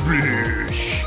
Splish!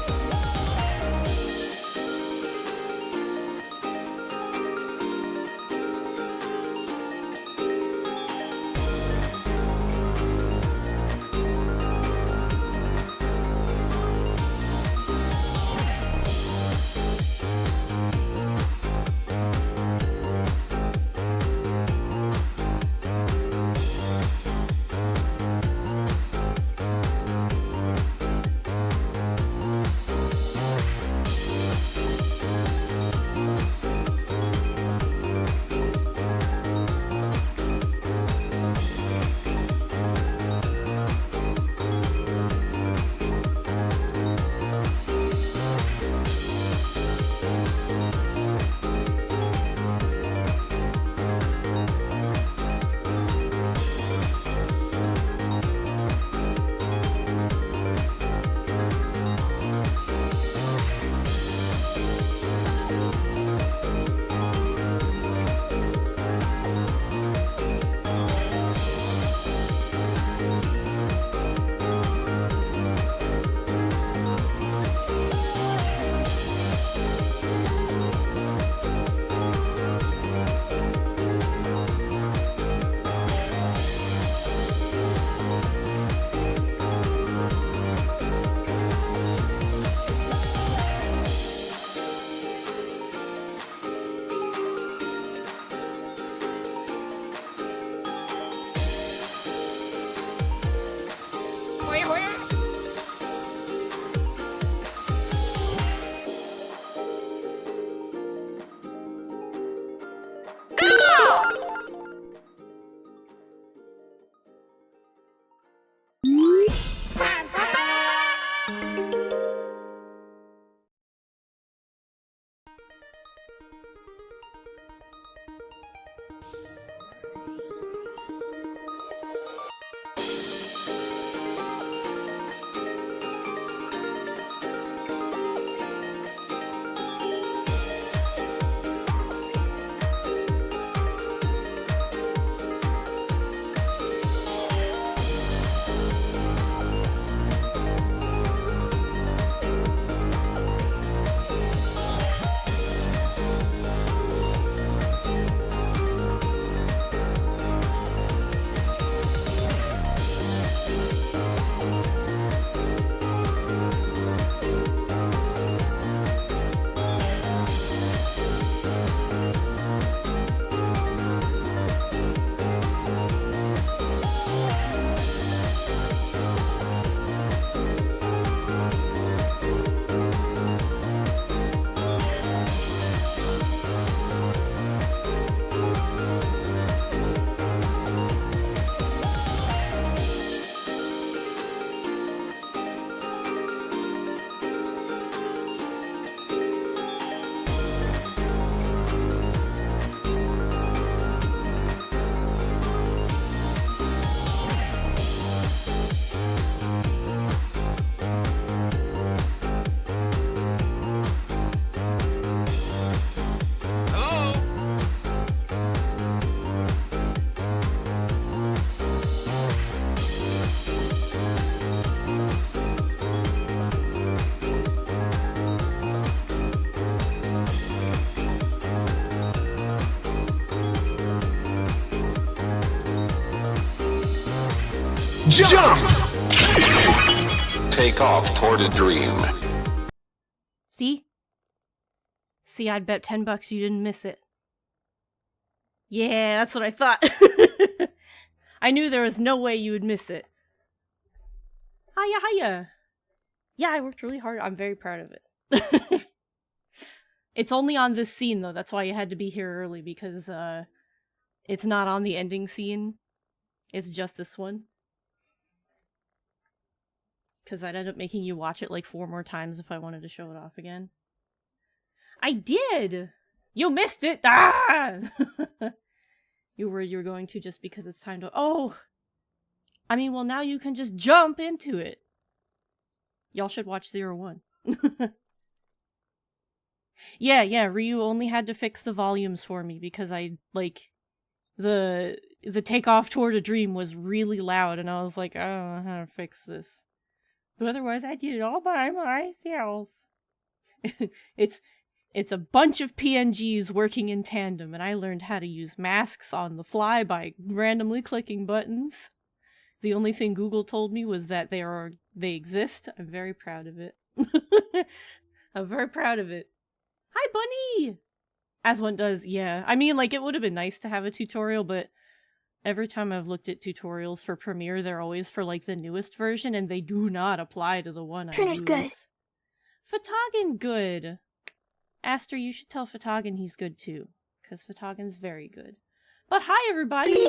Jump! Take off toward a dream. See? See, I'd bet $10 you didn't miss it. Yeah, that's what I thought. I knew there was no way you would miss it. Hiya, hiya. Yeah, I worked really hard. I'm very proud of it. It's only on this scene, though. That's why you had to be here early, because it's not on the ending scene. It's just this one. Because I'd end up making you watch it like 4 more times if I wanted to show it off again. I did! You missed it! Ah! You were going to just because it's time to... Oh! I mean, well, now you can just jump into it. Y'all should watch 01. Yeah, Ryu only had to fix the volumes for me because I, like... The takeoff toward a dream was really loud, and I was like, I don't know how to fix this. But otherwise, I did it all by myself. It's a bunch of PNGs working in tandem, and I learned how to use masks on the fly by randomly clicking buttons. The only thing Google told me was that they exist. I'm very proud of it. I'm very proud of it. Hi, Bunny! As one does, yeah. I mean, like, it would have been nice to have a tutorial, but every time I've looked at tutorials for Premiere, they're always for, like, the newest version, and they do not apply to the one Printer's I use. Good. Photogin good. Aster, you should tell Photogin he's good too, because Photogin's very good. But hi, everybody!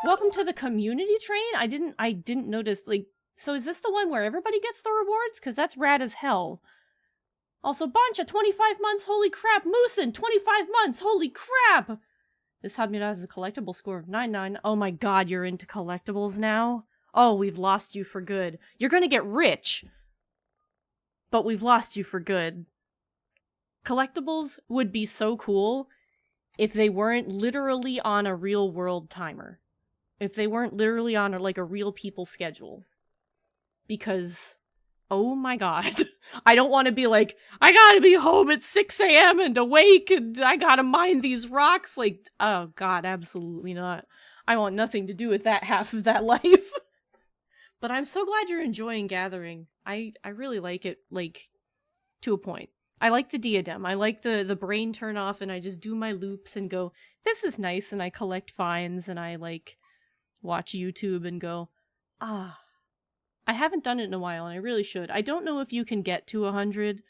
Welcome to the community train. I didn't notice, like, so is this the one where everybody gets the rewards? Because that's rad as hell. Also, Bancha, 25 months, holy crap! Moosin, 25 months, holy crap! This Habmira has a collectible score of 99. Oh my god, you're into collectibles now? Oh, we've lost you for good. You're gonna get rich! But we've lost you for good. Collectibles would be so cool if they weren't literally on a real world timer. If they weren't literally on a real people schedule. Because, oh my god, I don't want to be like, I gotta be home at 6 a.m. and awake and I gotta mine these rocks. Like, oh god, absolutely not. I want nothing to do with that half of that life. But I'm so glad you're enjoying gathering. I really like it, like, to a point. I like the diadem. I like the brain turn off and I just do my loops and go, this is nice, and I collect finds and I, like, watch YouTube and go, ah. I haven't done it in a while and I really should. I don't know if you can get to 100,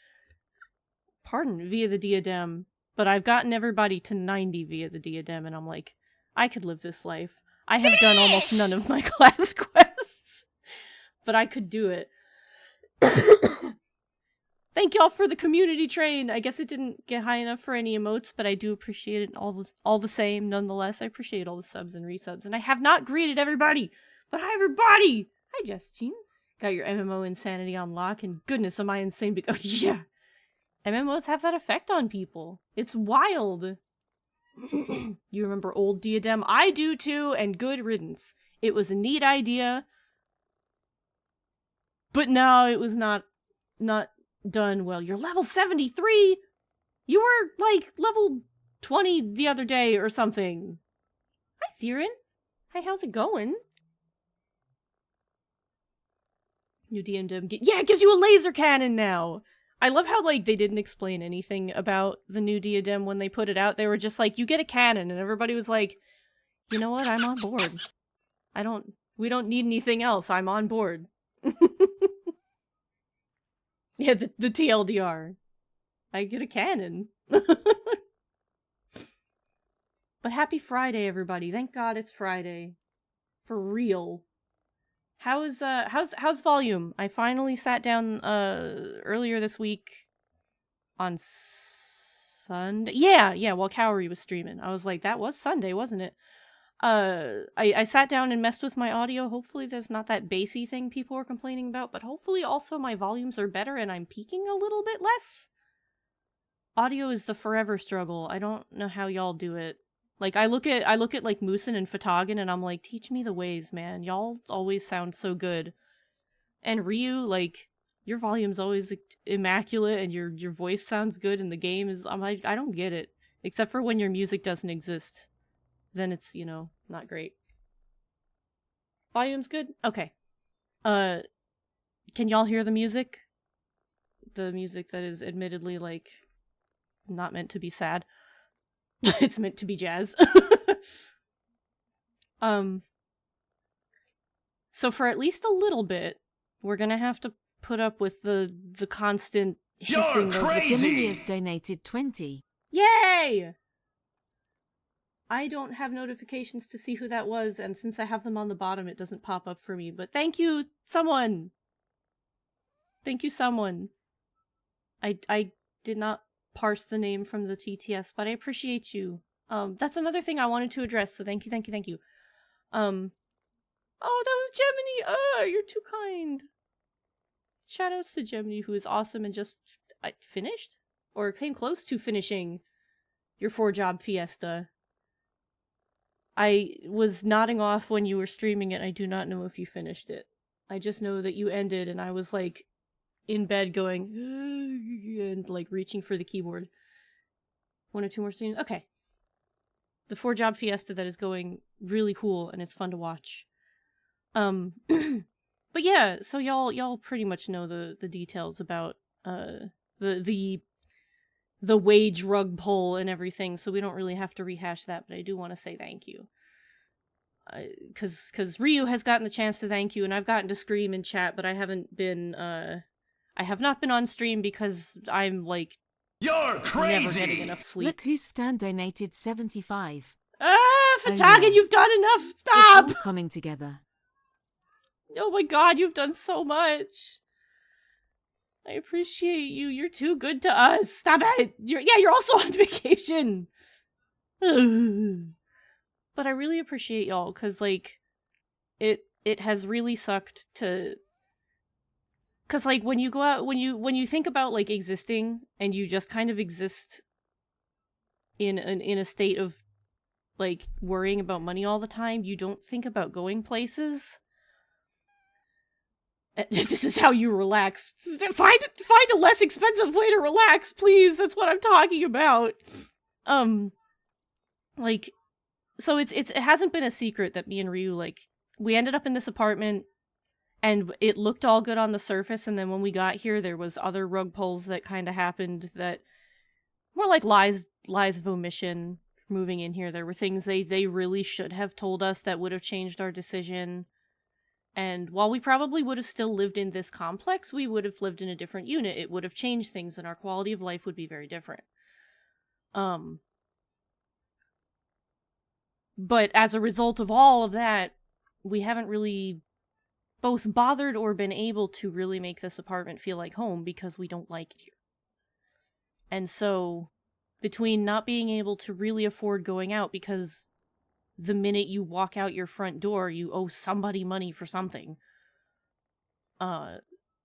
via the diadem, but I've gotten everybody to 90 via the diadem and I'm like, I could live this life. I have done almost none of my class quests, but I could do it. Thank y'all for the community train. I guess it didn't get high enough for any emotes, but I do appreciate it all the same. Nonetheless, I appreciate all the subs and resubs. And I have not greeted everybody, but hi everybody! Hi Justine. Got your MMO insanity on lock, and goodness am I insane because, yeah. MMOs have that effect on people. It's wild. You remember old Diadem? I do too, and good riddance. It was a neat idea, but no, it was not done well. You're level 73? You were, like, level 20 the other day or something. Hi, Siren. Hi, how's it going? New DMDM. Yeah, it gives you a laser cannon now! I love how, like, they didn't explain anything about the new diadem when they put it out. They were just like, you get a cannon, and everybody was like, you know what, I'm on board. We don't need anything else, I'm on board. Yeah, the TLDR. I get a cannon. But happy Friday, everybody. Thank God it's Friday. For real. How's volume? I finally sat down earlier this week on Sunday. Yeah, while Cowrie was streaming. I was like, that was Sunday, wasn't it? I sat down and messed with my audio. Hopefully there's not that bassy thing people are complaining about, but hopefully also my volumes are better and I'm peaking a little bit less. Audio is the forever struggle. I don't know how y'all do it. Like, I look at like Moosin and Photogin and I'm like, teach me the ways, man. Y'all always sound so good. And Ryu, like, your volume's always immaculate and your voice sounds good and the game is, I'm like, I don't get it. Except for when your music doesn't exist. Then it's, you know, not great. Volume's good? Okay. Can y'all hear the music? The music that is admittedly, like, not meant to be sad. It's meant to be jazz. So for at least a little bit, we're gonna have to put up with the constant hissing. You're crazy! Dominia's donated 20. Yay! I don't have notifications to see who that was, and since I have them on the bottom, it doesn't pop up for me. But thank you, someone! Thank you, someone. I did not parse the name from the TTS, but I appreciate you. That's another thing I wanted to address, so thank you. Oh, that was Gemini! You're too kind! Shoutouts to Gemini, who is awesome and just finished? Or came close to finishing your 4-job fiesta. I was nodding off when you were streaming it, I do not know if you finished it. I just know that you ended, and I was like in bed going and like reaching for the keyboard. 1 or 2 more scenes. Okay. The 4-job fiesta that is going really cool, and it's fun to watch. But yeah, so y'all pretty much know the details about the wage rug pull and everything, so we don't really have to rehash that, but I do want to say thank you. Because Ryu has gotten the chance to thank you, and I've gotten to scream in chat, but I haven't been, I have not been on stream because I'm, like, You're crazy! never getting enough sleep. Look who's donated 75. Fatagan, yeah. you've done enough! It's Stop! all coming together. Oh my god, you've done so much. I appreciate you. You're too good to us. Stop it. You're also on vacation. But I really appreciate y'all, because, like, it has really sucked to... Because, like, when you go out, when you think about, like, existing, and you just kind of exist in a state of, like, worrying about money all the time, you don't think about going places. This is how you relax. Find a less expensive way to relax, please. That's what I'm talking about. Like, so it hasn't been a secret that me and Ryu, like, we ended up in this apartment, and it looked all good on the surface, and then when we got here, there was other rug pulls that kind of happened that were like lies of omission. Moving in here, there were things they really should have told us that would have changed our decision. And while we probably would have still lived in this complex, we would have lived in a different unit. It would have changed things, and our quality of life would be very different. But as a result of all of that, we haven't really both bothered or been able to really make this apartment feel like home because we don't like it here. And so, between not being able to really afford going out because the minute you walk out your front door, you owe somebody money for something.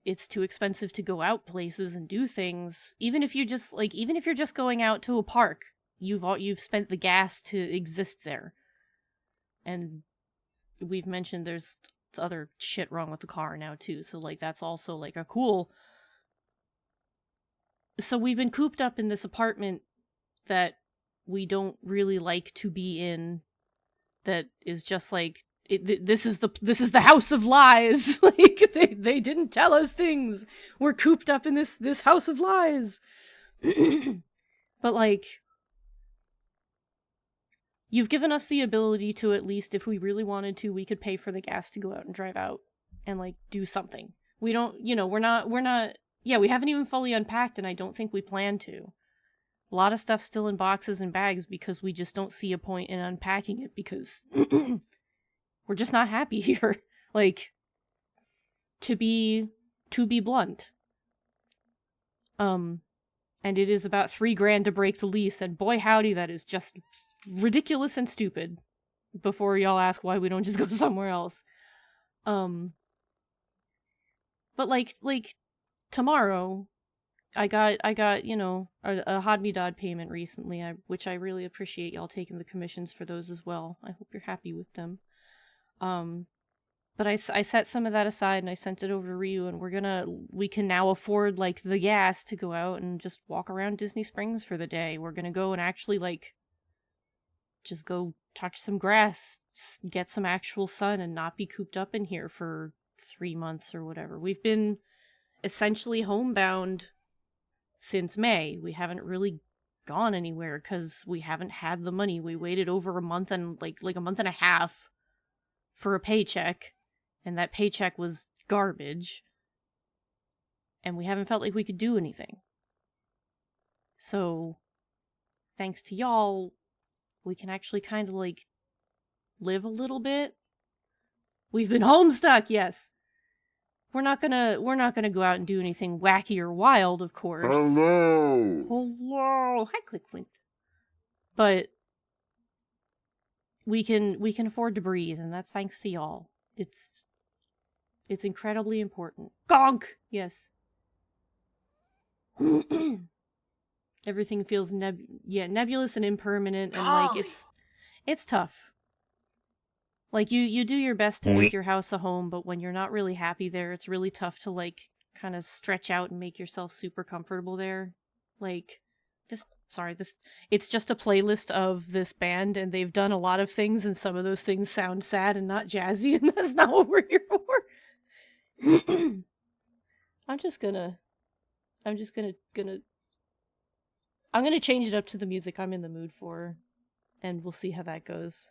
It's too expensive to go out places and do things. Even if you're just going out to a park, you've spent the gas to exist there. And we've mentioned there's other shit wrong with the car now too, so like that's also like a cool. So we've been cooped up in this apartment that we don't really like to be in. That is just like this is the house of lies. Like they didn't tell us things. We're cooped up in this house of lies. But like, you've given us the ability to, at least if we really wanted to, we could pay for the gas to go out and drive out and like do something. We don't, we're not yeah, we haven't even fully unpacked, and I don't think we plan to. A lot of stuff's still in boxes and bags because we just don't see a point in unpacking it because we're just not happy here. Like, to be blunt. And it is about $3,000 to break the lease, and boy howdy, that is just ridiculous and stupid. Before y'all ask why we don't just go somewhere else. But like tomorrow, I got a Hadmidad payment recently, which I really appreciate y'all taking the commissions for those as well. I hope you're happy with them. But I set some of that aside and I sent it over to Ryu, and we can now afford like the gas to go out and just walk around Disney Springs for the day. We're gonna go and actually like just go touch some grass, get some actual sun, and not be cooped up in here for 3 months or whatever. We've been essentially homebound since May. We haven't really gone anywhere because we haven't had the money. We waited over a month and like a month and a half for a paycheck, and that paycheck was garbage, and we haven't felt like we could do anything. So thanks to y'all, we can actually kind of like live a little bit. We've been homestuck, yes. We're not gonna go out and do anything wacky or wild, of course. Hello. Hi, Clickflint. But we can afford to breathe, and that's thanks to y'all. It's incredibly important. Gonk! Yes. Everything feels nebulous and impermanent, and like it's tough. Like you do your best to make your house a home, but when you're not really happy there, it's really tough to like kind of stretch out and make yourself super comfortable there. Like this it's just a playlist of this band and they've done a lot of things and some of those things sound sad and not jazzy and that's not what we're here for. I'm just gonna I'm just gonna I'm gonna change it up to the music I'm in the mood for and we'll see how that goes.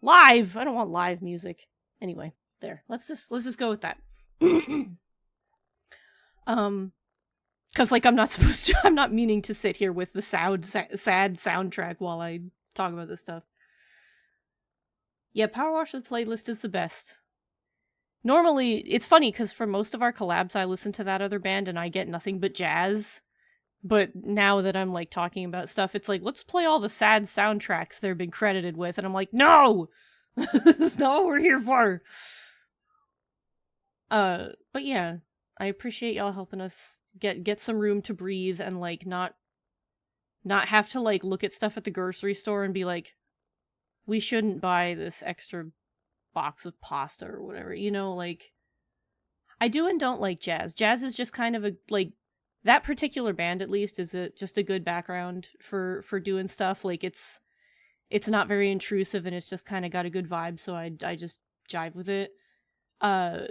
Live! I don't want live music. Anyway, there. Let's just go with that. Cause like I'm not supposed to I'm not meaning to sit here with the sad soundtrack while I talk about this stuff. Yeah, Power Wash the playlist is the best. Normally, it's funny because for most of our collabs I listen to that other band and I get nothing but jazz. But now that I'm like talking about stuff, it's like, let's play all the sad soundtracks they've been credited with. And I'm like, no! This is not what we're here for. But yeah, I appreciate y'all helping us get some room to breathe and like not have to like look at stuff at the grocery store and be like, we shouldn't buy this extra box of pasta or whatever. You know, like I do and don't like jazz. Jazz is just kind of a like that particular band at least is just a good background for doing stuff. Like it's not very intrusive and it's just kind of got a good vibe, so I just jive with it.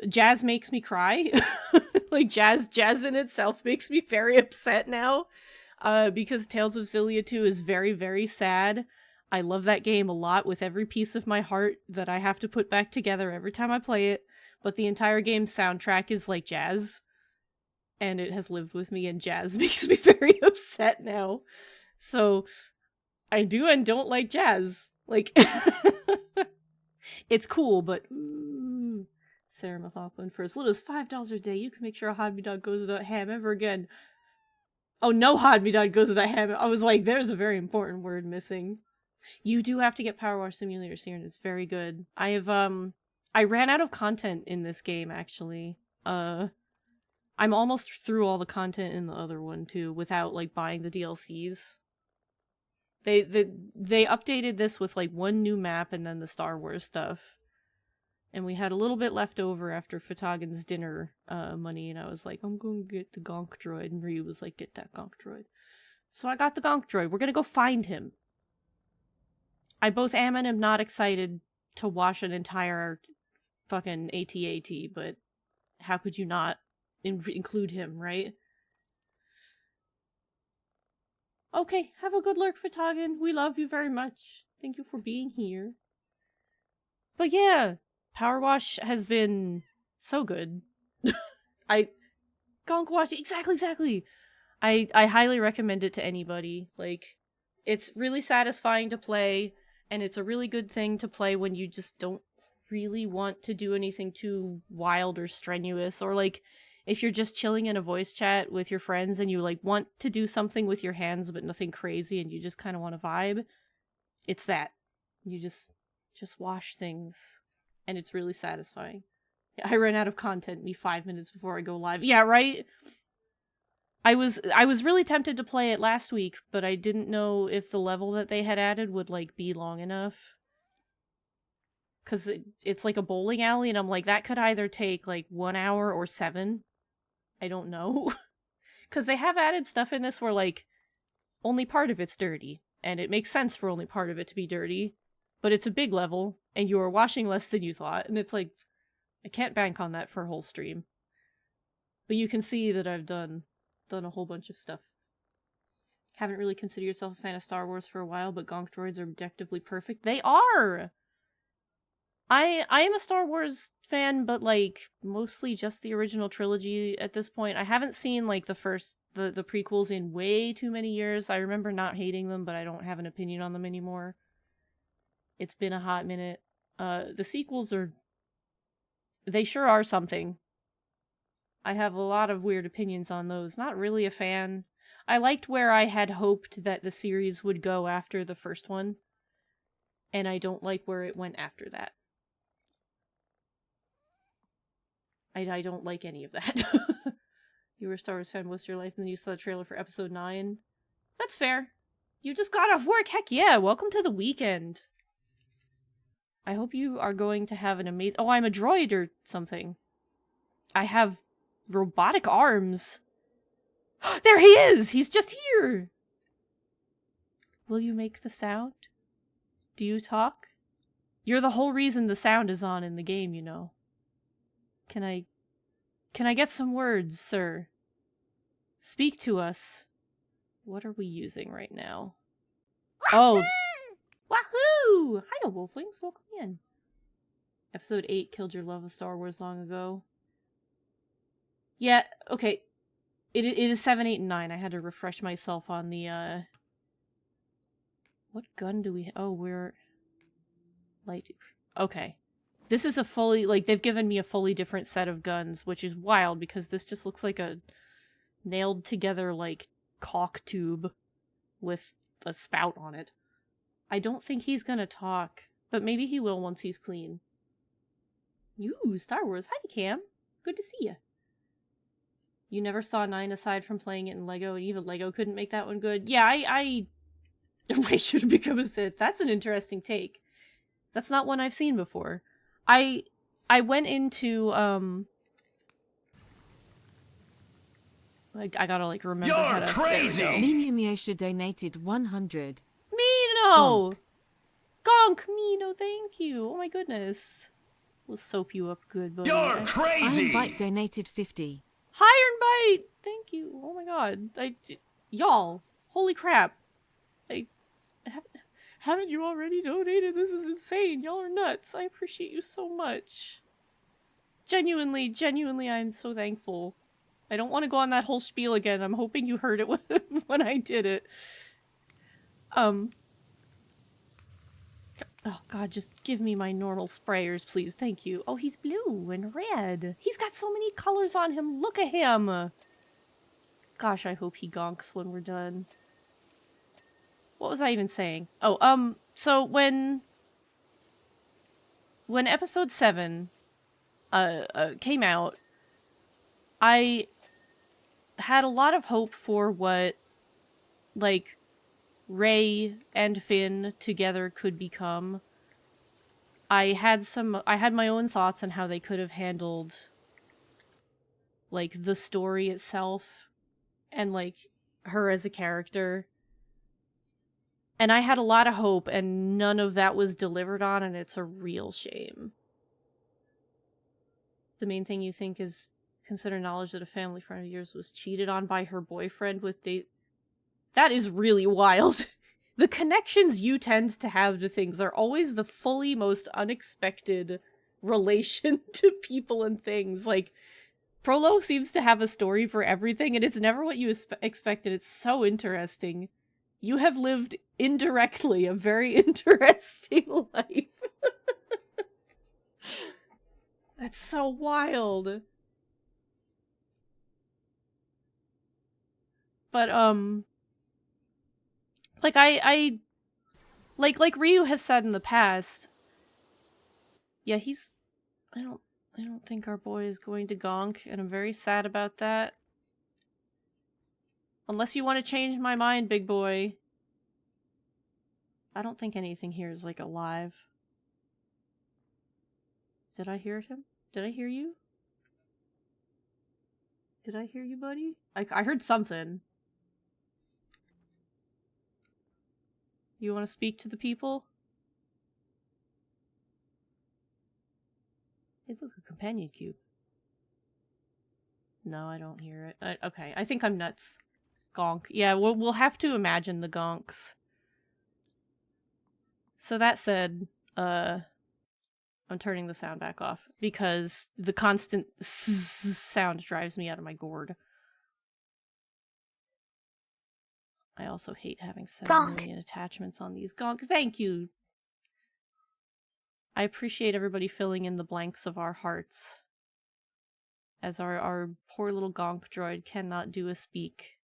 Jazz makes me cry. Like jazz in itself makes me very upset now. Because Tales of Xillia 2 is very, very sad. I love that game a lot with every piece of my heart that I have to put back together every time I play it, but the entire game's soundtrack is like jazz. And it has lived with me, and jazz makes me very upset now. So, I do and don't like jazz. Like, it's cool, but Sarah McLaughlin, for as little as $5 a day, you can make sure a hot me dog goes without ham ever again. Oh, no hot me dog goes without ham. I was like, there's a very important word missing. You do have to get Power Wash Simulator here, and it's very good. I ran out of content in this game, actually. I'm almost through all the content in the other one, too, without, like, buying the DLCs. They updated this with, like, one new map and then the Star Wars stuff. And we had a little bit left over after Fatagan's dinner money, and I was like, I'm going to get the Gonk droid, and Ryu was like, get that Gonk droid. So I got the Gonk droid. We're going to go find him. I both am and am not excited to watch an entire fucking AT-AT, but how could you not include him, right? Okay, have a good lurk, Fatagan. We love you very much. Thank you for being here. But yeah, Power Wash has been so good. Gonk Wash, exactly. I highly recommend it to anybody. Like, it's really satisfying to play, and it's a really good thing to play when you just don't really want to do anything too wild or strenuous, or like if you're just chilling in a voice chat with your friends and you like want to do something with your hands but nothing crazy and you just kind of want to vibe. It's that. You just wash things and it's really satisfying. I ran out of content 5 minutes before I go live. Yeah, right? I was really tempted to play it last week, but I didn't know if the level that they had added would like be long enough. Cause it's like a bowling alley, and I'm like, that could either take like 1 hour or 7. I don't know. Cause they have added stuff in this where like only part of it's dirty, and it makes sense for only part of it to be dirty, but it's a big level, and you are washing less than you thought, and it's like, I can't bank on that for a whole stream. But you can see that I've done a whole bunch of stuff. Haven't really considered yourself a fan of Star Wars for a while, but Gonk droids are objectively perfect. They are! I am a Star Wars fan, but like mostly just the original trilogy at this point. I haven't seen like the prequels in way too many years. I remember not hating them, but I don't have an opinion on them anymore. It's been a hot minute. The sequels they sure are something. I have a lot of weird opinions on those. Not really a fan. I liked where I had hoped that the series would go after the first one, and I don't like where it went after that. I don't like any of that. You were a Star Wars fan most of your life, and then you saw the trailer for episode 9. That's fair. You just got off work. Heck yeah, welcome to the weekend. I hope you are going to have an amazing... Oh, I'm a droid or something. I have robotic arms. There he is! He's just here! Will you make the sound? Do you talk? You're the whole reason the sound is on in the game, you know. Can I get some words, sir? Speak to us. What are we using right now? Oh. Wahoo! Hiya, Wolflings. Welcome in. Episode 8 killed your love of Star Wars long ago. Yeah, okay. It is 7, 8, and 9. I had to refresh myself on the, What gun do we... Oh, we're... Light... Okay. This is a fully... Like, they've given me a fully different set of guns, which is wild, because this just looks like a nailed together, like, caulk tube with a spout on it. I don't think he's gonna talk, but maybe he will once he's clean. You, Star Wars. Hi, Cam. Good to see you. You never saw 9 aside from playing it in Lego, and even Lego couldn't make that one good. Yeah, I should have become a Sith. That's an interesting take. That's not one I've seen before. I went into, like, I gotta, like, remember how to... You're crazy! Minium Yasha donated 100. Mino! Gonk, Mino, thank you. Oh my goodness. We'll soap you up good, buddy. You're crazy! Iron Bite donated 50. Iron Bite! Thank you. Oh my god. Y'all. Holy crap. Haven't you already donated? This is insane. Y'all are nuts. I appreciate you so much. Genuinely, I'm so thankful. I don't want to go on that whole spiel again. I'm hoping you heard it when I did it. Oh god, just give me my normal sprayers, please. Thank you. Oh, he's blue and red. He's got so many colors on him. Look at him. Gosh, I hope he gonks when we're done. What was I even saying? Oh, so when episode 7 came out, I had a lot of hope for what, like, Rey and Finn together could become. I had my own thoughts on how they could have handled, like, the story itself and, like, her as a character. And I had a lot of hope, and none of that was delivered on, and it's a real shame. The main thing you think is consider knowledge that a family friend of yours was cheated on by her boyfriend with That is really wild. The connections you tend to have to things are always the fully most unexpected relation to people and things. Like, Prolo seems to have a story for everything, and it's never what you expected. It's so interesting. You have lived indirectly a very interesting life. That's so wild. But, like, like Ryu has said in the past, yeah, I don't think our boy is going to gonk, and I'm very sad about that. Unless you want to change my mind, big boy. I don't think anything here is, like, alive. Did I hear him? Did I hear you? Did I hear you, buddy? I heard something. You want to speak to the people? Hey, look, a companion cube. No, I don't hear it. Okay, I think I'm nuts. Gonk. Yeah, we'll have to imagine the gonks. So that said, I'm turning the sound back off because the constant sound drives me out of my gourd. I also hate having 7 million attachments on these. Gonk, thank you! I appreciate everybody filling in the blanks of our hearts. As our poor little Gonk droid cannot do a speak.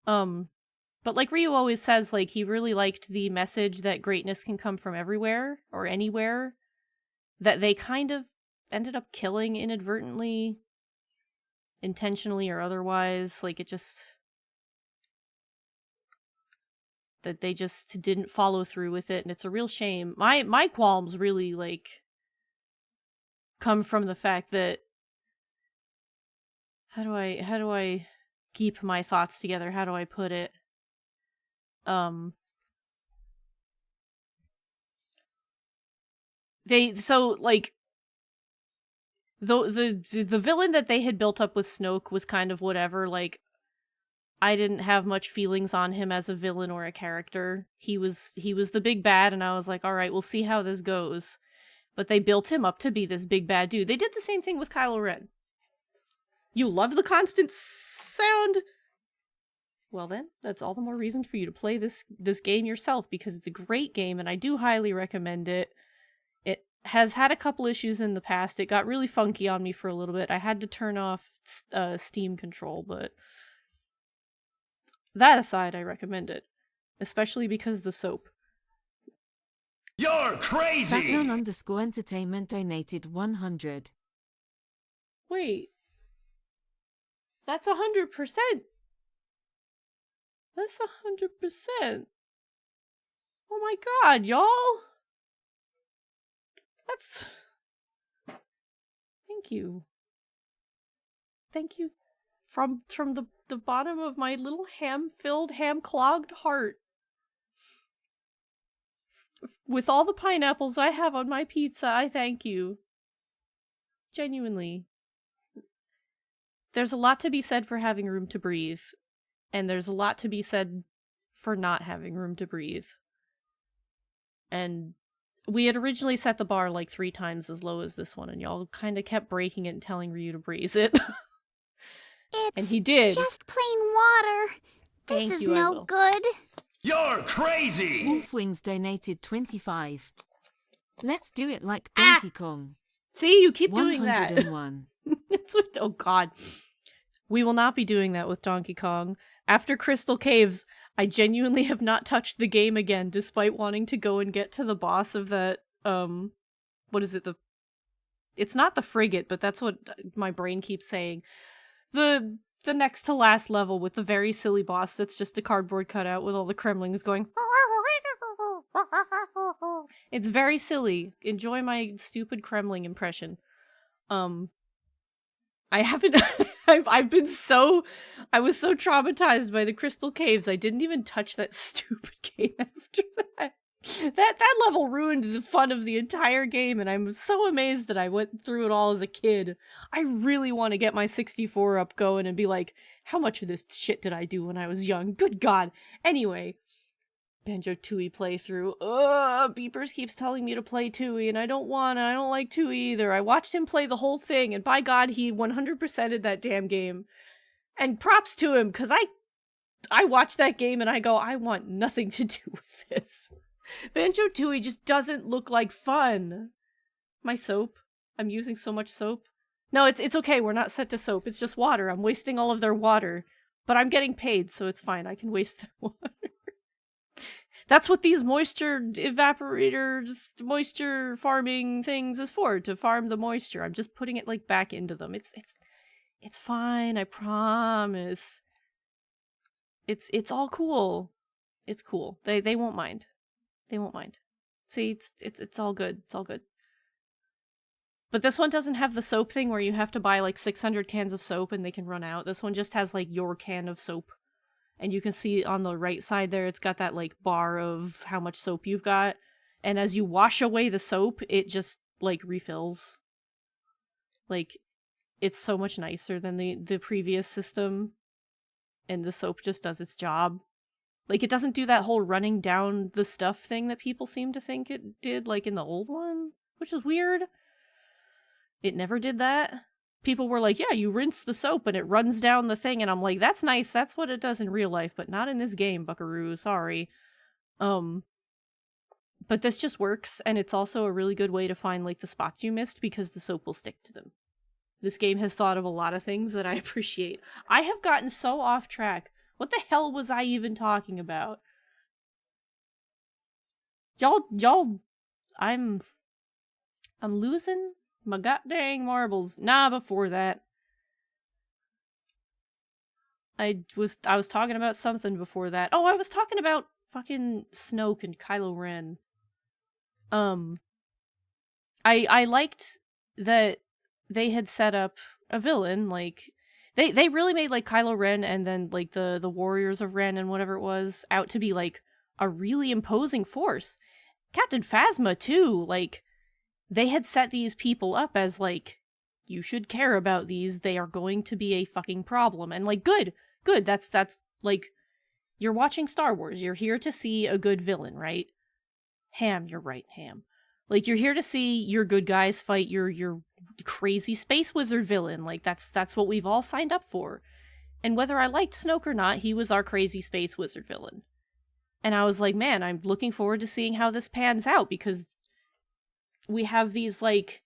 But like Ryu always says, like, he really liked the message that greatness can come from everywhere, or anywhere, that they kind of ended up killing inadvertently, intentionally or otherwise. Like, it just... that they just didn't follow through with it, and it's a real shame. My qualms really like come from the fact that how do I keep my thoughts together? How do I put it? They so like the villain that they had built up with Snoke was kind of whatever. Like, I didn't have much feelings on him as a villain or a character. He was the big bad, and I was like, all right, we'll see how this goes. But they built him up to be this big bad dude. They did the same thing with Kylo Ren. You love the constant sound? Well then, that's all the more reason for you to play this game yourself, because it's a great game, and I do highly recommend it. It has had a couple issues in the past. It got really funky on me for a little bit. I had to turn off Steam control, but that aside, I recommend it. Especially because the soap. You're crazy! Saturn_Entertainment donated 100. Wait. That's 100%. That's 100%. Oh my god, y'all! That's... Thank you. Thank you. From the bottom of my little ham-filled, ham-clogged heart. With all the pineapples I have on my pizza, I thank you. Genuinely. There's a lot to be said for having room to breathe. And there's a lot to be said for not having room to breathe. And we had originally set the bar like 3 times as low as this one, and y'all kind of kept breaking it and telling Ryu to breeze it. And he did. Just plain water. This Thank is you, I no will. good. You're crazy! Wolfwings donated 25. Let's do it like Donkey Kong. See, you keep doing that. 101. That's what, oh god. We will not be doing that with Donkey Kong. After Crystal Caves, I genuinely have not touched the game again, despite wanting to go and get to the boss of that, what is it, it's not the frigate, but that's what my brain keeps saying. The next to last level with the very silly boss that's just a cardboard cutout with all the Kremlings going... It's very silly. Enjoy my stupid Kremling impression. I haven't... I was so traumatized by the Crystal Caves, I didn't even touch that stupid game after that. That level ruined the fun of the entire game, and I'm so amazed that I went through it all as a kid. I really want to get my 64 up going and be like, how much of this shit did I do when I was young? Good god. Anyway, Banjo-Tooie playthrough. Beepers keeps telling me to play Tooie, and I don't like Tooie either. I watched him play the whole thing, and by god, he 100%'d that damn game. And props to him, because I watched that game and I go, I want nothing to do with this. Banjo-Tooie just doesn't look like fun. My soap. I'm using so much soap. No, it's okay, we're not set to soap, it's just water. I'm wasting all of their water. But I'm getting paid, so it's fine, I can waste their water. That's what these moisture evaporators, moisture farming things is for, to farm the moisture. I'm just putting it, like, back into them. It's fine, I promise. It's all cool. It's cool. They won't mind. They won't mind. See, it's all good. It's all good. But this one doesn't have the soap thing where you have to buy like 600 cans of soap and they can run out. This one just has like your can of soap. And you can see on the right side there, it's got that like bar of how much soap you've got. And as you wash away the soap, it just like refills. Like, it's so much nicer than the previous system. And the soap just does its job. Like, it doesn't do that whole running down the stuff thing that people seem to think it did, like in the old one, which is weird. It never did that. People were like, yeah, you rinse the soap and it runs down the thing, and I'm like, that's nice, that's what it does in real life, but not in this game, buckaroo, sorry. But this just works, and it's also a really good way to find, like, the spots you missed, because the soap will stick to them. This game has thought of a lot of things that I appreciate. I have gotten so off track. What the hell was I even talking about? Y'all, I'm losing my goddamn marbles. Nah, before that. I was talking about something before that. Oh, I was talking about fucking Snoke and Kylo Ren. I liked that they had set up a villain, like they really made like Kylo Ren and then like the Warriors of Ren and whatever it was out to be like a really imposing force. Captain Phasma too, like they had set these people up as like, you should care about these, they are going to be a fucking problem. And like, good, that's like, you're watching Star Wars, you're here to see a good villain, right? Ham, you're right, Ham. Like, you're here to see your good guys fight your crazy space wizard villain. Like, that's what we've all signed up for. And whether I liked Snoke or not, he was our crazy space wizard villain. And I was like, man, I'm looking forward to seeing how this pans out, because we have these, like...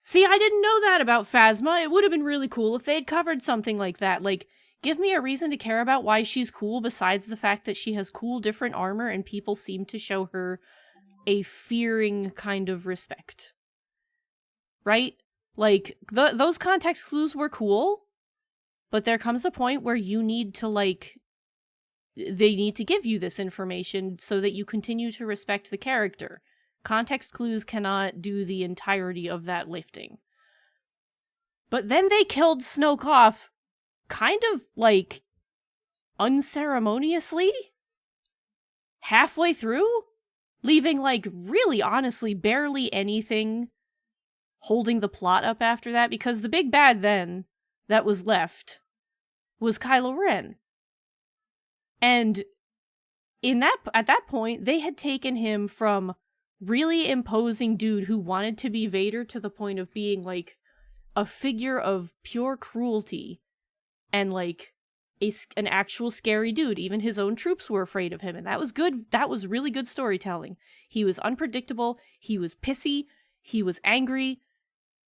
See, I didn't know that about Phasma. It would have been really cool if they had covered something like that. Like, give me a reason to care about why she's cool besides the fact that she has cool different armor and people seem to show her a fearing kind of respect. Right? Like, those context clues were cool, but there comes a point where you need to, like... They need to give you this information so that you continue to respect the character. Context clues cannot do the entirety of that lifting. But then they killed Snoke off kind of, like, unceremoniously? Halfway through? Leaving, like, really honestly barely anything holding the plot up after that, because the big bad then that was left was Kylo Ren. And at that point, they had taken him from really imposing dude who wanted to be Vader to the point of being, like, a figure of pure cruelty and, like, an actual scary dude. Even his own troops were afraid of him, and that was good. That was really good storytelling. He was unpredictable, he was pissy, he was angry,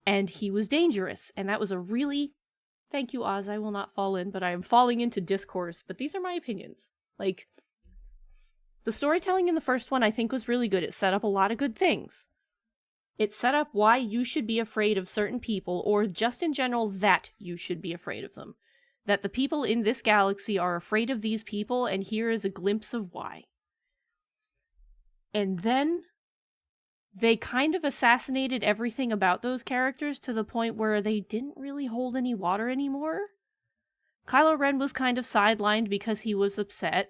and he was dangerous. And that was a really... Thank you, Oz, I will not fall in, but I am falling into discourse, but these are my opinions. Like, the storytelling in the first one I think was really good. It set up a lot of good things. It set up why you should be afraid of certain people, or just in general that you should be afraid of them. That the people in this galaxy are afraid of these people, and here is a glimpse of why. And then they kind of assassinated everything about those characters to the point where they didn't really hold any water anymore. Kylo Ren was kind of sidelined because he was upset.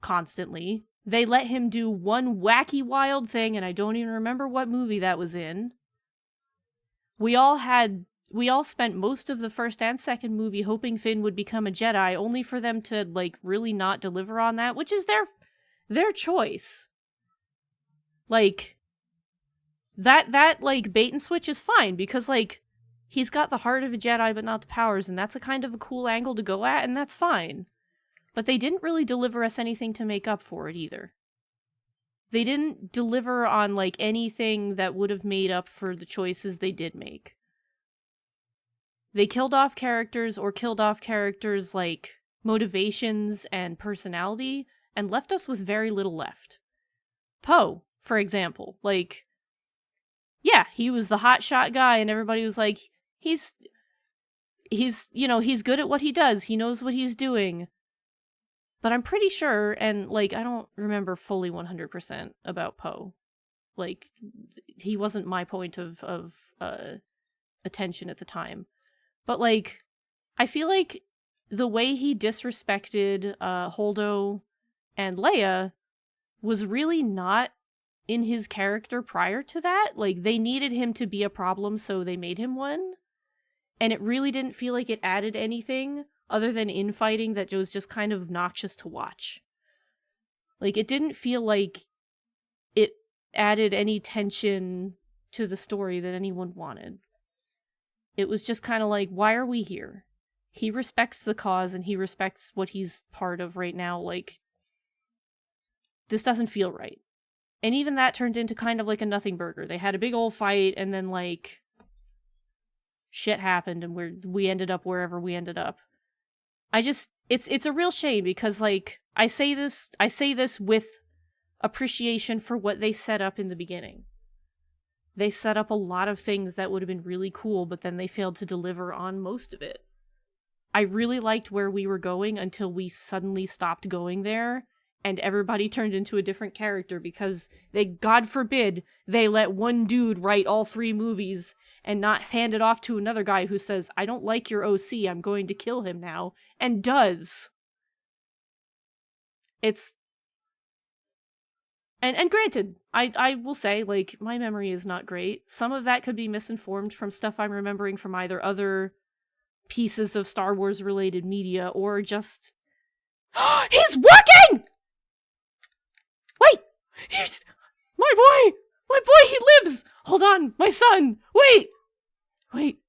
Constantly. They let him do one wacky wild thing, and I don't even remember what movie that was in. We all spent most of the first and second movie hoping Finn would become a Jedi, only for them to, like, really not deliver on that, which is their choice. Like, that, like, bait and switch is fine, because, like, he's got the heart of a Jedi but not the powers, and that's a kind of a cool angle to go at, and that's fine. But they didn't really deliver us anything to make up for it either. They didn't deliver on, like, anything that would have made up for the choices they did make. They killed off characters, like, motivations and personality, and left us with very little left. Poe, for example, like, yeah, he was the hotshot guy, and everybody was like, he's good at what he does, he knows what he's doing. But I'm pretty sure, and, like, I don't remember fully 100% about Poe. Like, he wasn't my point of attention at the time. But, like, I feel like the way he disrespected Holdo and Leia was really not in his character prior to that. Like, they needed him to be a problem, so they made him one. And it really didn't feel like it added anything other than infighting that was just kind of obnoxious to watch. Like, it didn't feel like it added any tension to the story that anyone wanted. It was just kind of like, why are we here? He respects the cause and he respects what he's part of right now. Like, this doesn't feel right. And even that turned into kind of like a nothing burger. They had a big old fight and then, like, shit happened and we ended up wherever we ended up. It's a real shame because, like, I say this with appreciation for what they set up in the beginning. They set up a lot of things that would have been really cool, but then they failed to deliver on most of it. I really liked where we were going until we suddenly stopped going there, and everybody turned into a different character because they, God forbid, they let one dude write all 3 movies and not hand it off to another guy who says, I don't like your OC, I'm going to kill him now, and does. It's... And granted, I will say, like, my memory is not great. Some of that could be misinformed from stuff I'm remembering from either other pieces of Star Wars related media or just... He's working! Wait! He's... My boy! My boy, he lives! Hold on, my son! Wait! Wait.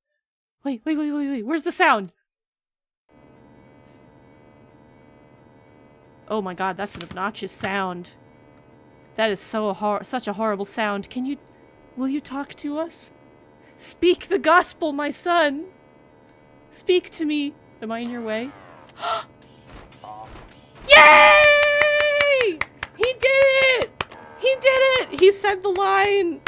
Where's the sound? Oh my god, that's an obnoxious sound. That is such a horrible sound. Will you talk to us? Speak the gospel, my son! Speak to me. Am I in your way? Yay! He did it! He did it! He said the line!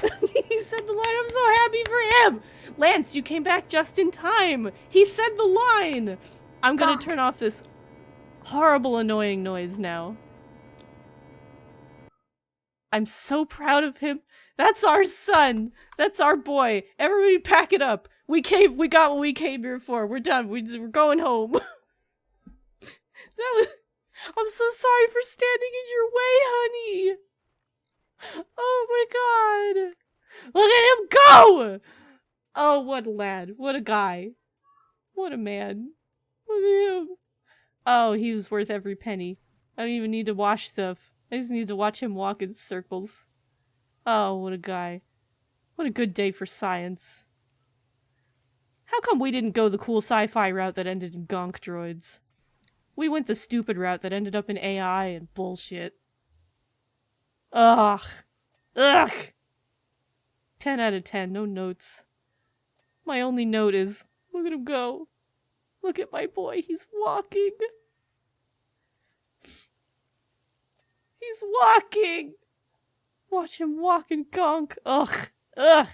He said the line. I'm so happy for him! Lance, you came back just in time! He said the line! I'm gonna turn off this horrible annoying noise now. I'm so proud of him. That's our son! That's our boy! Everybody pack it up! We got what we came here for. We're done. We're going home. I'm so sorry for standing in your way, honey! Oh my god! Look at him go! Oh, what a lad. What a guy. What a man. Look at him. Oh, he was worth every penny. I don't even need to wash stuff. I just need to watch him walk in circles. Oh, what a guy. What a good day for science. How come we didn't go the cool sci-fi route that ended in gonk droids? We went the stupid route that ended up in AI and bullshit. Ugh. Ugh! 10 out of 10, no notes. My only note is, look at him go. Look at my boy, he's walking. He's walking! Watch him walk and gonk. Ugh. Ugh.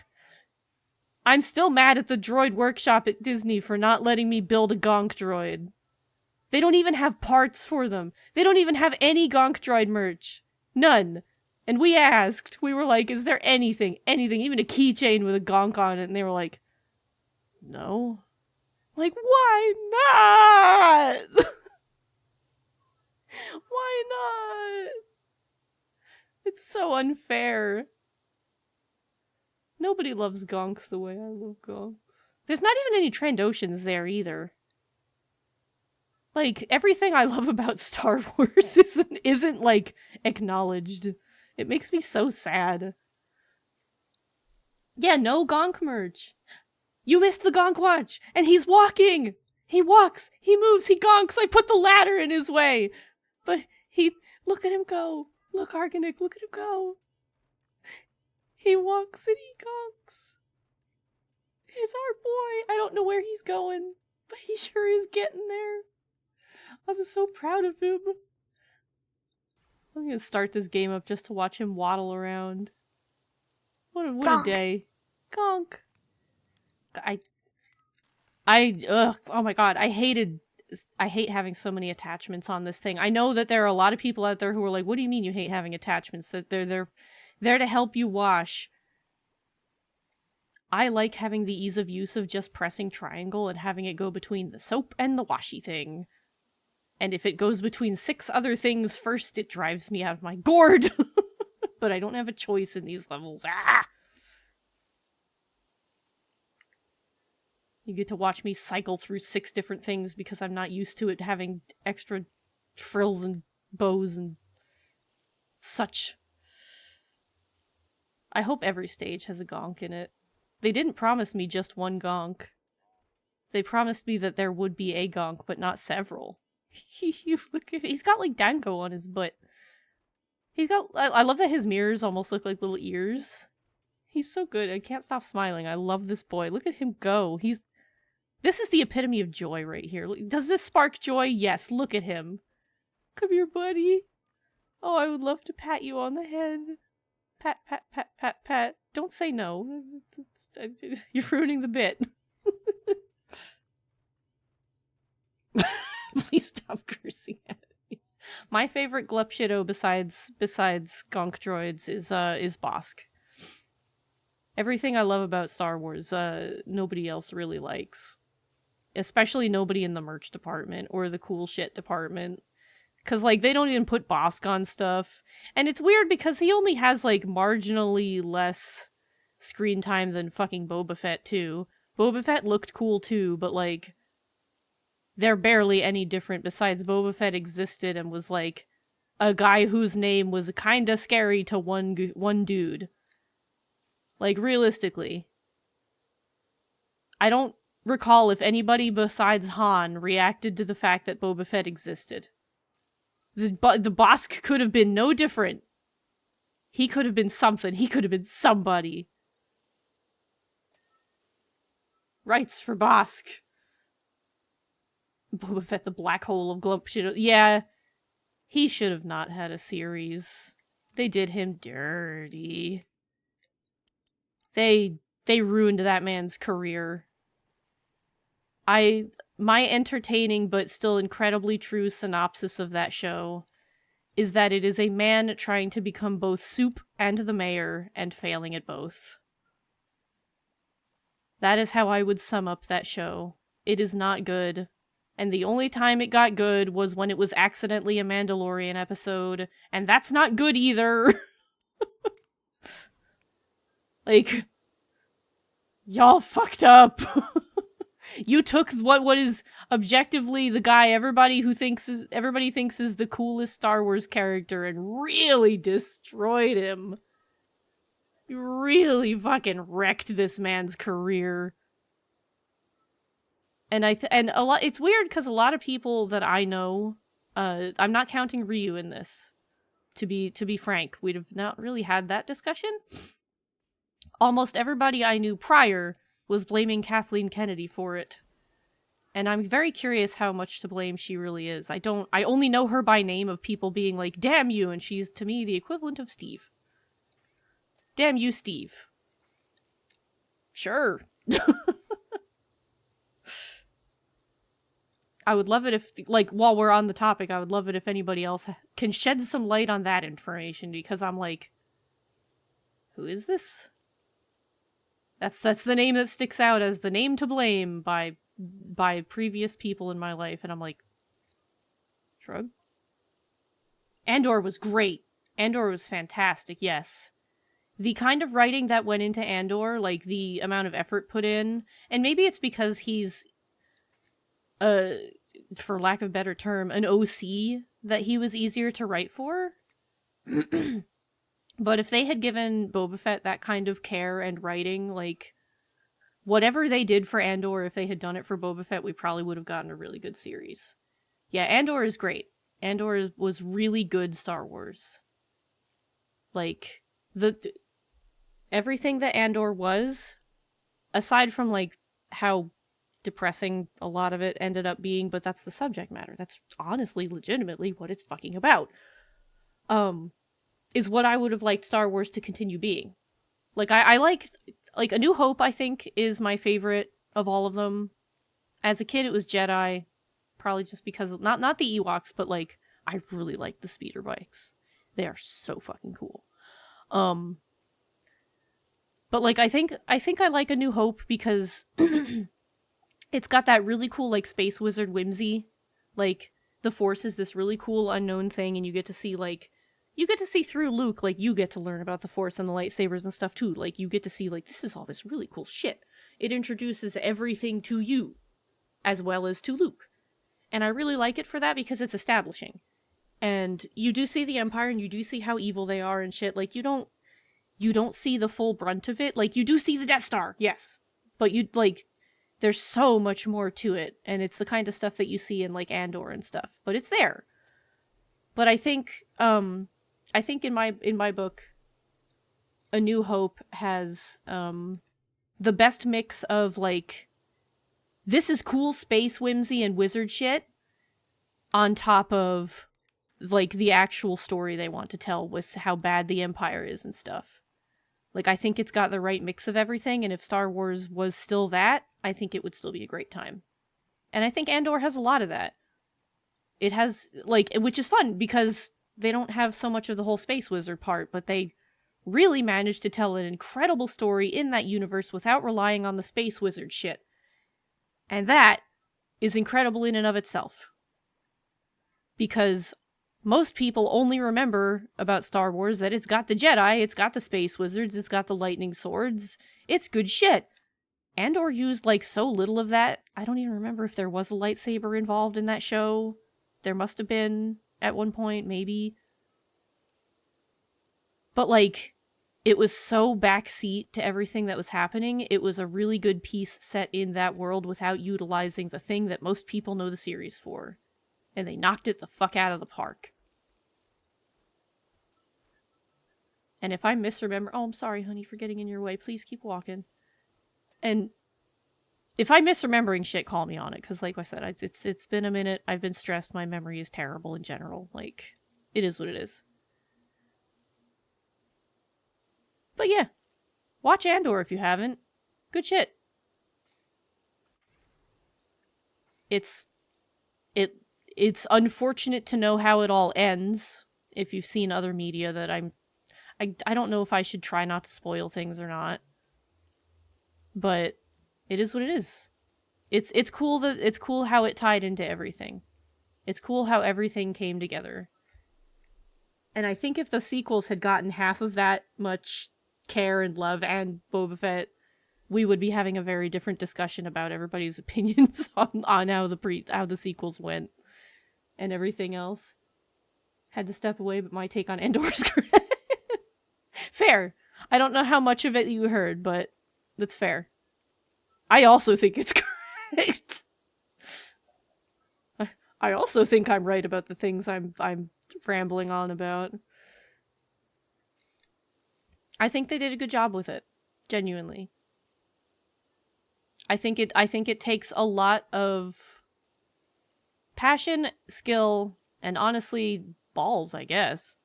I'm still mad at the droid workshop at Disney for not letting me build a gonk droid. They don't even have parts for them. They don't even have any gonk droid merch. None. And we asked. We were like, is there anything? Anything. Even a keychain with a gonk on it. And they were like, no. Like, why not? Why not? It's so unfair. Nobody loves gonks the way I love gonks. There's not even any Trandoshans there either. Like, everything I love about Star Wars isn't like, acknowledged. It makes me so sad. Yeah, no gonk merch. You missed the gonk watch, and he's walking! He walks, he moves, he gonks, I put the ladder in his way! But look at him go. Look, Arganic, look at him go. He walks and he gonks. He's our boy. I don't know where he's going, but he sure is getting there. I'm so proud of him. I'm gonna start this game up just to watch him waddle around. What a day. Gonk. Ugh, oh my god, I hate having so many attachments on this thing. I know that there are a lot of people out there who are like, what do you mean you hate having attachments? That they're there to help you wash. I like having the ease of use of just pressing triangle and having it go between the soap and the washy thing. And if it goes between 6 other things first, it drives me out of my gourd. But I don't have a choice in these levels. Ah! You get to watch me cycle through 6 different things because I'm not used to it having extra frills and bows and such. I hope every stage has a gonk in it. They didn't promise me just one gonk. They promised me that there would be a gonk, but not several. Look at, he's got like Danko on his butt. I love that his mirrors almost look like little ears. He's so good. I can't stop smiling. I love this boy. Look at him go. This is the epitome of joy right here. Does this spark joy? Yes. Look at him. Come here, buddy. Oh, I would love to pat you on the head. Pat, pat, pat, pat, pat. Don't say no. You're ruining the bit. Please stop cursing at me. My favorite glup shitto besides Gonk droids is Bosk. Everything I love about Star Wars, nobody else really likes. Especially nobody in the merch department or the cool shit department. Because, like, they don't even put Bosk on stuff. And it's weird because he only has, like, marginally less screen time than fucking Boba Fett, too. Boba Fett looked cool, too, but, like, they're barely any different besides Boba Fett existed and was, like, a guy whose name was kinda scary to one dude. Like, realistically. I don't recall if anybody besides Han reacted to the fact that Boba Fett existed. The Bosk could have been no different. He could have been something. He could have been somebody. Rights for Bosk. Boba Fett, the black hole of glump shit. Yeah, he should have not had a series. They did him dirty. They ruined that man's career. My entertaining but still incredibly true synopsis of that show is that it is a man trying to become both Soup and the mayor and failing at both. That is how I would sum up that show. It is not good. And the only time it got good was when it was accidentally a Mandalorian episode, and that's not good either. Like, y'all fucked up. You took what is objectively the guy everybody thinks is the coolest Star Wars character and really destroyed him. You really fucking wrecked this man's career. And a lot. It's weird because a lot of people that I know, I'm not counting Ryu in this. To be frank, we'd have not really had that discussion. Almost everybody I knew prior was blaming Kathleen Kennedy for it. And I'm very curious how much to blame she really is. I only know her by name of people being like, damn you, and she's to me the equivalent of Steve. Damn you, Steve. Sure. I would love it if, like, while we're on the topic, I would love it if anybody else can shed some light on that information, because I'm like, who is this? That's the name that sticks out as the name to blame by previous people in my life, and I'm like, shrug. Andor was great. Andor was fantastic, yes. The kind of writing that went into Andor, like the amount of effort put in, and maybe it's because he's, for lack of a better term, an OC, that he was easier to write for. But if they had given Boba Fett that kind of care and writing, like, whatever they did for Andor, if they had done it for Boba Fett, we probably would have gotten a really good series. Yeah, Andor is great. Andor was really good Star Wars. Like, everything that Andor was, aside from, like, how depressing a lot of it ended up being, but that's the subject matter. That's honestly, legitimately what it's fucking about. Is what I would have liked Star Wars to continue being. Like, I like A New Hope, I think, is my favorite of all of them. As a kid, it was Jedi. Probably just because, not the Ewoks, but, like, I really like the speeder bikes. They are so fucking cool. But, like, I think I like A New Hope because it's got that really cool, like, space wizard whimsy. Like, the Force is this really cool unknown thing, and you get to see, like, through Luke, like, you get to learn about the Force and the lightsabers and stuff, too. Like, you get to see, like, this is all this really cool shit. It introduces everything to you, as well as to Luke. And I really like it for that because it's establishing. And you do see the Empire, and you do see how evil they are and shit. Like, you don't see the full brunt of it. Like, you do see the Death Star, yes. But there's so much more to it. And it's the kind of stuff that you see in, like, Andor and stuff. But it's there. But I think in my book, A New Hope has the best mix of, like, this is cool space whimsy and wizard shit on top of, like, the actual story they want to tell with how bad the Empire is and stuff. Like, I think it's got the right mix of everything, and if Star Wars was still that, I think it would still be a great time. And I think Andor has a lot of that. It has, like, which is fun because they don't have so much of the whole space wizard part, but they really managed to tell an incredible story in that universe without relying on the space wizard shit. And that is incredible in and of itself. Because most people only remember about Star Wars that it's got the Jedi, it's got the space wizards, it's got the lightning swords. It's good shit. Andor used, like, so little of that. I don't even remember if there was a lightsaber involved in that show. There must have been at one point, maybe. But, like, it was so backseat to everything that was happening. It was a really good piece set in that world without utilizing the thing that most people know the series for. And they knocked it the fuck out of the park. And if I misremember... Oh, I'm sorry, honey, for getting in your way. Please keep walking. And if I'm misremembering shit, call me on it. Because, like I said, it's been a minute. I've been stressed. My memory is terrible in general. Like, it is what it is. But yeah. Watch Andor if you haven't. Good shit. It's unfortunate to know how it all ends. If you've seen other media that I don't know if I should try not to spoil things or not. But it is what it is. It's cool how it tied into everything. It's cool how everything came together. And I think if the sequels had gotten half of that much care and love and Boba Fett, we would be having a very different discussion about everybody's opinions on how the sequels went and everything else. Had to step away, but my take on Andor is correct. Fair. I don't know how much of it you heard, but that's fair. I also think it's correct. I also think I'm right about the things I'm rambling on about. I think they did a good job with it. Genuinely. I think it takes a lot of passion, skill, and honestly, balls, I guess,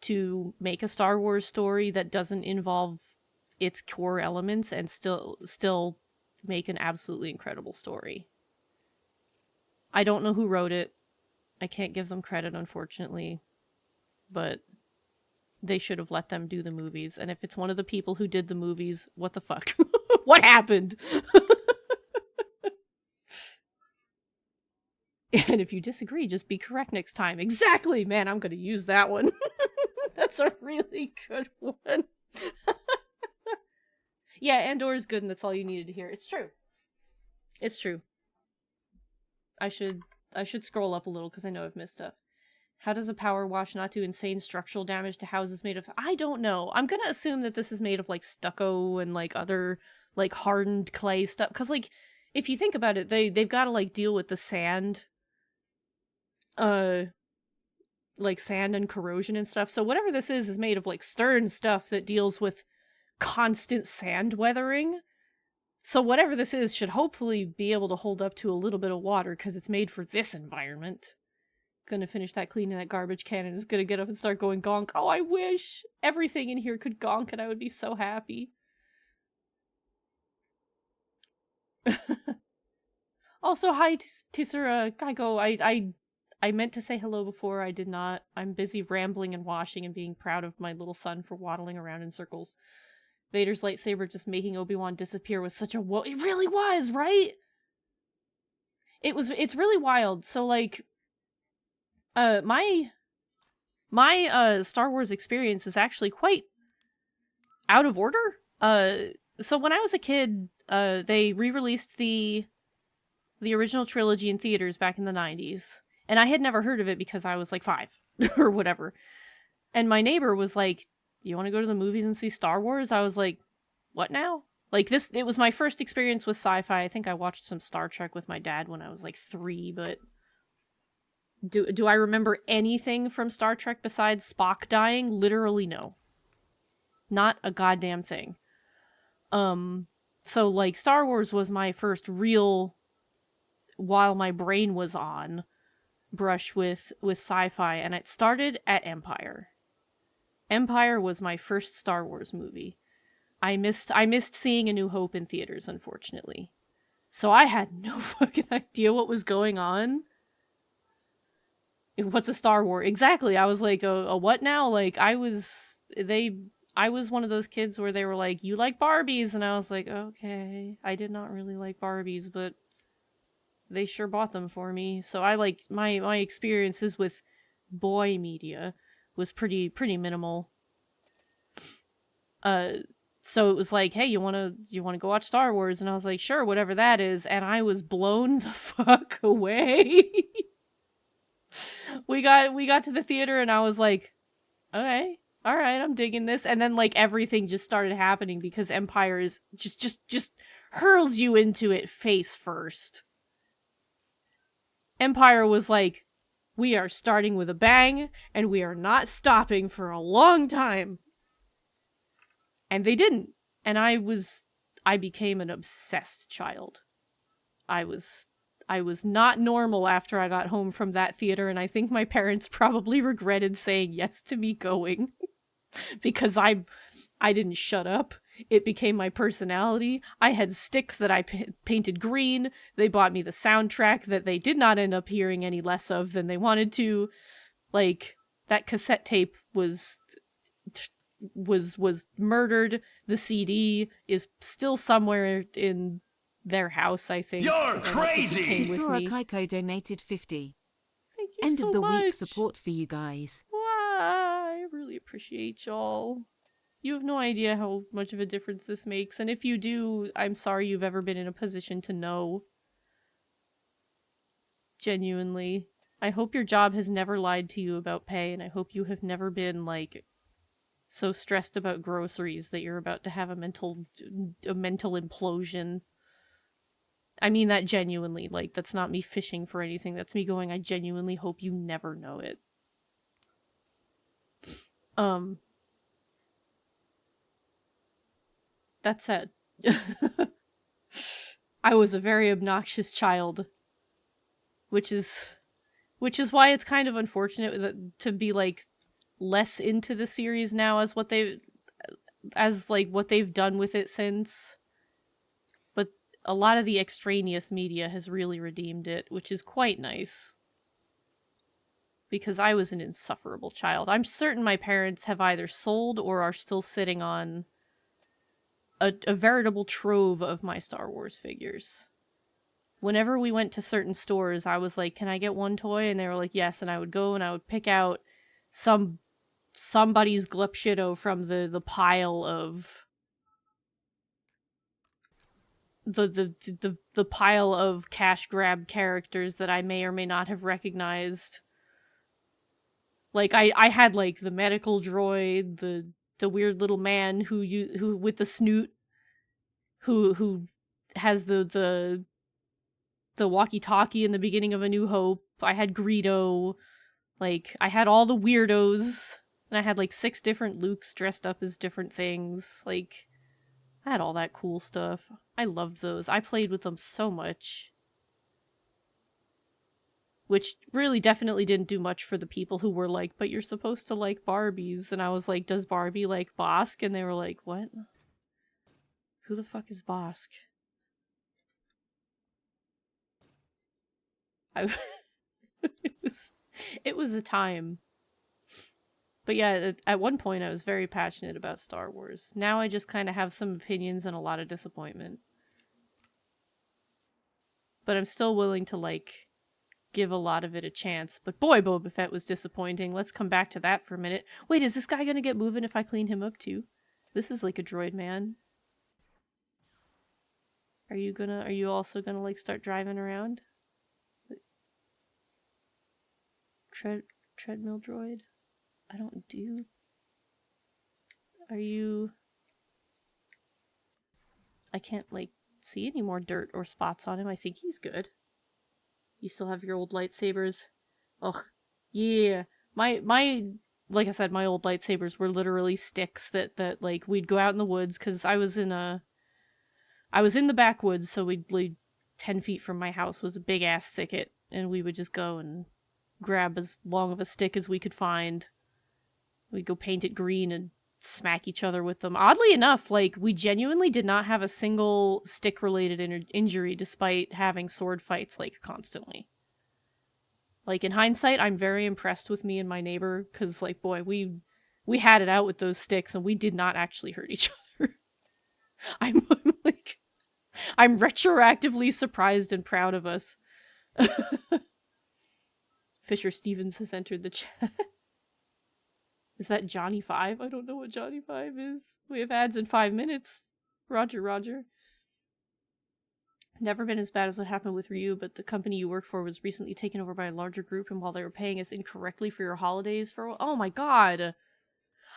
to make a Star Wars story that doesn't involve its core elements and still make an absolutely incredible story. I don't know who wrote it. I can't give them credit, unfortunately. But they should have let them do the movies. And if it's one of the people who did the movies, what the fuck? What happened? And if you disagree, just be correct next time. Exactly! Man, I'm gonna use that one. That's a really good one. Yeah, Andor is good and that's all you needed to hear. It's true. It's true. I should scroll up a little because I know I've missed stuff. How does a power wash not do insane structural damage to houses made of... I don't know. I'm gonna assume that this is made of, like, stucco and, like, other, like, hardened clay stuff. Because, like, if you think about it, they've got to, like, deal with the sand. Like, sand and corrosion and stuff. So whatever this is made of, like, stern stuff that deals with constant sand weathering. So whatever this is should hopefully be able to hold up to a little bit of water because it's made for this environment. Gonna finish that cleaning that garbage can and is gonna get up and start going gonk. Oh, I wish everything in here could gonk and I would be so happy. Also, hi Tisura Geigo. I meant to say hello before, I did not. I'm busy rambling and washing and being proud of my little son for waddling around in circles. Vader's lightsaber just making Obi-Wan disappear was such a it really was, right? It's really wild. So, like, my Star Wars experience is actually quite out of order. So when I was a kid, they re-released the original trilogy in theaters back in the 90s. And I had never heard of it because I was like 5 or whatever. And my neighbor was like, "You want to go to the movies and see Star Wars?" I was like, "What now?" Like, it was my first experience with sci-fi. I think I watched some Star Trek with my dad when I was like 3, but do I remember anything from Star Trek besides Spock dying? Literally no. Not a goddamn thing. So, like, Star Wars was my first real, while my brain was on, brush with sci-fi, and it started at Empire. Empire was my first Star Wars movie. I missed seeing A New Hope in theaters, unfortunately. So I had no fucking idea what was going on. What's a Star Wars? Exactly. I was like, a what now? Like, I was one of those kids where they were like, you like Barbies? And I was like, okay. I did not really like Barbies, but they sure bought them for me. So I like, my experiences with boy media was pretty minimal. So it was like, hey, you wanna go watch Star Wars? And I was like, sure, whatever that is. And I was blown the fuck away. we got to the theater and I was like, okay, all right, I'm digging this. And then like everything just started happening because Empire is just hurls you into it face first. Empire was like, we are starting with a bang and we are not stopping for a long time. And they didn't. And I became an obsessed child. I was not normal after I got home from that theater, and I think my parents probably regretted saying yes to me going. Because I didn't shut up. It became my personality. I had sticks that I painted green. They bought me the soundtrack that they did not end up hearing any less of than they wanted to. Like, that cassette tape was murdered. The CD is still somewhere in their house, I think. You're 'cause I don't think it crazy! came with Susura me. Kaiko donated 50. Thank you End so of the much. week support for you guys. Wow, I really appreciate y'all. You have no idea how much of a difference this makes, and if you do, I'm sorry you've ever been in a position to know. Genuinely. I hope your job has never lied to you about pay, and I hope you have never been, like, so stressed about groceries that you're about to have a mental implosion. I mean that genuinely. Like, that's not me fishing for anything. That's me going, I genuinely hope you never know it. That said, I was a very obnoxious child, which is why it's kind of unfortunate to be like less into the series now as what they've done with it since. But a lot of the extraneous media has really redeemed it, which is quite nice. Because I was an insufferable child. I'm certain my parents have either sold or are still sitting on a veritable trove of my Star Wars figures. Whenever we went to certain stores, I was like, can I get one toy? And they were like, yes. And I would go and I would pick out somebody's Glepshido from the pile of the pile of cash grab characters that I may or may not have recognized. Like I had like the medical droid, the weird little man who with the snoot, who has the walkie-talkie in the beginning of A New Hope. I had Greedo. Like, I had all the weirdos. And I had like 6 different Lukes dressed up as different things. Like, I had all that cool stuff. I loved those. I played with them so much. Which really definitely didn't do much for the people who were like, but you're supposed to like Barbies. And I was like, does Barbie like Bosk? And they were like, what? Who the fuck is Bosk? It was a time. But yeah, at one point I was very passionate about Star Wars. Now I just kind of have some opinions and a lot of disappointment. But I'm still willing to, like, give a lot of it a chance. But boy, Boba Fett was disappointing. Let's come back to that for a minute. Wait, is this guy gonna get moving if I clean him up too? This is like a droid man. Are you also gonna, like, start driving around? Treadmill droid? I don't do... Are you... I can't, like, see any more dirt or spots on him. I think he's good. You still have your old lightsabers? Ugh. Yeah. My like I said, my old lightsabers were literally sticks that like, we'd go out in the woods, because I was in the backwoods, so we'd, like, 10 feet from my house was a big-ass thicket, and we would just go and grab as long of a stick as we could find. We'd go paint it green and smack each other with them. Oddly enough, like, we genuinely did not have a single stick-related injury despite having sword fights, like, constantly. Like, in hindsight, I'm very impressed with me and my neighbor, because, like, boy, we had it out with those sticks, and we did not actually hurt each other. I'm like, I'm retroactively surprised and proud of us. Fisher Stevens has entered the chat. Is that Johnny 5? I don't know what Johnny 5 is. We have ads in 5 minutes. Roger. Never been as bad as what happened with Ryu, but the company you work for was recently taken over by a larger group, and while they were paying us incorrectly for your holidays oh my god.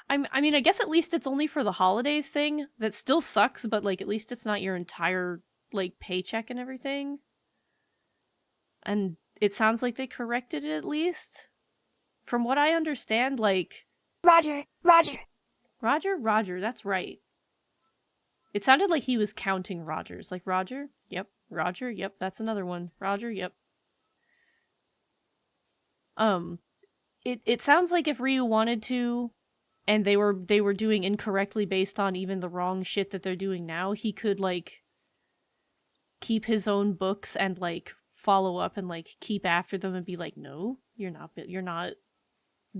I mean, I guess at least it's only for the holidays thing. That still sucks, but, like, at least it's not your entire, like, paycheck and everything. And it sounds like they corrected it at least. From what I understand, like... Roger, Roger, that's right. It sounded like he was counting Rogers. Like, Roger? Yep. Roger? Yep, that's another one. Roger? Yep. It sounds like if Ryu wanted to, and they were doing incorrectly based on even the wrong shit that they're doing now, he could, like, keep his own books and, like, follow up and, like, keep after them and be like, no, you're not,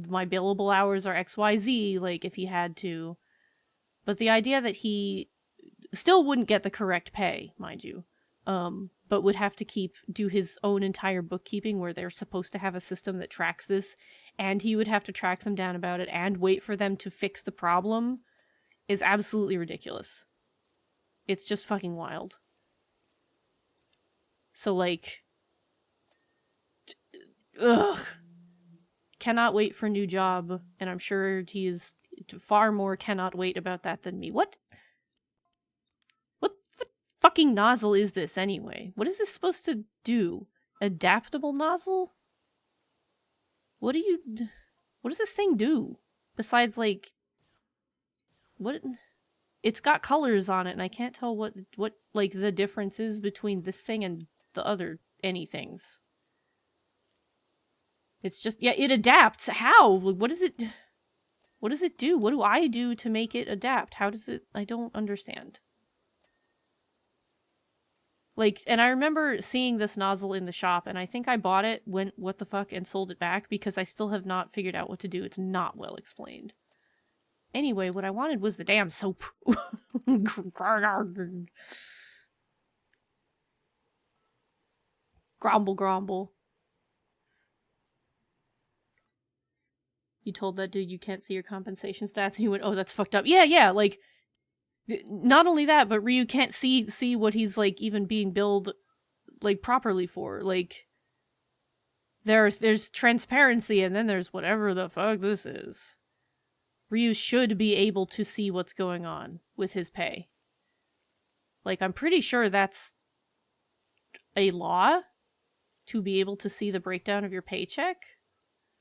my billable hours are XYZ, like, if he had to. But the idea that he still wouldn't get the correct pay, mind you, but would have to do his own entire bookkeeping where they're supposed to have a system that tracks this, and he would have to track them down about it and wait for them to fix the problem, is absolutely ridiculous. It's just fucking wild. So, like... ugh. Cannot wait for a new job, and I'm sure he is far more cannot wait about that than me. What fucking nozzle is this anyway? What is this supposed to do? Adaptable nozzle? What does this thing do? Besides, like, what? It's got colors on it, and I can't tell what like the difference is between this thing and the other anythings. It's just, yeah, it adapts. How? What does it do? What do I do to make it adapt? How does it? I don't understand. Like, and I remember seeing this nozzle in the shop, and I think I bought it, went what the fuck, and sold it back because I still have not figured out what to do. It's not well explained. Anyway, what I wanted was the damn soap. Grumble. You told that dude you can't see your compensation stats, and you went, oh, that's fucked up. Yeah, like, not only that, but Ryu can't see what he's, like, even being billed, like, properly for. Like, there's transparency, and then there's whatever the fuck this is. Ryu should be able to see what's going on with his pay. Like, I'm pretty sure that's a law to be able to see the breakdown of your paycheck.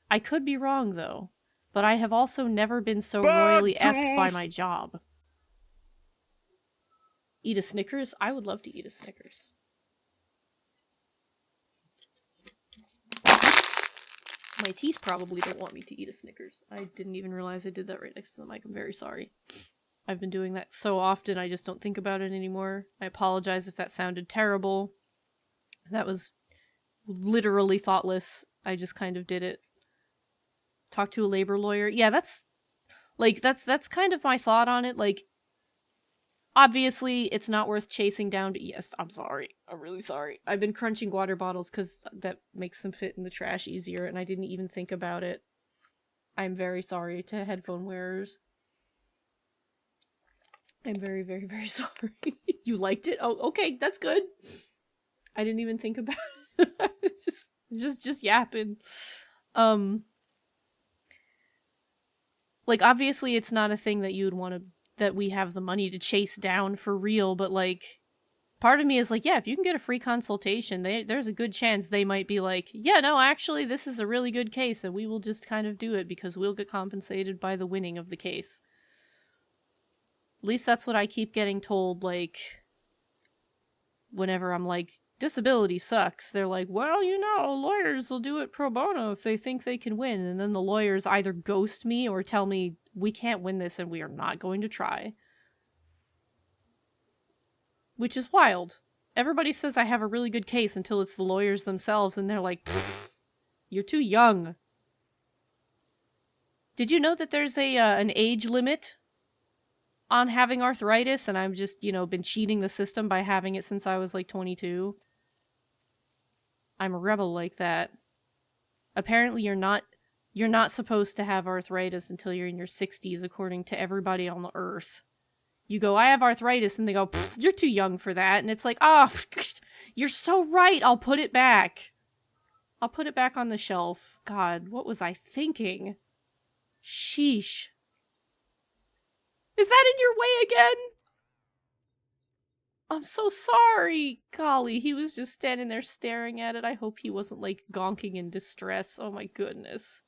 I could be wrong, though. But I have also never been so royally effed by my job. Eat a Snickers? I would love to eat a Snickers. My teeth probably don't want me to eat a Snickers. I didn't even realize I did that right next to the mic. I'm very sorry. I've been doing that so often, I just don't think about it anymore. I apologize if that sounded terrible. That was literally thoughtless. I just kind of did it. Talk to a labor lawyer. Yeah, that's kind of my thought on it. Like, obviously, it's not worth chasing down to... Yes, I'm sorry. I'm really sorry. I've been crunching water bottles because that makes them fit in the trash easier, and I didn't even think about it. I'm very sorry to headphone wearers. I'm very, very, very sorry. You liked it? Oh, okay, that's good. I didn't even think about it. It's just yapping. Like, obviously it's not a thing that you would want to, that we have the money to chase down for real, but, like, part of me is like, yeah, if you can get a free consultation, there's a good chance they might be like, yeah, no, actually, this is a really good case, and we will just kind of do it because we'll get compensated by the winning of the case. At least that's what I keep getting told, like, whenever I'm like, disability sucks. They're like, well, you know, lawyers will do it pro bono if they think they can win. And then the lawyers either ghost me or tell me we can't win this and we are not going to try. Which is wild. Everybody says I have a really good case until it's the lawyers themselves, and they're like, you're too young. Did you know that there's an age limit on having arthritis, and I've just, been cheating the system by having it since I was like 22? I'm a rebel like that. Apparently you're not supposed to have arthritis until you're in your 60s, according to everybody on the earth. You go, I have arthritis, and they go, you're too young for that. And it's like, you're so right, I'll put it back. I'll put it back on the shelf. God, what was I thinking? Sheesh. Is that in your way again? I'm so sorry. Golly, he was just standing there staring at it. I hope he wasn't, like, gonking in distress. Oh my goodness.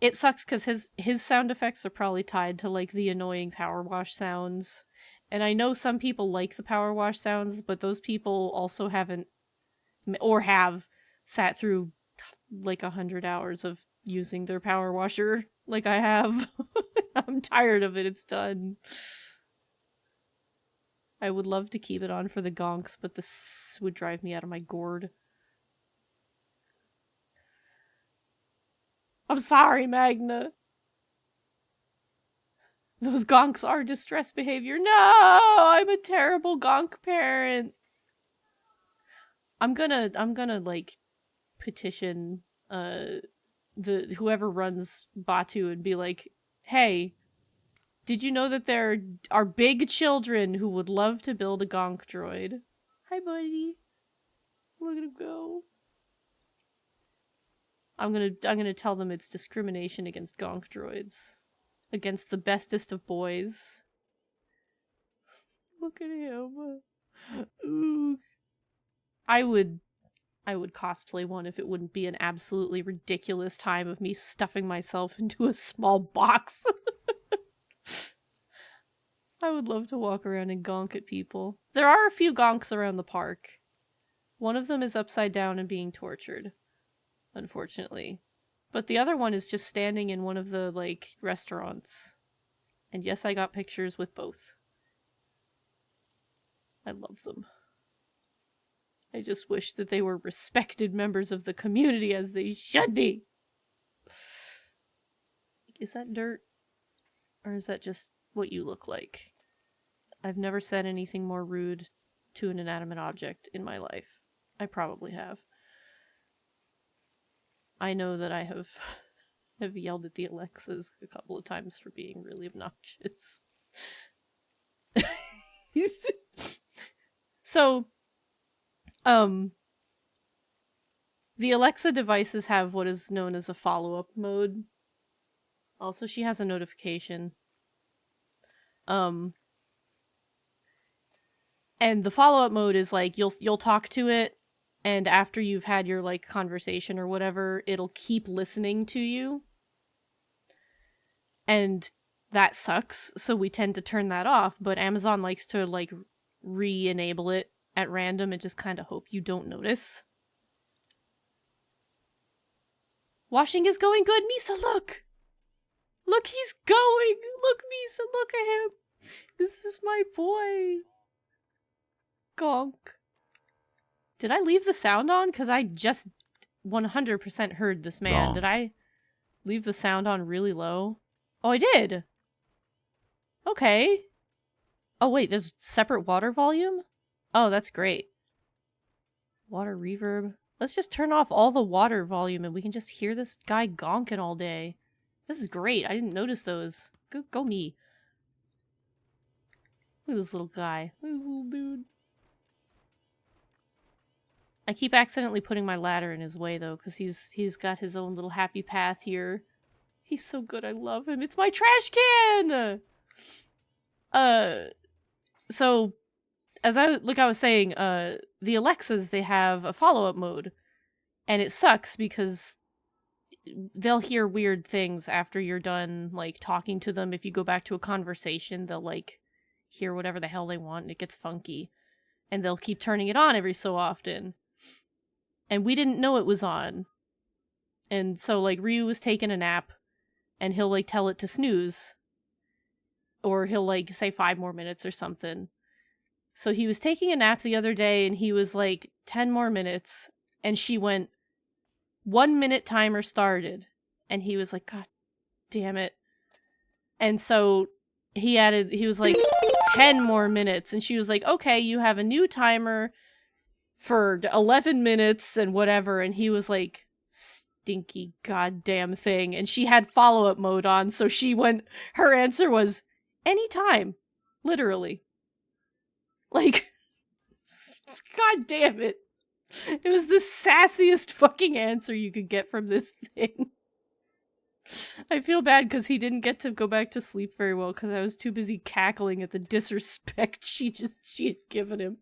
It sucks because his sound effects are probably tied to, like, the annoying power wash sounds. And I know some people like the power wash sounds, but those people also haven't, or have, sat through, like, 100 hours of using their power washer, like I have. I'm tired of it, it's done. I would love to keep it on for the gonks, but this would drive me out of my gourd. I'm sorry, Magna. Those gonks are distress behavior. No! I'm a terrible gonk parent. I'm gonna like petition the whoever runs Batu and be like, hey, did you know that there are big children who would love to build a gonk droid? Hi, buddy. Look at him go. I'm gonna tell them it's discrimination against gonk droids. Against the bestest of boys. Look at him. Ooh. I would cosplay one if it wouldn't be an absolutely ridiculous time of me stuffing myself into a small box. I would love to walk around and gonk at people. There are a few gonks around the park. One of them is upside down and being tortured, unfortunately. But the other one is just standing in one of the, like, restaurants. And yes, I got pictures with both. I love them. I just wish that they were respected members of the community as they should be. Is that dirt? Or is that just what you look like? I've never said anything more rude to an inanimate object in my life. I probably have. I know that I have yelled at the Alexas a couple of times for being really obnoxious. So, the Alexa devices have what is known as a follow-up mode. Also, she has a notification. And the follow-up mode is like, you'll talk to it, and after you've had your, like, conversation or whatever, it'll keep listening to you. And that sucks, so we tend to turn that off, but Amazon likes to, like, re-enable it at random and just kind of hope you don't notice. Washing is going good. Misa, look! Look, he's going! Look, Misa, look at him! This is my boy! Gonk. Did I leave the sound on? Because I just 100% heard this man. Gonk. Did I leave the sound on really low? Oh, I did! Okay. Oh, wait, there's separate water volume? Oh, that's great. Water reverb. Let's just turn off all the water volume and we can just hear this guy gonking all day. This is great. I didn't notice those. Go me. Look at this little guy. Look at this little dude. I keep accidentally putting my ladder in his way, though, because he's got his own little happy path here. He's so good. I love him. It's my trash can! So, as I was saying, the Alexas, they have a follow-up mode. And it sucks because they'll hear weird things after you're done, like, talking to them. If you go back to a conversation, they'll, like, hear whatever the hell they want, and it gets funky. And they'll keep turning it on every so often. And we didn't know it was on. And so, like, Ryu was taking a nap, and he'll like tell it to snooze. Or he'll like say 5 more minutes or something. So he was taking a nap the other day and he was like 10 more minutes and she went 1 minute timer started and he was like, God damn it. And so he was like 10 more minutes and she was like, okay, you have a new timer for 11 minutes and whatever. And he was like, stinky goddamn thing. And she had follow-up mode on. So her answer was anytime. Literally. Like, God damn it. It was the sassiest fucking answer you could get from this thing. I feel bad because he didn't get to go back to sleep very well because I was too busy cackling at the disrespect she had given him.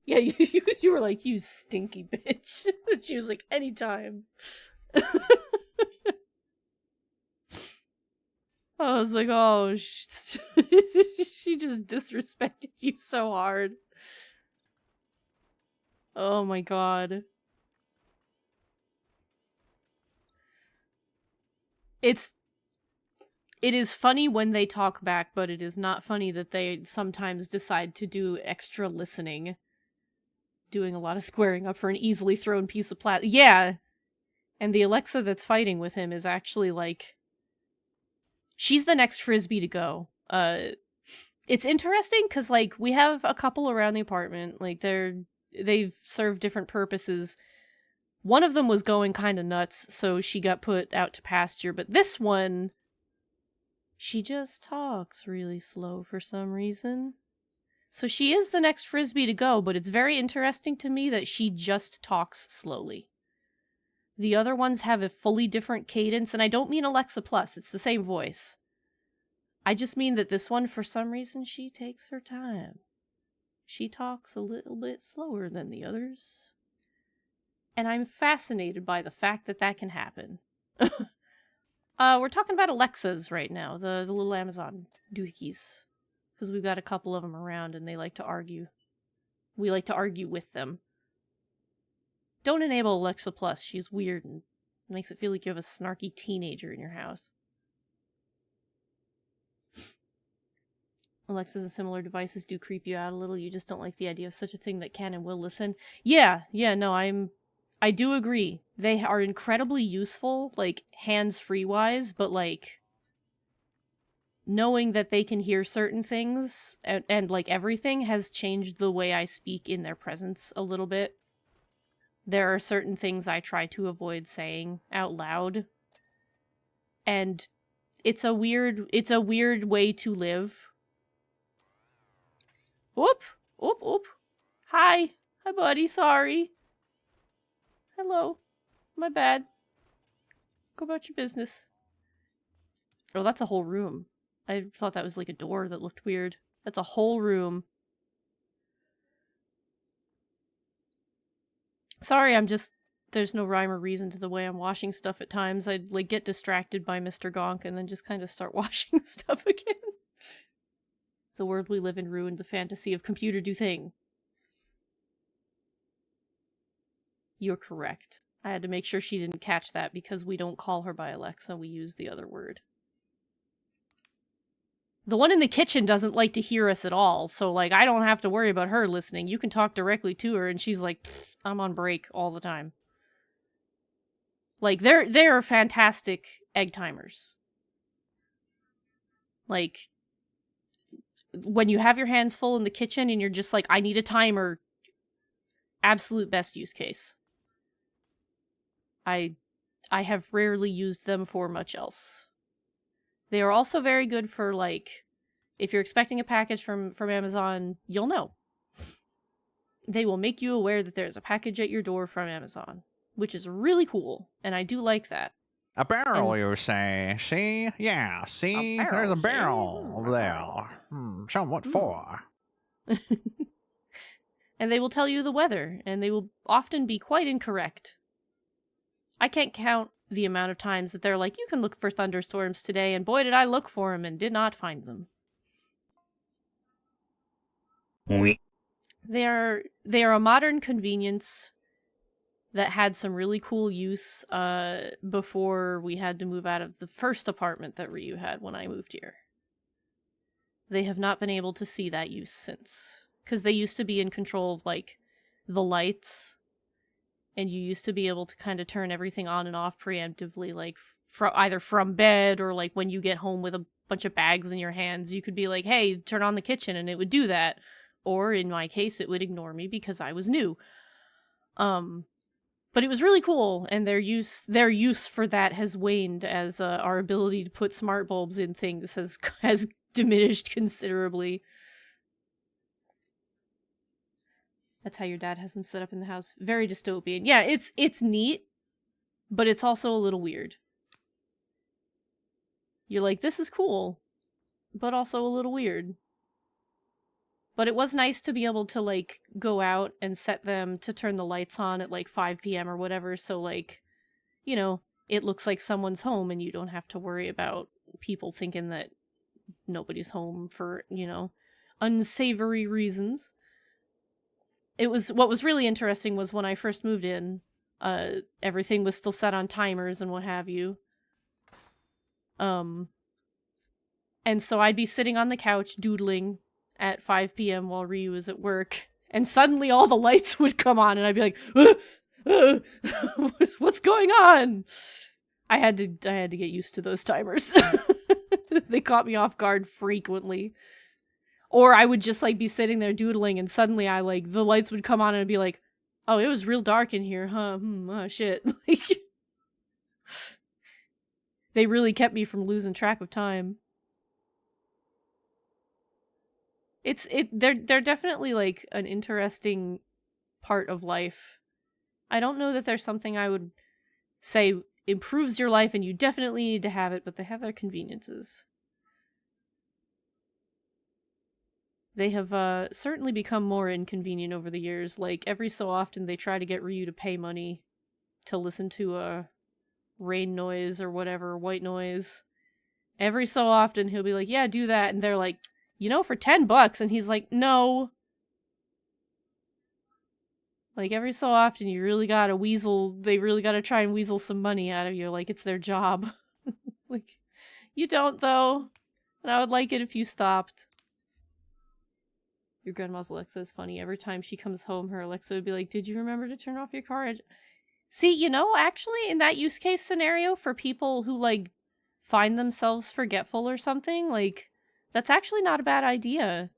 Yeah, you were like, you stinky bitch. And she was like, anytime. I was like, oh, she just disrespected you so hard. Oh my god. It is funny when they talk back, but it is not funny that they sometimes decide to do extra listening. Doing a lot of squaring up for an easily thrown piece of plastic. Yeah! And the Alexa that's fighting with him is actually like... she's the next frisbee to go. It's interesting because, like, we have a couple around the apartment. Like, they've served different purposes. One of them was going kind of nuts, so she got put out to pasture. But this one, she just talks really slow for some reason. So she is the next frisbee to go, but it's very interesting to me that she just talks slowly. The other ones have a fully different cadence, and I don't mean Alexa Plus, it's the same voice. I just mean that this one, for some reason, she takes her time. She talks a little bit slower than the others. And I'm fascinated by the fact that that can happen. We're talking about Alexas right now, the little Amazon doohickeys. Because we've got a couple of them around and they like to argue. We like to argue with them. Don't enable Alexa Plus, she's weird and makes it feel like you have a snarky teenager in your house. Alexas and similar devices do creep you out a little. You just don't like the idea of such a thing that can and will listen. Yeah, no, I do agree. They are incredibly useful, like, hands-free wise, but, like, knowing that they can hear certain things, and like, everything has changed the way I speak in their presence a little bit. There are certain things I try to avoid saying out loud. And it's a weird way to live. Oop! Hi, buddy, sorry. Hello. My bad. Go about your business. Oh, that's a whole room. I thought that was like a door that looked weird. That's a whole room. Sorry, there's no rhyme or reason to the way I'm washing stuff at times. I'd, like, get distracted by Mr. Gonk and then just kind of start washing stuff again. The world we live in ruined the fantasy of computer do thing. You're correct. I had to make sure she didn't catch that because we don't call her by Alexa, we use the other word. The one in the kitchen doesn't like to hear us at all, so, like, I don't have to worry about her listening. You can talk directly to her, and she's like, I'm on break all the time. Like, they're fantastic egg timers. Like, when you have your hands full in the kitchen and you're just like, I need a timer, absolute best use case. I have rarely used them for much else. They are also very good for, like, if you're expecting a package from Amazon, you'll know. They will make you aware that there's a package at your door from Amazon, which is really cool, and I do like that. A barrel, you say? See? Yeah, see? There's a barrel over there. Show 'em what for. And they will tell you the weather, and they will often be quite incorrect. I can't count the amount of times that they're like, you can look for thunderstorms today, and boy did I look for them and did not find them. They are a modern convenience, that had some really cool use before we had to move out of the first apartment that Ryu had when I moved here. They have not been able to see that use since. Because they used to be in control of, like, the lights, and you used to be able to kind of turn everything on and off preemptively, like, either from bed or, like, when you get home with a bunch of bags in your hands, you could be like, hey, turn on the kitchen, and it would do that. Or, in my case, it would ignore me because I was new. But it was really cool, and their use for that has waned as our ability to put smart bulbs in things has diminished considerably. That's how your dad has them set up in the house. Very dystopian. Yeah, it's neat, but it's also a little weird. You're like, this is cool, but also a little weird. But it was nice to be able to, like, go out and set them to turn the lights on at, like, 5 p.m. or whatever, so, like, you know, it looks like someone's home and you don't have to worry about people thinking that nobody's home for, you know, unsavory reasons. What was really interesting was when I first moved in, everything was still set on timers and what have you. And so I'd be sitting on the couch doodling at 5 p.m. while Ryu was at work, and suddenly all the lights would come on, and I'd be like, what's going on? I had to get used to those timers. They caught me off guard frequently. Or I would just, like, be sitting there doodling, and suddenly the lights would come on, and I'd be like, oh, it was real dark in here, huh? Oh, shit. They really kept me from losing track of time. They're definitely, like, an interesting part of life. I don't know that there's something I would say improves your life and you definitely need to have it, but they have their conveniences. They have certainly become more inconvenient over the years. Like, every so often they try to get Ryu to pay money to listen to a rain noise or whatever, white noise. Every so often he'll be like, yeah, do that, and they're like, you know, for $10, and he's like, no. Like, every so often they really gotta try and weasel some money out of you, like it's their job. Like, you don't, though. And I would like it if you stopped. Your grandma's Alexa is funny. Every time she comes home, her Alexa would be like, did you remember to turn off your car? See, you know, actually, in that use case scenario, for people who, like, find themselves forgetful or something, like, that's actually not a bad idea.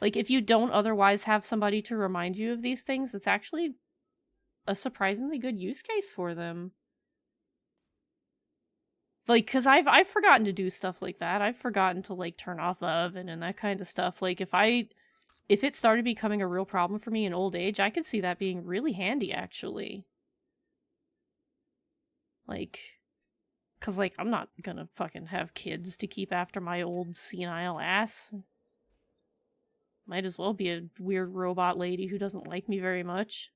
Like, if you don't otherwise have somebody to remind you of these things, it's actually a surprisingly good use case for them. Like, because I've forgotten to do stuff like that. I've forgotten to, like, turn off the oven and that kind of stuff. Like, if it started becoming a real problem for me in old age, I could see that being really handy, actually. Like, because, like, I'm not gonna fucking have kids to keep after my old senile ass. Might as well be a weird robot lady who doesn't like me very much.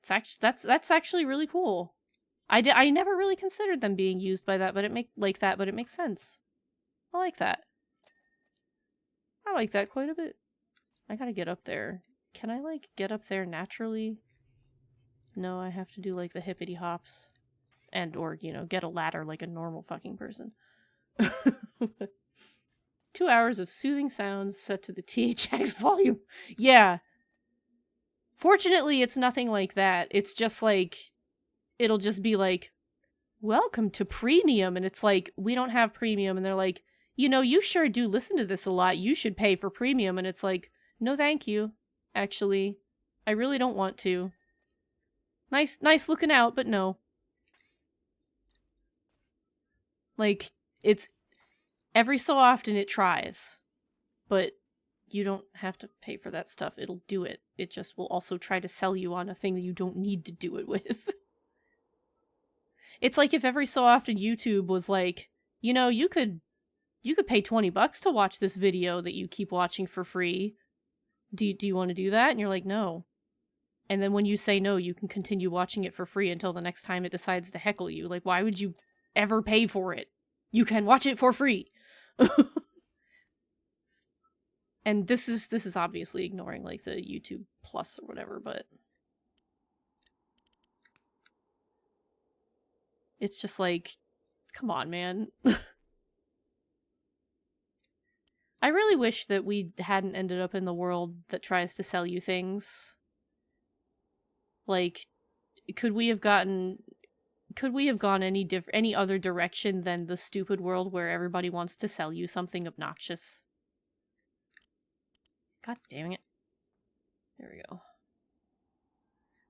That's actually really cool. I never really considered them being used by that, but it makes sense. I like that. I like that quite a bit. I gotta get up there. Can I, like, get up there naturally? No, I have to do, like, the hippity hops. Or, you know, get a ladder like a normal fucking person. 2 hours of soothing sounds set to the THX volume. Yeah. Fortunately, it's nothing like that. It's just, like, it'll just be like, welcome to premium. And it's like, we don't have premium. And they're like, you know, you sure do listen to this a lot. You should pay for premium. And it's like, no, thank you. Actually, I really don't want to. Nice looking out, but no. Like, it's every so often it tries, but you don't have to pay for that stuff. It'll do it. It just will also try to sell you on a thing that you don't need to do it with. It's like if every so often YouTube was like, you know, you could pay $20 to watch this video that you keep watching for free. Do you want to do that? And you're like, no. And then when you say no, you can continue watching it for free until the next time it decides to heckle you. Like, why would you ever pay for it? You can watch it for free. And this is obviously ignoring like the YouTube Plus or whatever, but it's just like, come on, man. I really wish that we hadn't ended up in the world that tries to sell you things. Like, could we have gone any other direction than the stupid world where everybody wants to sell you something obnoxious? God damn it. There we go.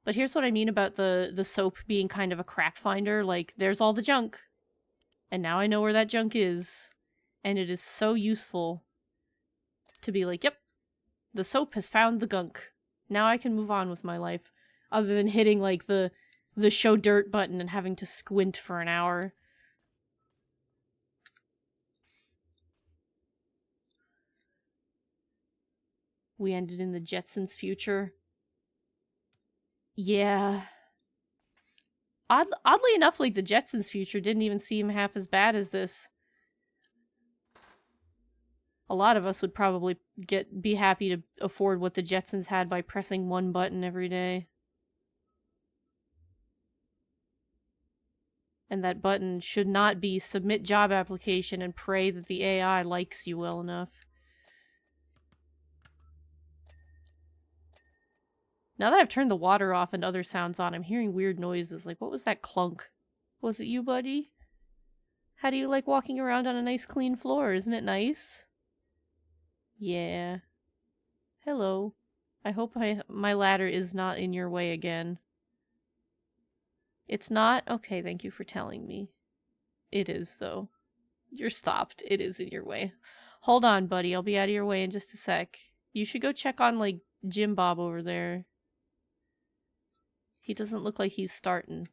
But here's what I mean about the soap being kind of a crap finder. Like, there's all the junk. And now I know where that junk is. And it is so useful to be like, yep, the soap has found the gunk. Now I can move on with my life. Other than hitting, like, the show dirt button and having to squint for an hour. We ended in the Jetsons' future. Yeah. Oddly enough, like, the Jetsons' future didn't even seem half as bad as this. A lot of us would probably be happy to afford what the Jetsons had by pressing one button every day. And that button should not be submit job application and pray that the AI likes you well enough. Now that I've turned the water off and other sounds on, I'm hearing weird noises. Like, what was that clunk? Was it you, buddy? How do you like walking around on a nice clean floor? Isn't it nice? Yeah. Hello. I hope my ladder is not in your way again. It's not? Okay, thank you for telling me. It is, though. You're stopped. It is in your way. Hold on, buddy. I'll be out of your way in just a sec. You should go check on, like, Jim Bob over there. He doesn't look like he's starting.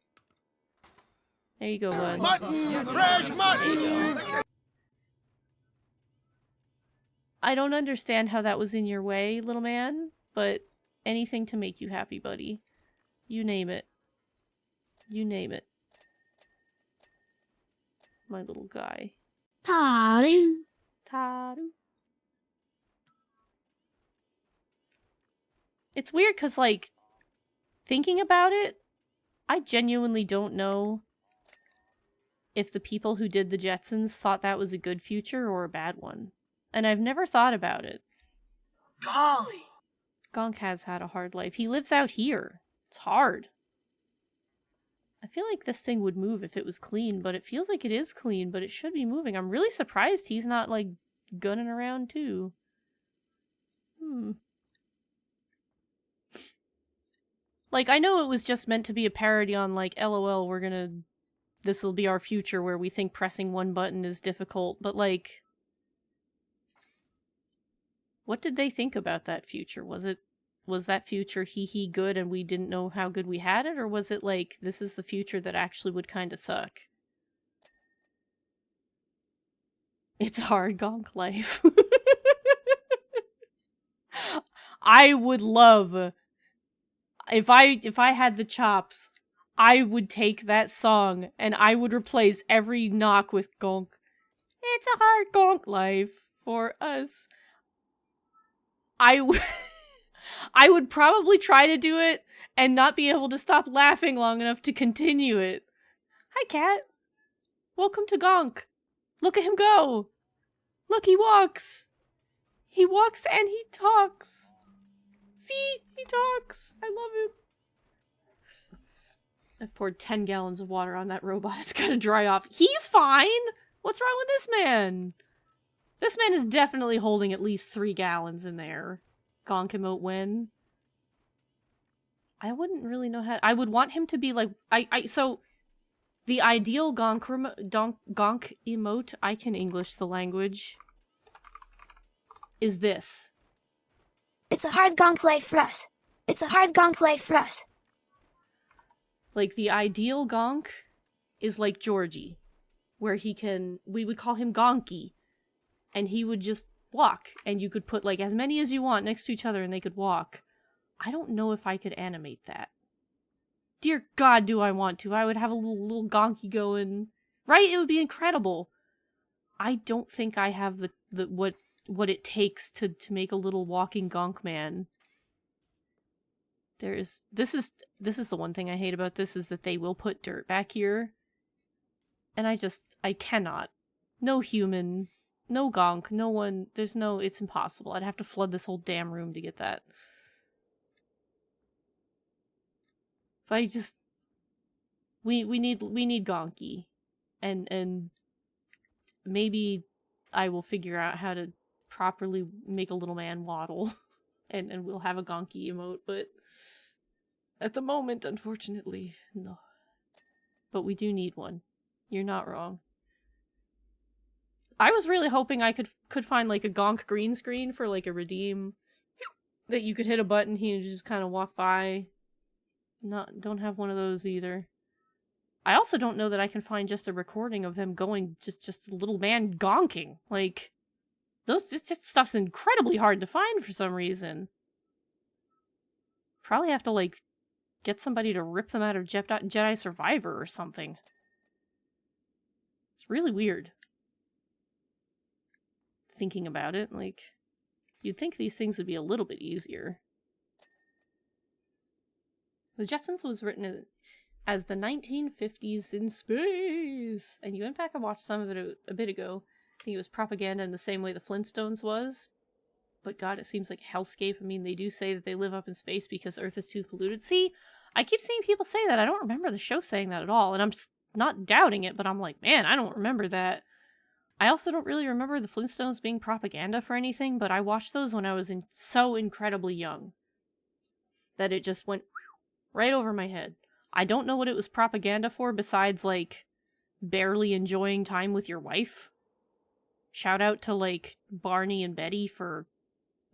There you go, bud. Mutton! Fresh mutton! I don't understand how that was in your way, little man, but anything to make you happy, buddy. You name it. You name it. My little guy. Taru. Taru. It's weird because, like, thinking about it, I genuinely don't know if the people who did the Jetsons thought that was a good future or a bad one. And I've never thought about it. Golly! Gonk has had a hard life. He lives out here. It's hard. I feel like this thing would move if it was clean, but it feels like it is clean, but it should be moving. I'm really surprised he's not, like, gunning around, too. Like, I know it was just meant to be a parody on, like, LOL, this'll be our future where we think pressing one button is difficult, but, like, what did they think about that future? Was that future hee good and we didn't know how good we had it? Or was it like, this is the future that actually would kind of suck? It's hard, Gonk life. I would love, if I had the chops, I would take that song and I would replace every knock with Gonk. It's a hard Gonk life for us. I would probably try to do it and not be able to stop laughing long enough to continue it. Hi, cat. Welcome to Gonk. Look at him go. Look, he walks. He walks and he talks. See? He talks. I love him. I've poured 10 gallons of water on that robot. It's gotta dry off. He's fine! What's wrong with this man? This man is definitely holding at least 3 gallons in there. Gonk emote win. I wouldn't really know how... I would want him to be like... So, the ideal Gonk emote, I can English the language, is this. It's a hard Gonk life for us. It's a hard Gonk life for us. Like, the ideal Gonk is like Georgie, where we would call him Gonky, and he would just walk, and you could put, like, as many as you want next to each other, and they could walk. I don't know if I could animate that. Dear God, do I want to. I would have a little Gonky going. Right? It would be incredible. I don't think I have the what what it takes to make a little walking gonk man. This is the one thing I hate about this, is that they will put dirt back here. And I cannot. No human, no gonk, no one, it's impossible. I'd have to flood this whole damn room to get that. But we need Gonky. And maybe I will figure out how to properly make a little man waddle. and we'll have a Gonky emote, but at the moment, unfortunately, no. But we do need one. You're not wrong. I was really hoping I could find like a Gonk green screen for like a redeem that you could hit a button, he would just kind of walk by. Don't have one of those either. I also don't know that I can find just a recording of them going just a little man gonking. Like, this stuff's incredibly hard to find for some reason. Probably have to like get somebody to rip them out of Jedi Survivor or something. It's really weird. Thinking about it, like, you'd think these things would be a little bit easier. The Jetsons was written as the 1950s in space, and you went back and watched some of it a bit ago. I think it was propaganda in the same way the Flintstones was. But God, it seems like a hellscape. I mean, they do say that they live up in space because Earth is too polluted. See, I keep seeing people say that. I don't remember the show saying that at all, and I'm just not doubting it, but I'm like, man, I don't remember that. I also don't really remember the Flintstones being propaganda for anything, but I watched those when I was so incredibly young that it just went right over my head. I don't know what it was propaganda for besides, like, barely enjoying time with your wife. Shout out to, like, Barney and Betty for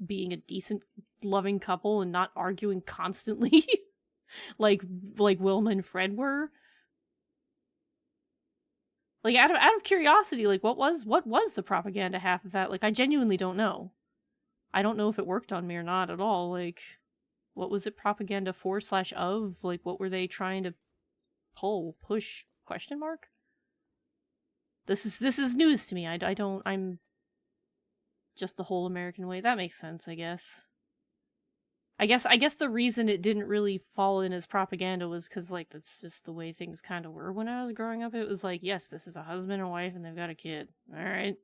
being a decent, loving couple and not arguing constantly like Wilma and Fred were. Like, out of curiosity, like, what was the propaganda half of that? Like, I genuinely don't know. I don't know if it worked on me or not at all. Like, what was it propaganda for/of? Like, what were they trying to push? Question mark? This is news to me. I'm just the whole American way. That makes sense, I guess. I guess the reason it didn't really fall in as propaganda was because, like, that's just the way things kind of were when I was growing up. It was like, yes, this is a husband and wife and they've got a kid. Alright.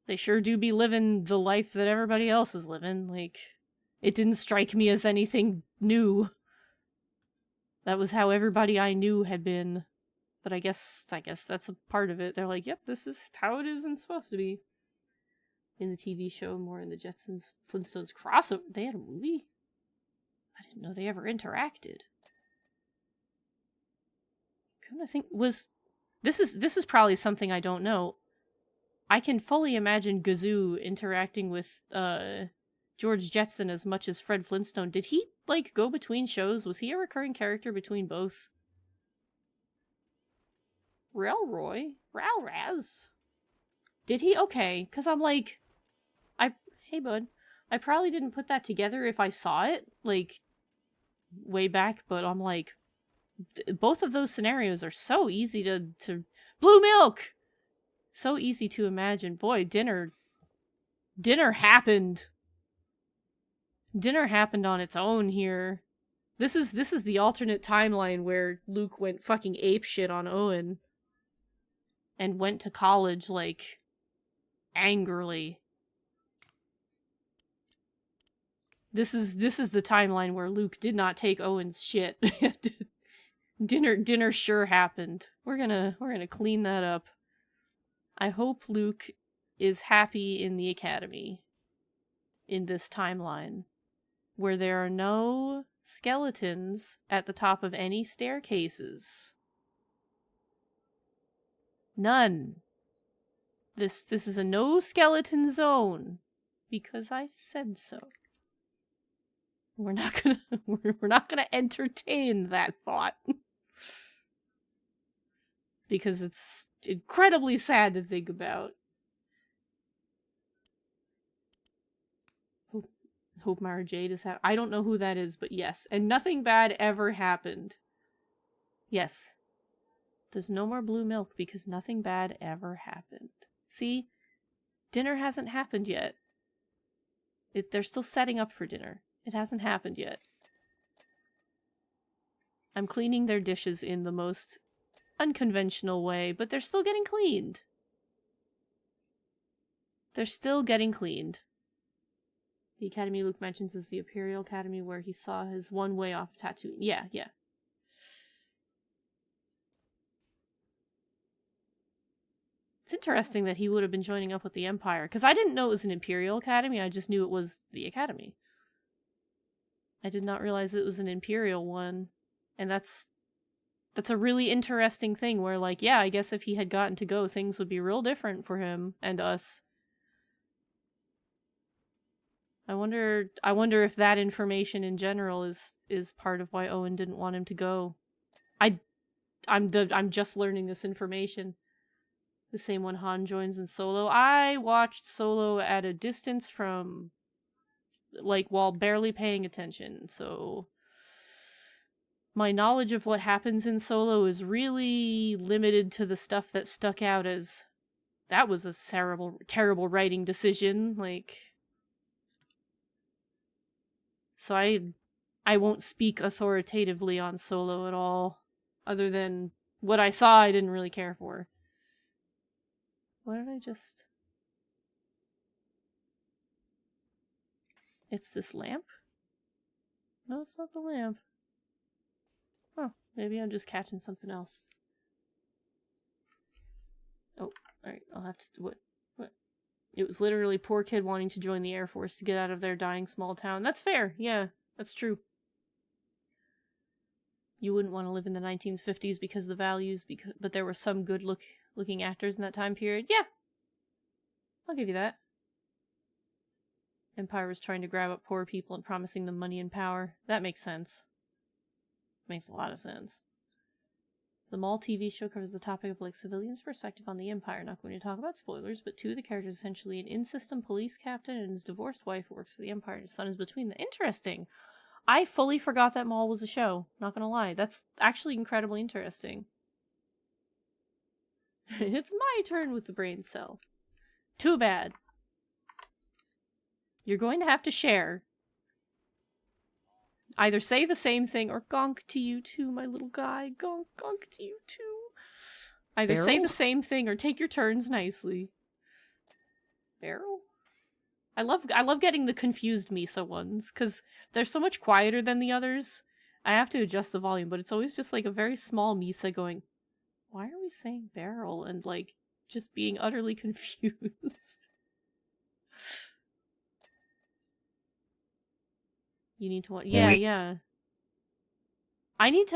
They sure do be living the life that everybody else is living. Like, it didn't strike me as anything new. That was how everybody I knew had been. But I guess that's a part of it. They're like, yep, this is how it is and supposed to be. In the TV show, more in the Jetsons Flintstones crossover. They had a movie? I didn't know they ever interacted. Come to think, this is probably something I don't know. I can fully imagine Gazoo interacting with George Jetson as much as Fred Flintstone. Did he, like, go between shows? Was he a recurring character between both? Ralraz? Did he? Okay, because I'm like, hey bud, I probably didn't put that together if I saw it, like, way back, but I'm like, both of those scenarios are so easy to Blue Milk! So easy to imagine. Boy, dinner happened. Dinner happened on its own here. This is the alternate timeline where Luke went fucking apeshit on Owen. And went to college, like, angrily. This is the timeline where Luke did not take Owen's shit. Dinner sure happened. We're gonna clean that up. I hope Luke is happy in the academy. In this timeline. Where there are no skeletons at the top of any staircases. None. This is a no skeleton zone. Because I said so. We're not gonna entertain that thought. Because it's incredibly sad to think about. Hope Mara Jade is happy. I don't know who that is, but yes. And nothing bad ever happened. Yes. There's no more blue milk because nothing bad ever happened. See? Dinner hasn't happened yet. They're still setting up for dinner. It hasn't happened yet. I'm cleaning their dishes in the most unconventional way, but they're still getting cleaned. They're still getting cleaned. The academy Luke mentions is the Imperial Academy where he saw his one way off Tatooine. Yeah. It's interesting that he would have been joining up with the Empire, because I didn't know it was an Imperial Academy, I just knew it was the Academy. I did not realize it was an Imperial one, and that's a really interesting thing where, like, yeah, I guess if he had gotten to go, things would be real different for him and us. I wonder if that information in general is part of why Owen didn't want him to go. I'm just learning this information. The same one Han joins in Solo. I watched Solo at a distance from, like, while barely paying attention, so my knowledge of what happens in Solo is really limited to the stuff that stuck out as, that was a terrible writing decision, like... So I won't speak authoritatively on Solo at all, other than what I saw I didn't really care for. What did I just... It's this lamp? No, it's not the lamp. Oh, maybe I'm just catching something else. Oh, alright, I'll have to... What? It was literally poor kid wanting to join the Air Force to get out of their dying small town. That's fair, yeah, that's true. You wouldn't want to live in the 1950s because of the values, but there were some good-looking actors in that time period. Yeah, I'll give you that. Empire was trying to grab up poor people and promising them money and power. That makes sense. Makes a lot of sense. The Maul TV show covers the topic of, like, civilians' perspective on the Empire. Not going to talk about spoilers, but two of the characters are essentially an in-system police captain and his divorced wife who works for the Empire, and his son is between them. Interesting! I fully forgot that Maul was a show. Not gonna lie. That's actually incredibly interesting. It's my turn with the brain cell. Too bad. You're going to have to share. Either say the same thing or gonk to you too, my little guy. Gonk to you too. Either Barrel? say the same thing or take your turns nicely. Barrel? I love getting the confused Misa ones, because they're so much quieter than the others. I have to adjust the volume, but it's always just like a very small Misa going, why are we saying barrel? And, like, just being utterly confused. You need to watch. Yeah. I need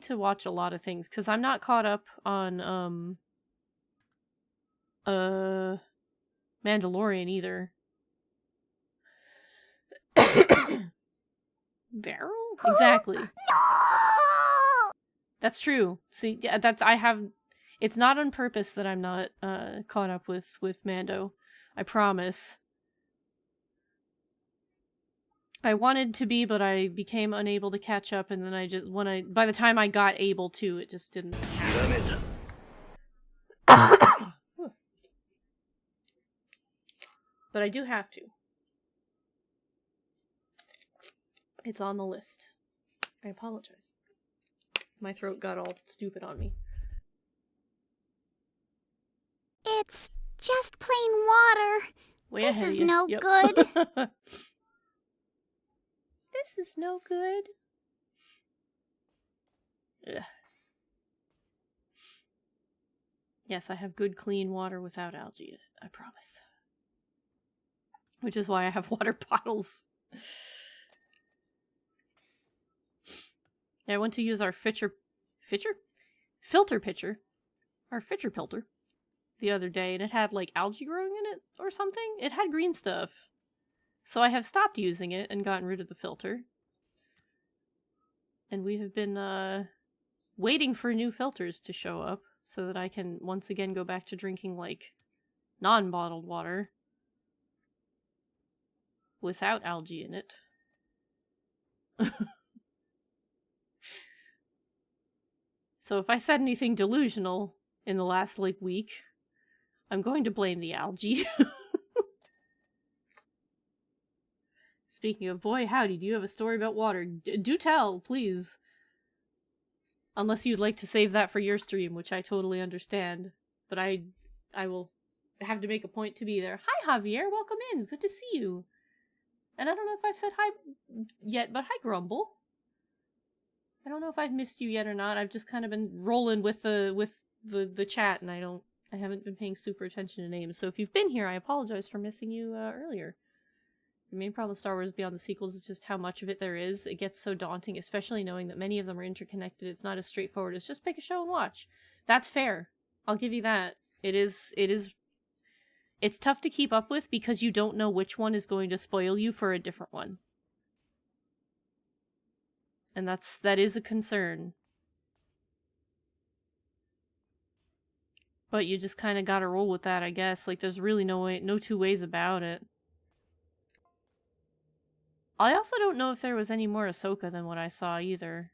to watch a lot of things because I'm not caught up on Mandalorian either. Barrel? Exactly. That's true. See, yeah, it's not on purpose that I'm not caught up with Mando. I promise. I wanted to be, but I became unable to catch up, and then by the time I got able to, it just didn't happen. But I do have to. It's on the list. I apologize. My throat got all stupid on me. It's just plain water. Way This ahead of is you. no Yep. good. This is no good. Ugh. Yes, I have good, clean water without algae in it. I promise. Which is why I have water bottles. I went to use our filter pitcher, our Fitcher filter, the other day, and it had, like, algae growing in it or something. It had green stuff. So I have stopped using it and gotten rid of the filter. And we have been, waiting for new filters to show up so that I can once again go back to drinking, like, non-bottled water without algae in it. So if I said anything delusional in the last, like, week, I'm going to blame the algae. Speaking of, boy howdy, do you have a story about water? Do tell, please. Unless you'd like to save that for your stream, which I totally understand. But I will have to make a point to be there. Hi, Javier. Welcome in. It's good to see you. And I don't know if I've said hi yet, but hi, Grumble. I don't know if I've missed you yet or not. I've just kind of been rolling with the chat, and I haven't been paying super attention to names. So if you've been here, I apologize for missing you earlier. The main problem with Star Wars Beyond the sequels is just how much of it there is. It gets so daunting, especially knowing that many of them are interconnected. It's not as straightforward as just pick a show and watch. That's fair. I'll give you that. It's tough to keep up with because you don't know which one is going to spoil you for a different one. And that is a concern. But you just kind of gotta roll with that, I guess. Like, there's really no two ways about it. I also don't know if there was any more Ahsoka than what I saw, either.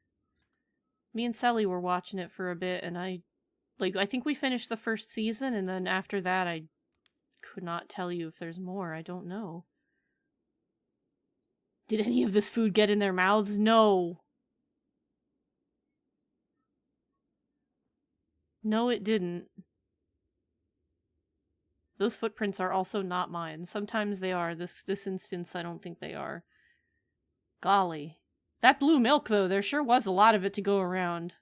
Me and Selly were watching it for a bit, and I think we finished the first season, and then after that I could not tell you if there's more. I don't know. Did any of this food get in their mouths? No. No, it didn't. Those footprints are also not mine. Sometimes they are. This instance, I don't think they are. Golly. That blue milk, though, there sure was a lot of it to go around.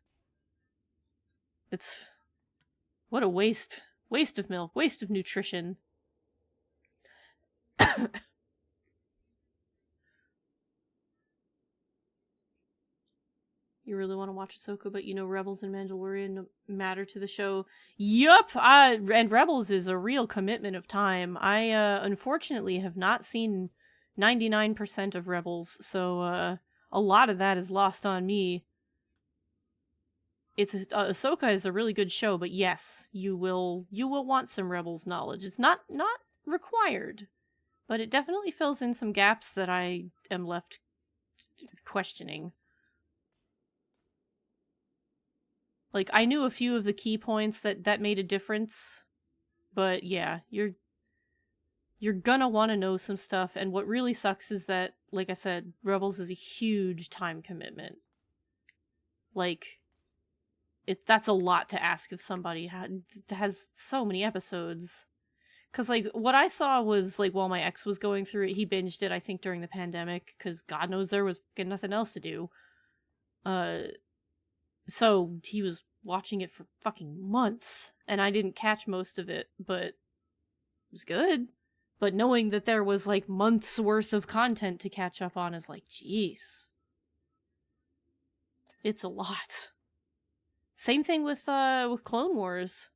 What a waste. Waste of milk. Waste of nutrition. You really want to watch Ahsoka, but you know Rebels and Mandalorian matter to the show. Yup! And Rebels is a real commitment of time. I, unfortunately have not seen 99% of Rebels, so, a lot of that is lost on me. Ahsoka is a really good show, but yes, you will want some Rebels knowledge. It's not required, but it definitely fills in some gaps that I am left questioning. Like, I knew a few of the key points that made a difference, but yeah, you're gonna want to know some stuff, and what really sucks is that, like I said, Rebels is a huge time commitment. Like, that's a lot to ask of somebody. It has so many episodes. Because, like, what I saw was, like, while my ex was going through it, he binged it, I think, during the pandemic, because God knows there was nothing else to do. So he was watching it for fucking months, and I didn't catch most of it, but it was good. But knowing that there was, like, months worth of content to catch up on is like, jeez. It's a lot. Same thing with Clone Wars.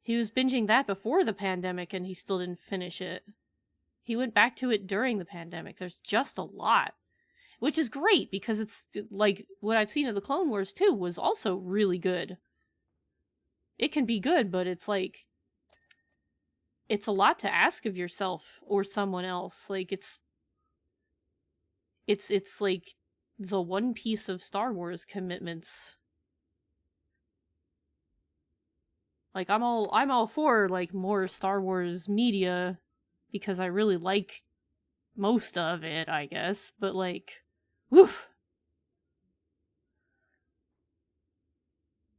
He was binging that before the pandemic, and he still didn't finish it. He went back to it during the pandemic. There's just a lot. Which is great, because it's, like, what I've seen of the Clone Wars, too, was also really good. It can be good, but it's, like, it's a lot to ask of yourself or someone else. Like, it's like, the One Piece of Star Wars commitments. Like, I'm all for, like, more Star Wars media, because I really like most of it, I guess, but, like, woof.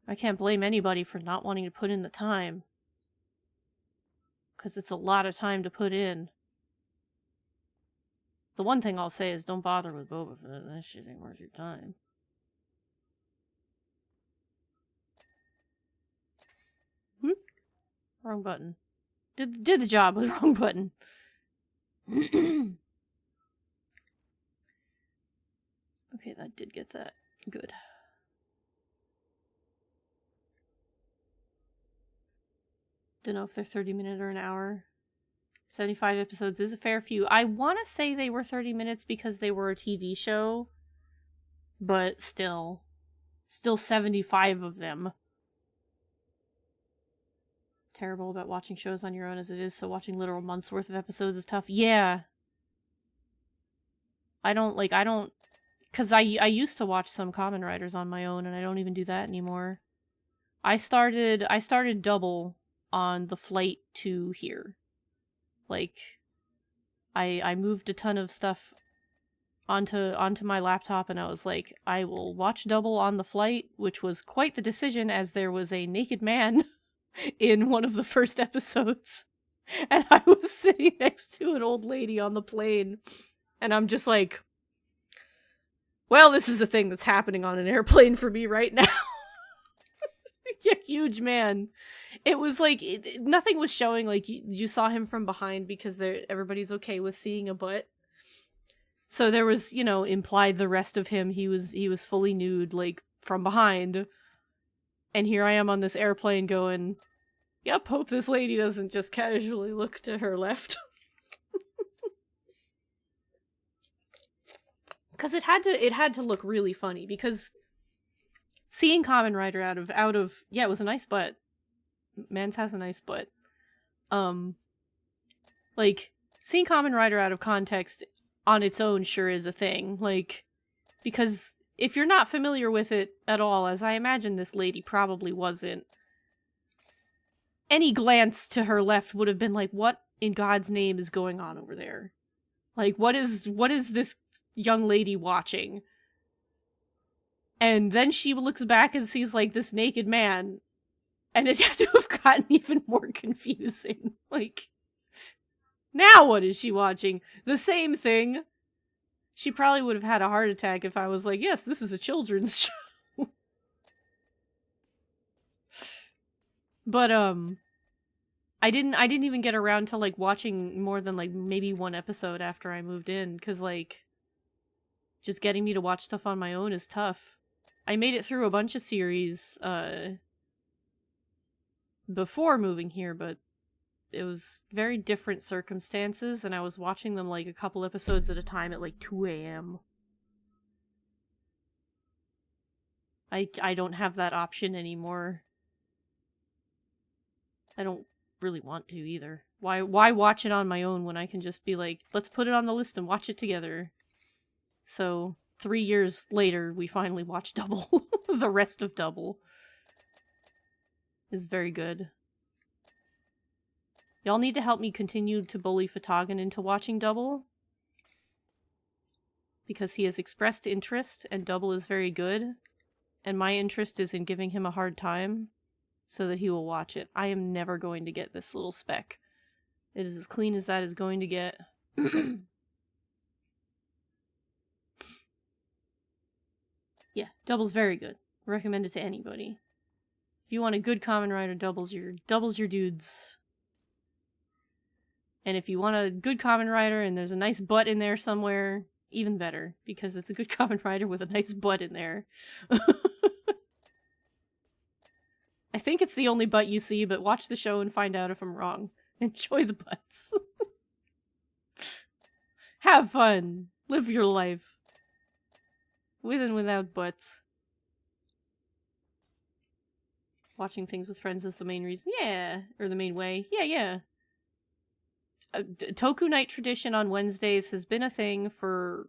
I can't blame anybody for not wanting to put in the time. Because it's a lot of time to put in. The one thing I'll say is don't bother with Boba Fett. That shit ain't worth your time. Whoop. Wrong button. Did the job with the wrong button. Okay, that did get that. Good. Don't know if they're 30-minute or an hour. 75 episodes is a fair few. I want to say they were 30 minutes because they were a TV show. But still 75 of them. Terrible about watching shows on your own as it is, so watching literal months worth of episodes is tough. Yeah. I don't, because I used to watch some Kamen Riders on my own, and I don't even do that anymore. I started double on the flight to here. Like, I moved a ton of stuff onto my laptop, and I was like, I will watch Double on the flight, which was quite the decision, as there was a naked man in one of the first episodes, and I was sitting next to an old lady on the plane, and I'm just like, well, this is a thing that's happening on an airplane for me right now. Yeah, huge man. It was like, nothing was showing, like, you saw him from behind because everybody's okay with seeing a butt. So there was, implied the rest of him, he was fully nude, like, from behind. And here I am on this airplane going, yep, hope this lady doesn't just casually look to her left. Because it had to look really funny, because seeing Kamen Rider out of yeah, it was a nice butt. Mans has a nice butt. Like, seeing Kamen Rider out of context on its own sure is a thing. Like, because if you're not familiar with it at all, as I imagine this lady probably wasn't, any glance to her left would have been like, what in God's name is going on over there? Like, what is this young lady watching? And then she looks back and sees, like, this naked man, and it had to have gotten even more confusing. Like, now what is she watching? The same thing. She probably would have had a heart attack if I was like, yes, this is a children's show. But, I didn't even get around to, like, watching more than, like, maybe one episode after I moved in, because, like, just getting me to watch stuff on my own is tough. I made it through a bunch of series, before moving here, but it was very different circumstances, and I was watching them, like, a couple episodes at a time at, like, 2 a.m. I don't have that option anymore. I don't really want to, either. Why watch it on my own when I can just be like, let's put it on the list and watch it together? So, 3 years later, we finally watched Double. The rest of Double is very good. Y'all need to help me continue to bully Fatagan into watching Double, because he has expressed interest, and Double is very good, and my interest is in giving him a hard time so that he will watch it. I am never going to get this little speck. It is as clean as that is going to get. Yeah, Double's very good. Recommend it to anybody. If you want a good Kamen Rider, Double's your dudes. And if you want a good Kamen Rider and there's a nice butt in there somewhere, even better, because it's a good Kamen Rider with a nice butt in there. I think it's the only butt you see, but watch the show and find out if I'm wrong. Enjoy the butts. Have fun. Live your life. With and without butts. Watching things with friends is the main reason. Yeah. Or the main way. Yeah. Toku night tradition on Wednesdays has been a thing for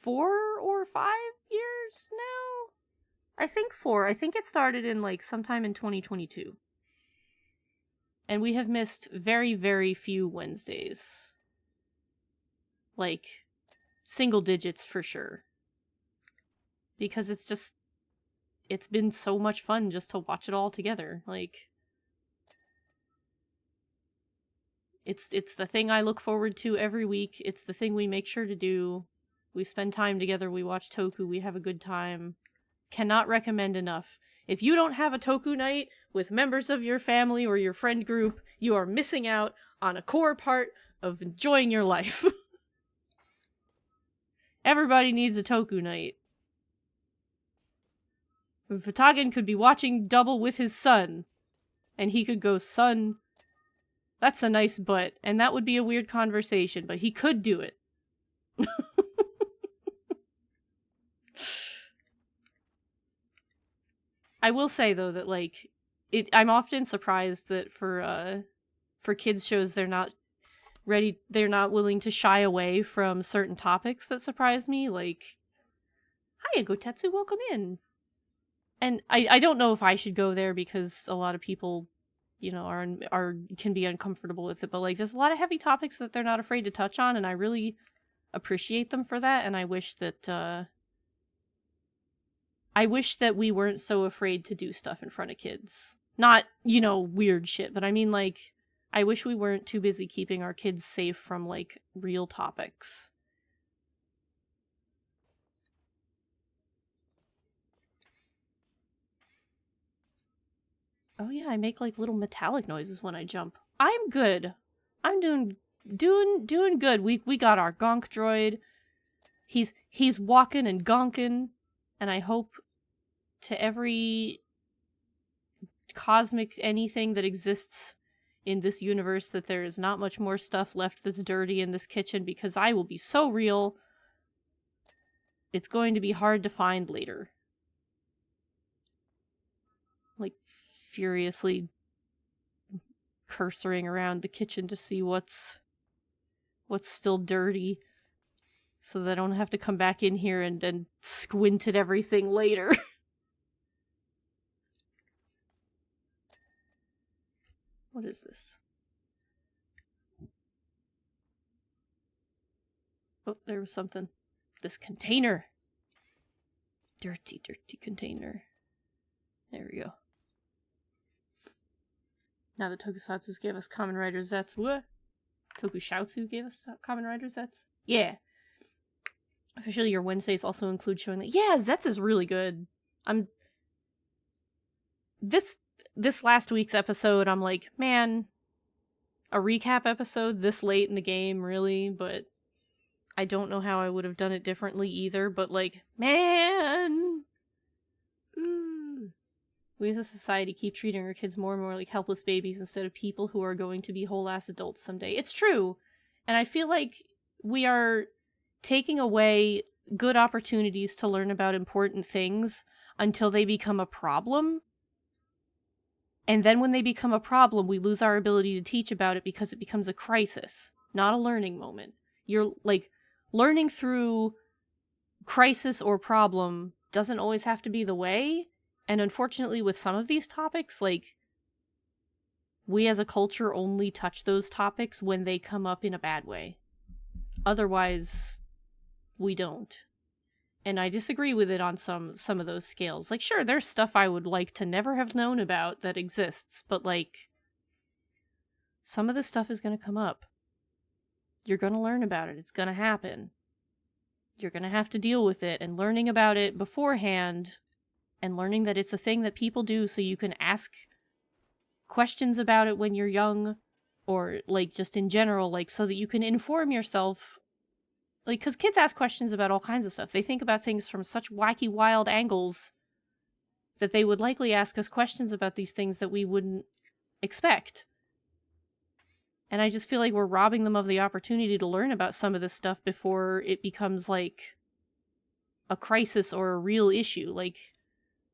4 or 5 years now? I think 4. I think it started in, like, sometime in 2022. And we have missed very, very few Wednesdays. Like, single digits for sure. Because it's been so much fun just to watch it all together. Like, it's the thing I look forward to every week. It's the thing we make sure to do. We spend time together, we watch Toku, we have a good time. Cannot recommend enough. If you don't have a Toku night with members of your family or your friend group, you are missing out on a core part of enjoying your life. Everybody needs a Toku night. Fatagan could be watching Double with his son, and he could go, son, that's a nice butt, and that would be a weird conversation, but he could do it. I will say, though, that, like, I'm often surprised that for kids shows they're not willing to shy away from certain topics that surprise me, like, hiya, Gotetsu, welcome in. And I don't know if I should go there because a lot of people you know, are can be uncomfortable with it. But like, there's a lot of heavy topics that they're not afraid to touch on, and I really appreciate them for that. And I wish that we weren't so afraid to do stuff in front of kids. Not, you know, weird shit, but I mean, like, I wish we weren't too busy keeping our kids safe from, like, real topics. Oh yeah, I make, like, little metallic noises when I jump. I'm good. I'm doing good. We got our Gonk droid. He's walking and gonking, and I hope to every cosmic anything that exists in this universe that there is not much more stuff left that's dirty in this kitchen, because I will be so real. It's going to be hard to find later. Like, furiously cursoring around the kitchen to see what's still dirty, so that I don't have to come back in here and squint at everything later. What is this? Oh, there was something. This container. Dirty, dirty container. There we go. Now the Tokusatsus gave us Kamen Rider Zets. Tokushoutsu gave us Kamen Rider Zets? Yeah. Officially, your Wednesdays also include showing that. Yeah, Zets is really good. This last week's episode, I'm like, man, a recap episode this late in the game, really? But I don't know how I would have done it differently either, but like, man! We as a society keep treating our kids more and more like helpless babies instead of people who are going to be whole-ass adults someday. It's true! And I feel like we are taking away good opportunities to learn about important things until they become a problem. And then when they become a problem, we lose our ability to teach about it because it becomes a crisis, not a learning moment. You're, like, learning through crisis or problem doesn't always have to be the way. And unfortunately, with some of these topics, like, we as a culture only touch those topics when they come up in a bad way. Otherwise, we don't. And I disagree with it on some of those scales. Like, sure, there's stuff I would like to never have known about that exists, but, like, some of this stuff is going to come up. You're going to learn about it. It's going to happen. You're going to have to deal with it, and learning about it beforehand, and learning that it's a thing that people do so you can ask questions about it when you're young, or, like, just in general, like, so that you can inform yourself. Like, because kids ask questions about all kinds of stuff. They think about things from such wacky, wild angles that they would likely ask us questions about these things that we wouldn't expect. And I just feel like we're robbing them of the opportunity to learn about some of this stuff before it becomes, like, a crisis or a real issue. Like,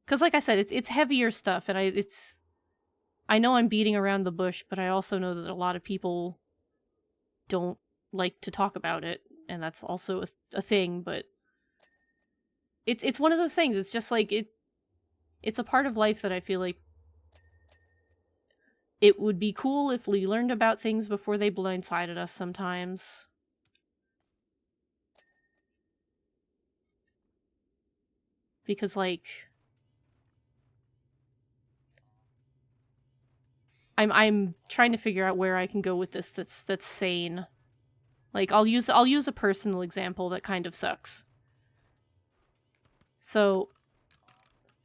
because, like I said, it's heavier stuff, and I know I'm beating around the bush, but I also know that a lot of people don't like to talk about it. And that's also a thing, but it's one of those things. It's just like it's a part of life that I feel like it would be cool if we learned about things before they blindsided us sometimes. Because, like, I'm trying to figure out where I can go with this that's sane. Like, I'll use a personal example that kind of sucks. So,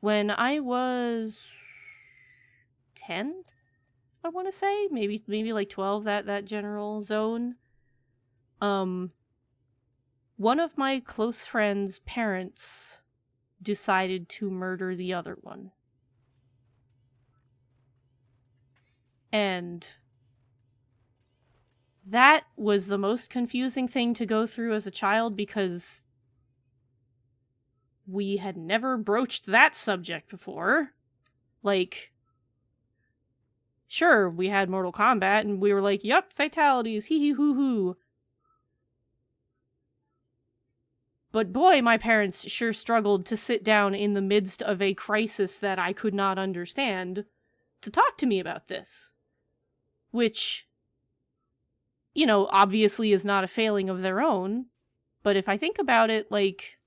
when I was 10, I want to say, maybe like 12, that general zone. One of my close friends' parents decided to murder the other one. And that was the most confusing thing to go through as a child, because we had never broached that subject before. Like, sure, we had Mortal Kombat, and we were like, yup, fatalities, hee hee hoo hoo. But boy, my parents sure struggled to sit down in the midst of a crisis that I could not understand to talk to me about this. which, you know, obviously is not a failing of their own, but if I think about it, like,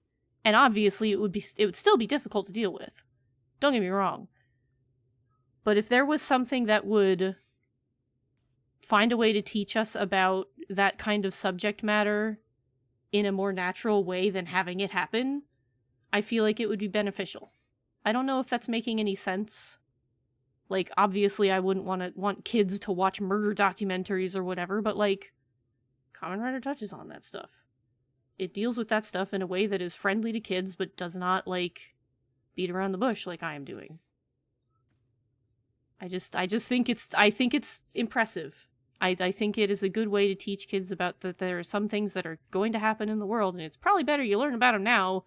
and obviously it would still be difficult to deal with. Don't get me wrong. But if there was something that would find a way to teach us about that kind of subject matter in a more natural way than having it happen, I feel like it would be beneficial. I don't know if that's making any sense. Like, obviously I wouldn't want kids to watch murder documentaries or whatever, but like, Kamen Rider touches on that stuff. It deals with that stuff in a way that is friendly to kids, but does not, like, beat around the bush like I am doing. I think it's impressive. I think it is a good way to teach kids about that there are some things that are going to happen in the world, and it's probably better you learn about them now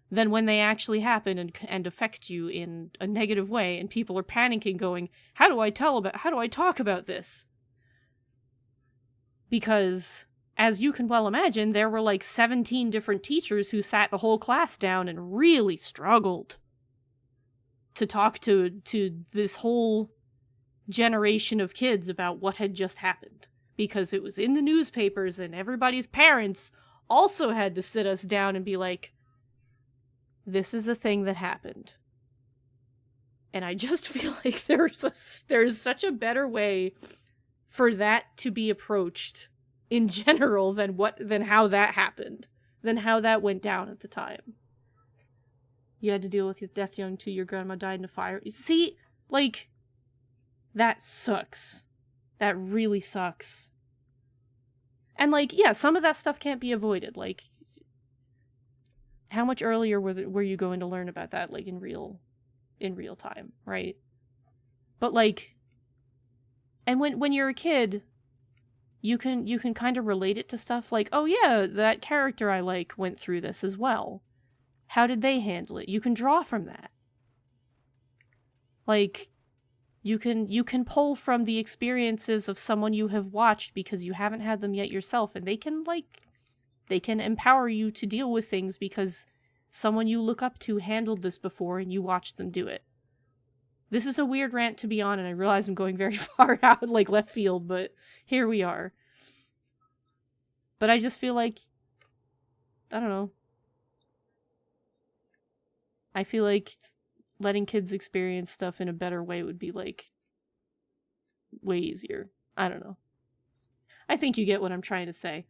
than when they actually happen and affect you in a negative way, and people are panicking going, how do I talk about this? Because, as you can well imagine, there were like 17 different teachers who sat the whole class down and really struggled to talk to this whole generation of kids about what had just happened. Because it was in the newspapers, and everybody's parents also had to sit us down and be like, this is a thing that happened. And I just feel like there's such a better way for that to be approached in general than how that happened, than how that went down at the time. You had to deal with your death young too, your grandma died in a fire. See, like, that sucks. That really sucks. And like, yeah, some of that stuff can't be avoided. Like, how much earlier were you going to learn about that, like, in real time, right? But like, and when you're a kid, you can kind of relate it to stuff like, oh yeah, that character I like went through this as well. How did they handle it? You can draw from that. Like, you can pull from the experiences of someone you have watched because you haven't had them yet yourself, and they can empower you to deal with things because someone you look up to handled this before and you watched them do it. This is a weird rant to be on, and I realize I'm going very far out, like left field, but here we are. But I just feel like, I don't know. I feel like letting kids experience stuff in a better way would be, like, way easier. I don't know. I think you get what I'm trying to say.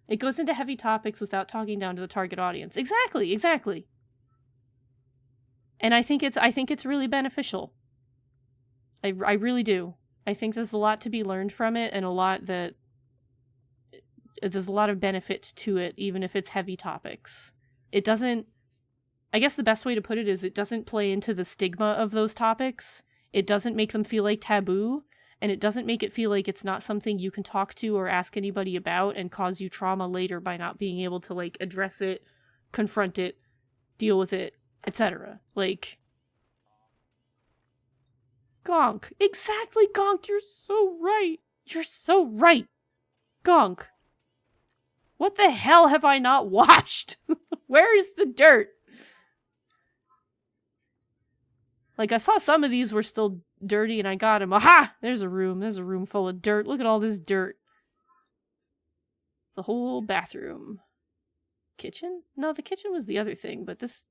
It goes into heavy topics without talking down to the target audience. Exactly. And I think it's really beneficial. I really do. I think there's a lot to be learned from it, and there's a lot of benefit to it, even if it's heavy topics. It doesn't, I guess the best way to put it is it doesn't play into the stigma of those topics. It doesn't make them feel like taboo, and it doesn't make it feel like it's not something you can talk to or ask anybody about and cause you trauma later by not being able to, like, address it, confront it, deal with it, etc. Like, Gonk. Exactly, Gonk, you're so right. You're so right. Gonk. What the hell have I not washed? Where is the dirt? Like, I saw some of these were still dirty and I got them. Aha! There's a room full of dirt. Look at all this dirt. The whole bathroom. Kitchen? No, the kitchen was the other thing, but this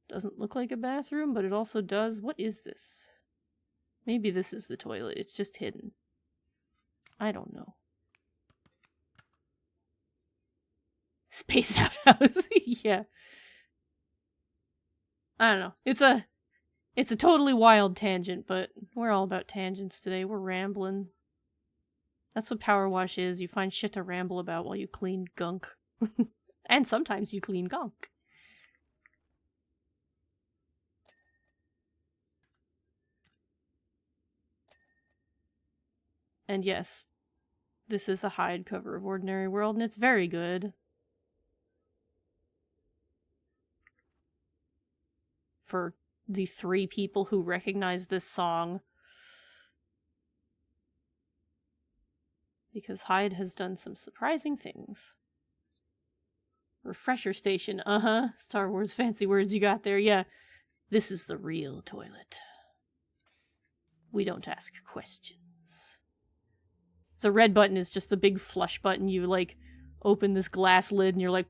doesn't look like a bathroom, but it also does. What is this? Maybe this is the toilet. It's just hidden. I don't know. Space outhouse. Yeah. I don't know. It's a totally wild tangent, but we're all about tangents today. We're rambling. That's what power wash is. You find shit to ramble about while you clean gunk. And sometimes you clean gunk. And yes, this is a hide cover of Ordinary World, and it's very good. For the 3 people who recognize this song. Because Hyde has done some surprising things. Refresher station, Star Wars fancy words you got there, yeah. This is the real toilet. We don't ask questions. The red button is just the big flush button. You, like, open this glass lid and you're like...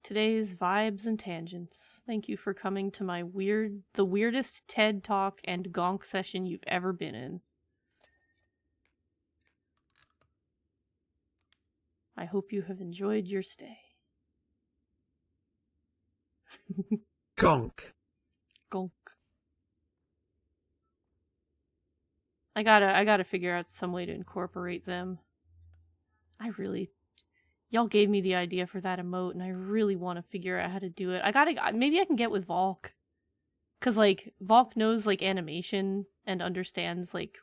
Today's Vibes and Tangents. Thank you for coming to my the weirdest TED Talk and Gonk session you've ever been in. I hope you have enjoyed your stay. Gonk. Gonk. I gotta figure out some way to incorporate them. Y'all gave me the idea for that emote, and I really want to figure out how to do it. Maybe I can get with Volk. Cause, like, Volk knows, like, animation and understands, like,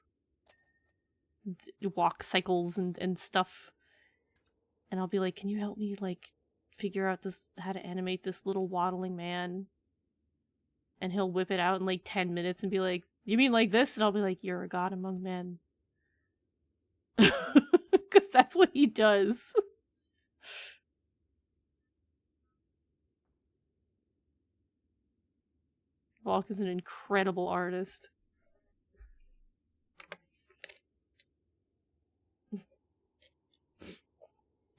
walk cycles and stuff. And I'll be like, can you help me, like, figure out how to animate this little waddling man? And he'll whip it out in, like, 10 minutes and be like, you mean like this? And I'll be like, you're a god among men. Because that's what he does. Volk is an incredible artist.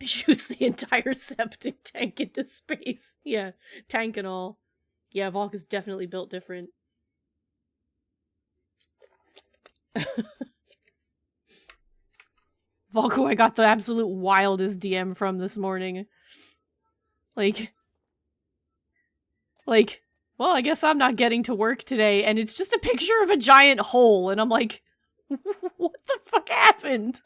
Shoots the entire septic tank into space. Yeah, tank and all. Yeah, Volk is definitely built different. Volk, who I got the absolute wildest DM from this morning. Like, well, I guess I'm not getting to work today, and it's just a picture of a giant hole, and I'm like, what the fuck happened?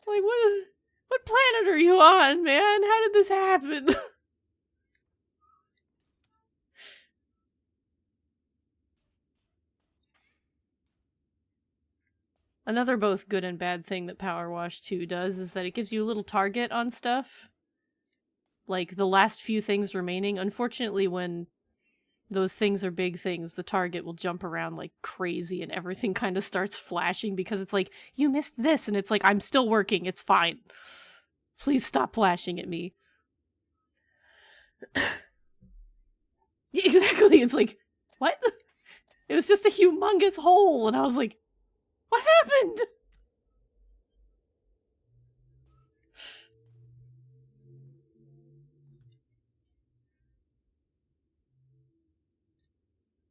Like, what planet are you on, man? How did this happen? Another both good and bad thing that Power Wash 2 does is that it gives you a little target on stuff. Like, the last few things remaining. Unfortunately, when those things are big things, the target will jump around like crazy and everything kind of starts flashing because it's like, you missed this, and it's like, I'm still working, it's fine. Please stop flashing at me. Yeah, exactly, it's like, what? It was just a humongous hole, and I was like, what happened?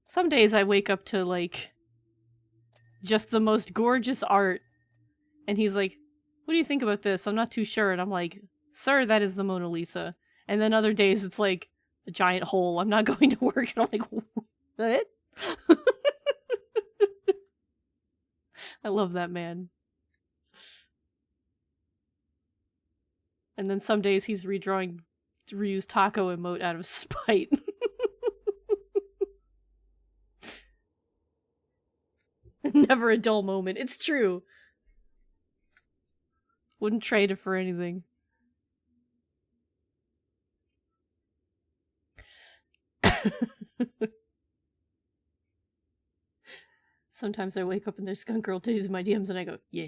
Some days I wake up to, like, just the most gorgeous art, and he's like, what do you think about this? I'm not too sure, and I'm like, sir, that is the Mona Lisa. And then other days it's like, a giant hole, I'm not going to work, and I'm like, what? I love that man. And then some days he's redrawing Ryu's taco emote out of spite. Never a dull moment. It's true. Wouldn't trade it for anything. Sometimes I wake up and there's skunk girl titties in my DMs and I go, yeah.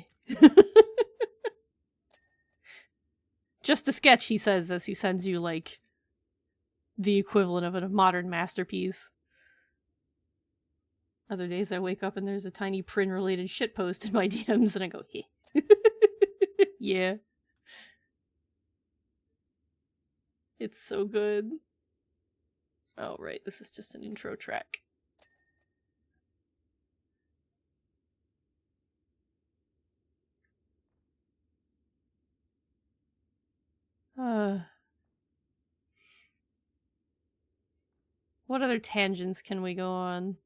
Just a sketch, he says, as he sends you, like, the equivalent of a modern masterpiece. Other days I wake up and there's a tiny Prin-related shitpost in my DMs and I go, yeah. Yeah. It's so good. Oh, right, this is just an intro track. What other tangents can we go on?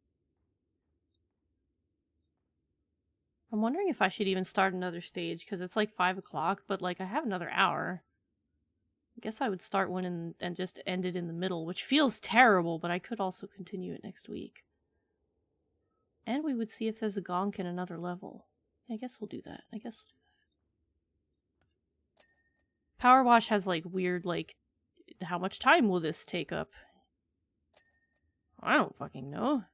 I'm wondering if I should even start another stage, because it's like 5 o'clock, but like I have another hour. I guess I would start one and just end it in the middle, which feels terrible, but I could also continue it next week. And we would see if there's a gonk in another level. I guess we'll do that. Power Wash has like weird, like, how much time will this take up? I don't fucking know.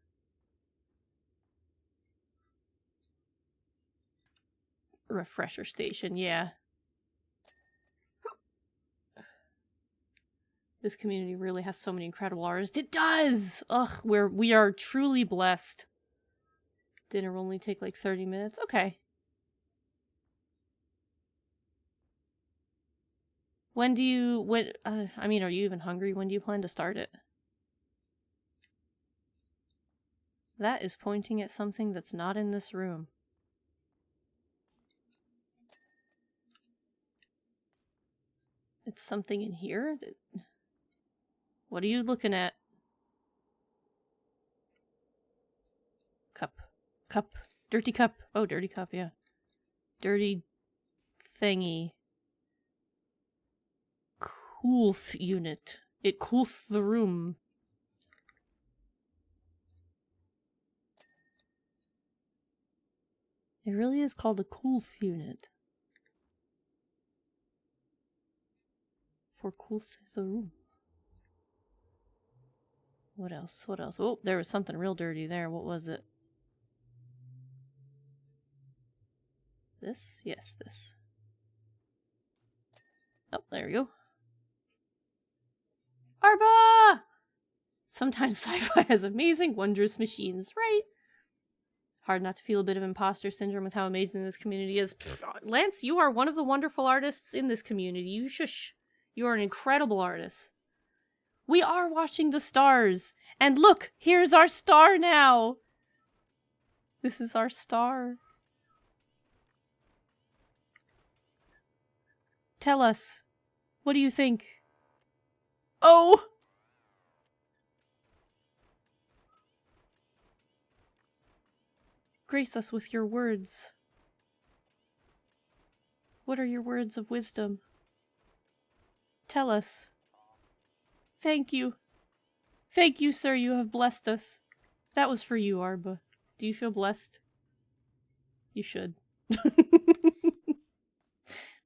refresher station, yeah. This community really has so many incredible artists. It does! Ugh, we are truly blessed. Dinner will only take like 30 minutes. Okay. When do you... I mean, are you even hungry? When do you plan to start it? That is pointing at something that's not in this room. It's something in here? What are you looking at? Cup. Cup. Dirty cup. Oh, dirty cup, yeah. Dirty thingy. Coolth unit. It coolth the room. It really is called a coolth unit. For coolth the room. What else? What else? Oh, there was something real dirty there. What was it? This? Yes, this. Oh, there we go. Arba! Sometimes sci-fi has amazing, wondrous machines, right? Hard not to feel a bit of imposter syndrome with how amazing this community is. Pfft, Lance, you are one of the wonderful artists in this community. You shush. You are an incredible artist. We are watching the stars. And look, here's our star now. This is our star. Tell us. What do you think? Oh! Grace us with your words. What are your words of wisdom? Tell us. Thank you. Thank you, sir, you have blessed us. That was for you, Arba. Do you feel blessed? You should.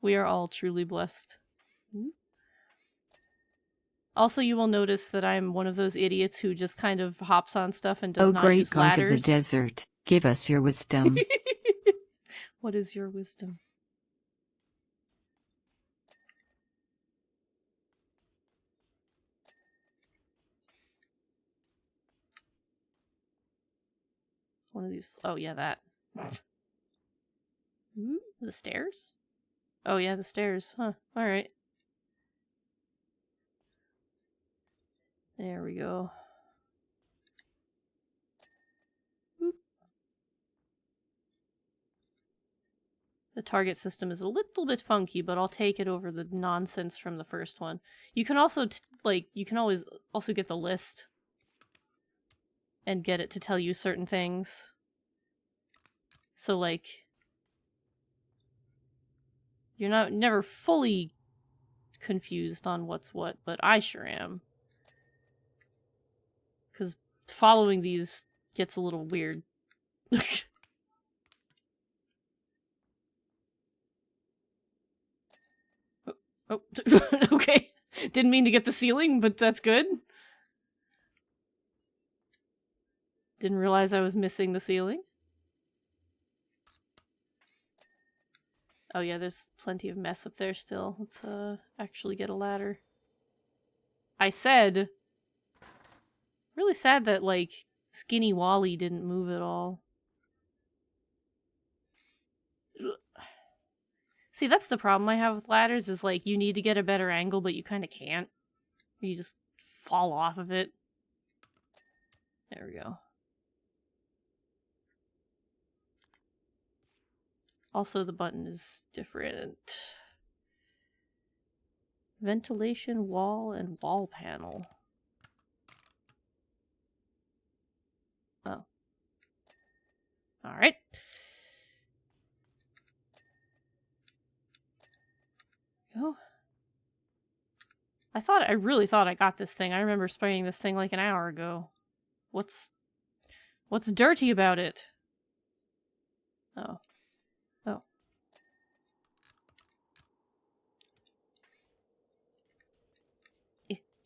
We are all truly blessed. Also, you will notice that I'm one of those idiots who just kind of hops on stuff and does not great use Gonk of the ladders. desert, give us your wisdom. What is your wisdom? One of these. Oh, yeah, that. The stairs? Oh, yeah, the stairs. Huh. Alright. There we go. Boop. The target system is a little bit funky, but I'll take it over the nonsense from the first one. You can also, you can always also get the list and get it to tell you certain things. So, like, you're never fully confused on what's what, but I sure am. Because following these gets a little weird. Oh, okay. Didn't mean to get the ceiling, but that's good. Didn't realize I was missing the ceiling. Oh yeah, there's plenty of mess up there still. Let's actually get a ladder. I said... Really sad that, like, Skinny Wally didn't move at all. See, that's the problem I have with ladders, is like, you need to get a better angle, but you kind of can't. You just fall off of it. There we go. Also, the button is different. Ventilation, wall, and wall panel. Oh. Alright. Go. I really thought I got this thing. I remember spraying this thing like an hour ago. What's dirty about it? Oh. Oh.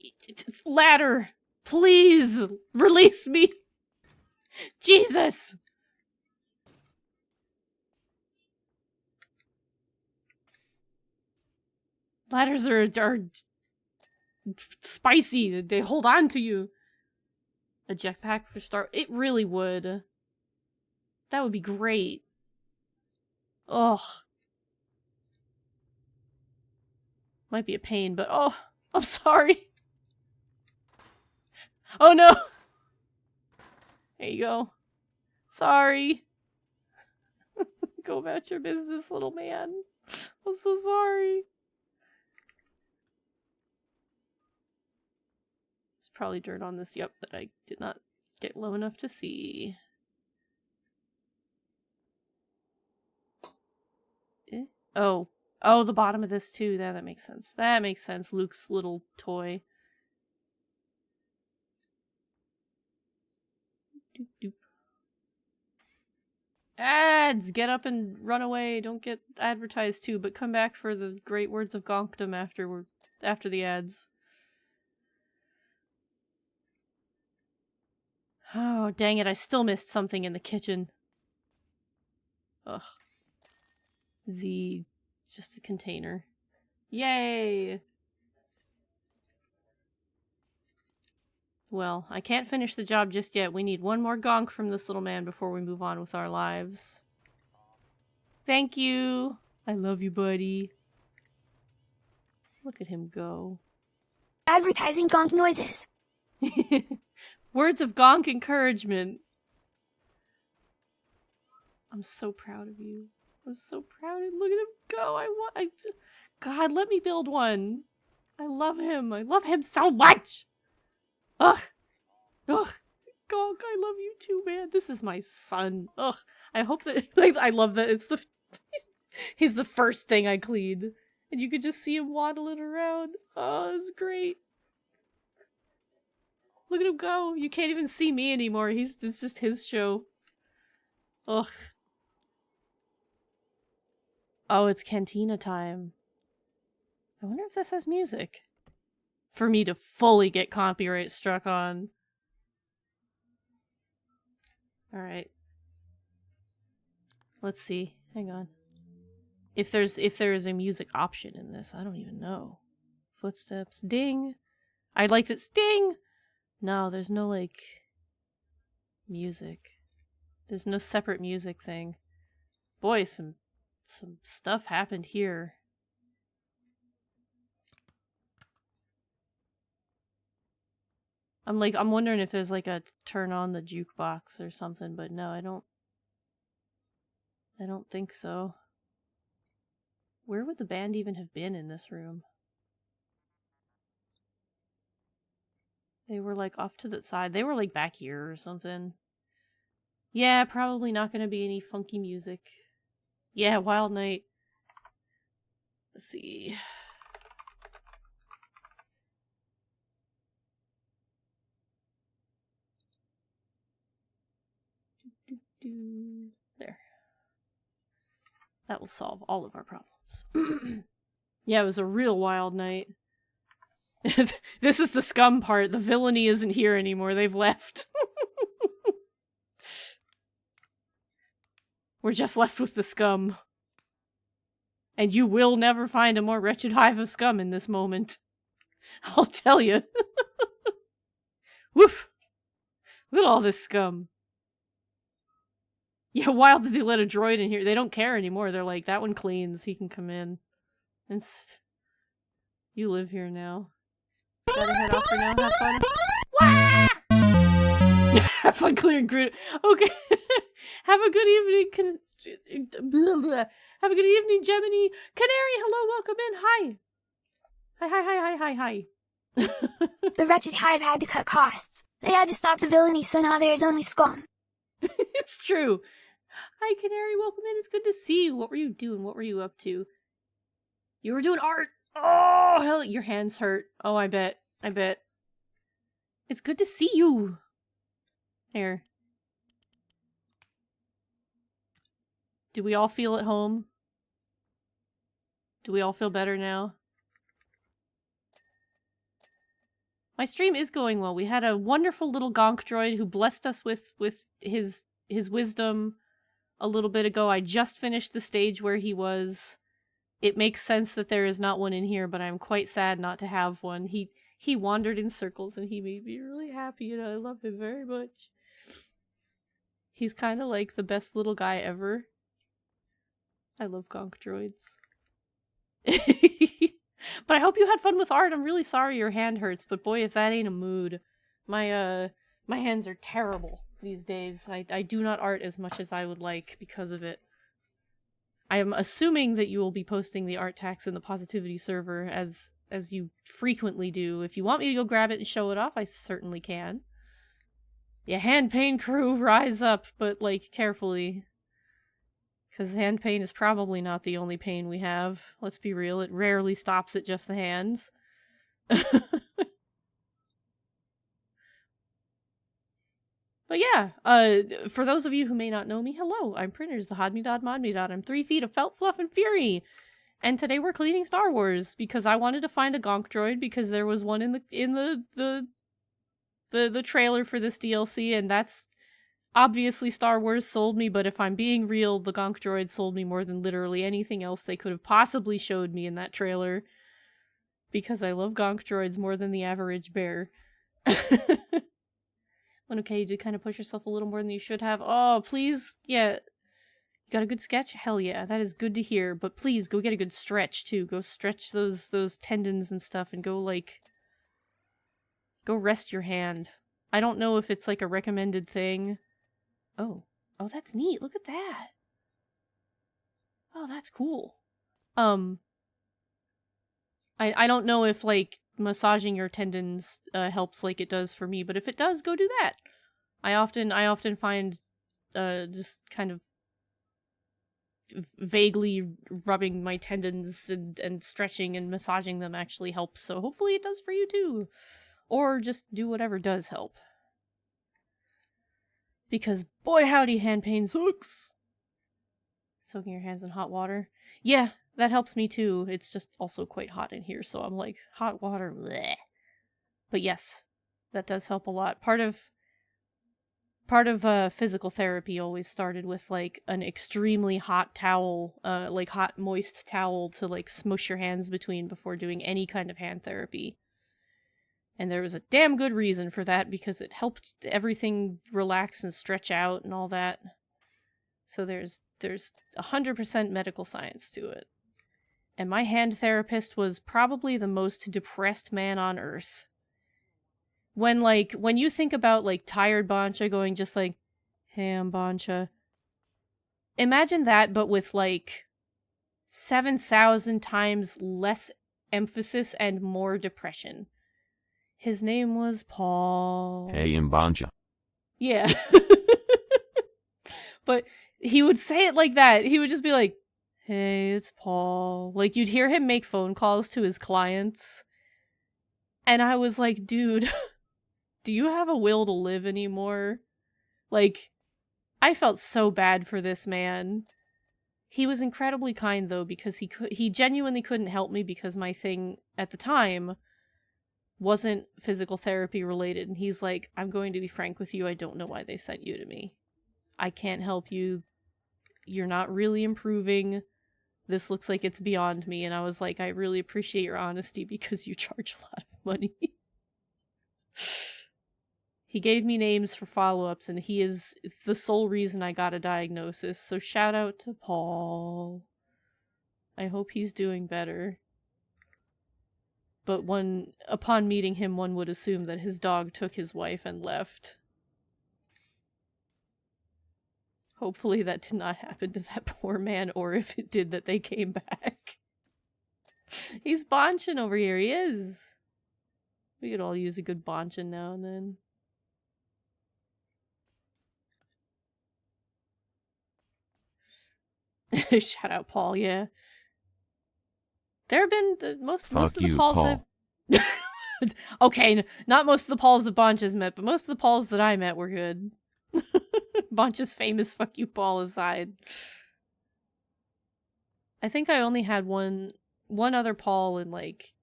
It's ladder! Please! Release me! Jesus! Ladders are spicy. They hold on to you. A jetpack for start. It really would. That would be great. Ugh. Might be a pain, but oh, I'm sorry. Oh no. There you go. Sorry. Go about your business, little man. I'm so sorry. There's probably dirt on this, yep, that I did not get low enough to see. Oh. Oh, the bottom of this too. That makes sense. That makes sense. Luke's little toy. Doop, doop. Ads! Get up and run away. Don't get advertised to, but come back for the great words of Gonkdom after the ads. Oh, dang it. I still missed something in the kitchen. Ugh. Just a container. Yay! Well, I can't finish the job just yet. We need one more gonk from this little man before we move on with our lives. Thank you! I love you, buddy. Look at him go. Advertising gonk noises. Words of gonk encouragement. I'm so proud of you. I'm so proud of him. Look at him go. God, let me build one. I love him. I love him so much. Ugh. Ugh. Gonk, I love you too, man. This is my son. Ugh. I hope that I love that it's the he's the first thing I cleaned. And you could just see him waddling around. Oh, it's great. Look at him go. You can't even see me anymore. It's just his show. Ugh. Oh, it's cantina time. I wonder if this has music. For me to fully get copyright struck on. Alright. Let's see. Hang on. If there is a music option in this, I don't even know. Footsteps. Ding! I like this. Ding! No, there's no, like, music. There's no separate music thing. Boy, some stuff happened here. I'm wondering if there's like a turn on the jukebox or something, but no, I don't think so. Where would the band even have been in this room? They were like off to the side. They were like back here or something. Yeah, probably not gonna be any funky music. Yeah, Wild Night. Let's see. There. That will solve all of our problems. Yeah, it was a real wild night. This is the scum part. The villainy isn't here anymore. They've left. We're just left with the scum. And you will never find a more wretched hive of scum in this moment. I'll tell you. Woof! Look at all this scum. Yeah, wild that they let a droid in here. They don't care anymore. They're like, that one cleans. He can come in. You live here now. Gotta head off for now. Have fun. Wah! Have fun clearing Groot. Okay. Have a good evening. Have a good evening, Gemini. Canary, hello, welcome in. Hi. Hi. The wretched hive had to cut costs. They had to stop the villainy, so now there's only scum. It's true. Hi, Canary, welcome in. It's good to see you. What were you doing? What were you up to? You were doing art. Oh, hell, your hands hurt. Oh, I bet. It's good to see you. There. Do we all feel at home? Do we all feel better now? My stream is going well. We had a wonderful little gonk droid who blessed us with his wisdom a little bit ago. I just finished the stage where he was it makes sense that there is not one in here, but I'm quite sad not to have one. He wandered in circles and he made me really happy, and I love him very much. He's kind of like the best little guy ever. I love Gonk droids. But I hope you had fun with art. I'm really sorry your hand hurts, but boy, if that ain't a mood. My hands are terrible these days. I do not art as much as I would like because of it. I am assuming that you will be posting the art tax in the Positivity server as you frequently do. If you want me to go grab it and show it off, I certainly can. Yeah, hand pain crew, rise up, but like carefully. Because hand pain is probably not the only pain we have. Let's be real, it rarely stops at just the hands. But yeah, for those of you who may not know me, hello, I'm Printers, the Hodmedod Modmedod. I'm 3 feet of felt, fluff, and fury. And today we're cleaning Star Wars, because I wanted to find a Gonk droid, because there was one in the trailer for this DLC, and that's obviously Star Wars sold me, but if I'm being real, the Gonk droid sold me more than literally anything else they could have possibly showed me in that trailer. Because I love Gonk droids more than the average bear. When okay, you did kind of push yourself a little more than you should have. Oh, please, yeah. You got a good sketch? Hell yeah, that is good to hear. But please, go get a good stretch, too. Go stretch those tendons and stuff, and go, like... Go rest your hand. I don't know if it's, like, a recommended thing. Oh. Oh, that's neat. Look at that. Oh, that's cool. I don't know if, like, massaging your tendons helps like it does for me, but if it does, go do that. I often find just kind of vaguely rubbing my tendons and stretching and massaging them actually helps, so hopefully it does for you too. Or just do whatever does help. Because boy howdy, hand pain sucks! Soaking your hands in hot water. Yeah, that helps me too. It's just also quite hot in here, so I'm like, hot water, bleh. But yes, that does help a lot. Part of physical therapy always started with like an extremely hot towel, like hot moist towel to like smush your hands between before doing any kind of hand therapy. And there was a damn good reason for that, because it helped everything relax and stretch out and all that. So there's 100% medical science to it. And my hand therapist was probably the most depressed man on earth. When you think about, like, tired Bancha going just like, hey, I'm Bancha. Imagine that, but with, like, 7,000 times less emphasis and more depression. His name was Paul. Hey, Mbancha. Yeah. But he would say it like that. He would just be like, hey, it's Paul. Like, you'd hear him make phone calls to his clients. And I was like, dude, do you have a will to live anymore? Like, I felt so bad for this man. He was incredibly kind, though, because he genuinely couldn't help me, because my thing at the time wasn't physical therapy related. And he's like, I'm going to be frank with you, I don't know why they sent you to me. I can't help you. You're not really improving. This looks like it's beyond me. And I was like, I really appreciate your honesty, because you charge a lot of money. He gave me names for follow-ups, and he is the sole reason I got a diagnosis. So shout out to Paul. I hope he's doing better. But upon meeting him, one would assume that his dog took his wife and left. Hopefully that did not happen to that poor man, or if it did, that they came back. He's bonchin' over here, he is! We could all use a good bonchin' now and then. Shout out Paul, yeah. There have been most of the Pauls Paul. I've... Okay, not most of the Pauls that Boncha's met, but most of the Pauls that I met were good. Boncha's famous fuck you Paul aside. I think I only had one other Paul in, like,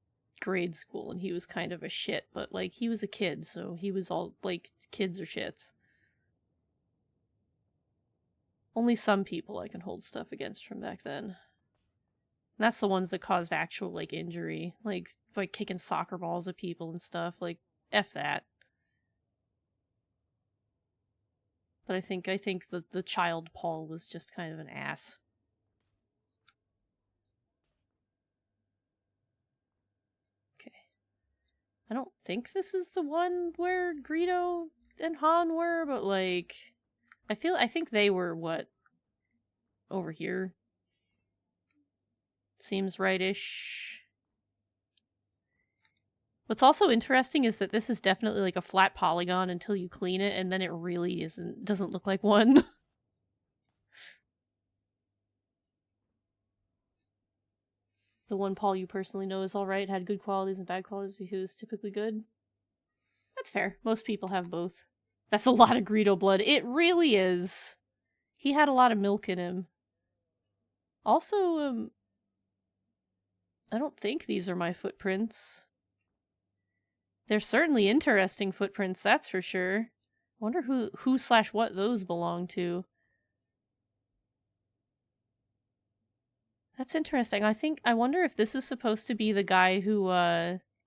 grade school, and he was kind of a shit, but, like, he was a kid, so he was all, like, kids are shits. Only some people I can hold stuff against from back then. That's the ones that caused actual, like, injury. Like kicking soccer balls at people and stuff. Like, F that. But I think the child Paul was just kind of an ass. Okay. I don't think this is the one where Greedo and Han were, but, like, I think they were, what, over here? Seems right-ish. What's also interesting is that this is definitely like a flat polygon until you clean it, and then it really doesn't look like one. The one Paul you personally know is alright, had good qualities and bad qualities, he was typically good. That's fair. Most people have both. That's a lot of Greedo blood. It really is. He had a lot of milk in him. Also, I don't think these are my footprints. They're certainly interesting footprints, that's for sure. I wonder who/what those belong to. That's interesting. I wonder if this is supposed to be the guy who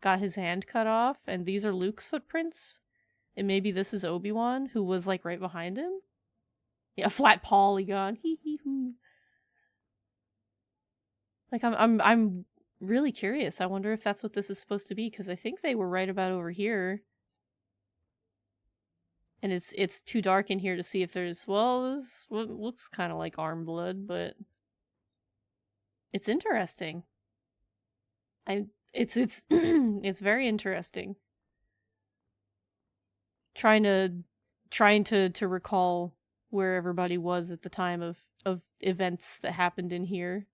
got his hand cut off, and these are Luke's footprints, and maybe this is Obi-Wan who was like right behind him. Yeah, flat polygon. Hee hee hoo. Like I'm really curious. I wonder if that's what this is supposed to be, because I think they were right about over here. And it's too dark in here to see if there's, well, this what looks kind of like arm blood, but it's interesting. It's it's very interesting. Trying to recall where everybody was at the time of events that happened in here.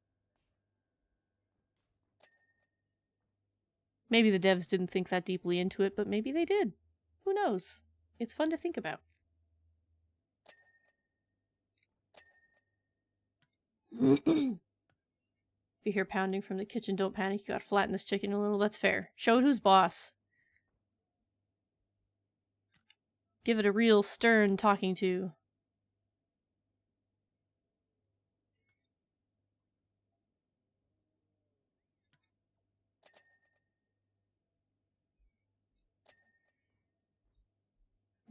Maybe the devs didn't think that deeply into it, but maybe they did. Who knows? It's fun to think about. If you hear pounding from the kitchen, don't panic. You gotta flatten this chicken a little. That's fair. Show it who's boss. Give it a real stern talking to.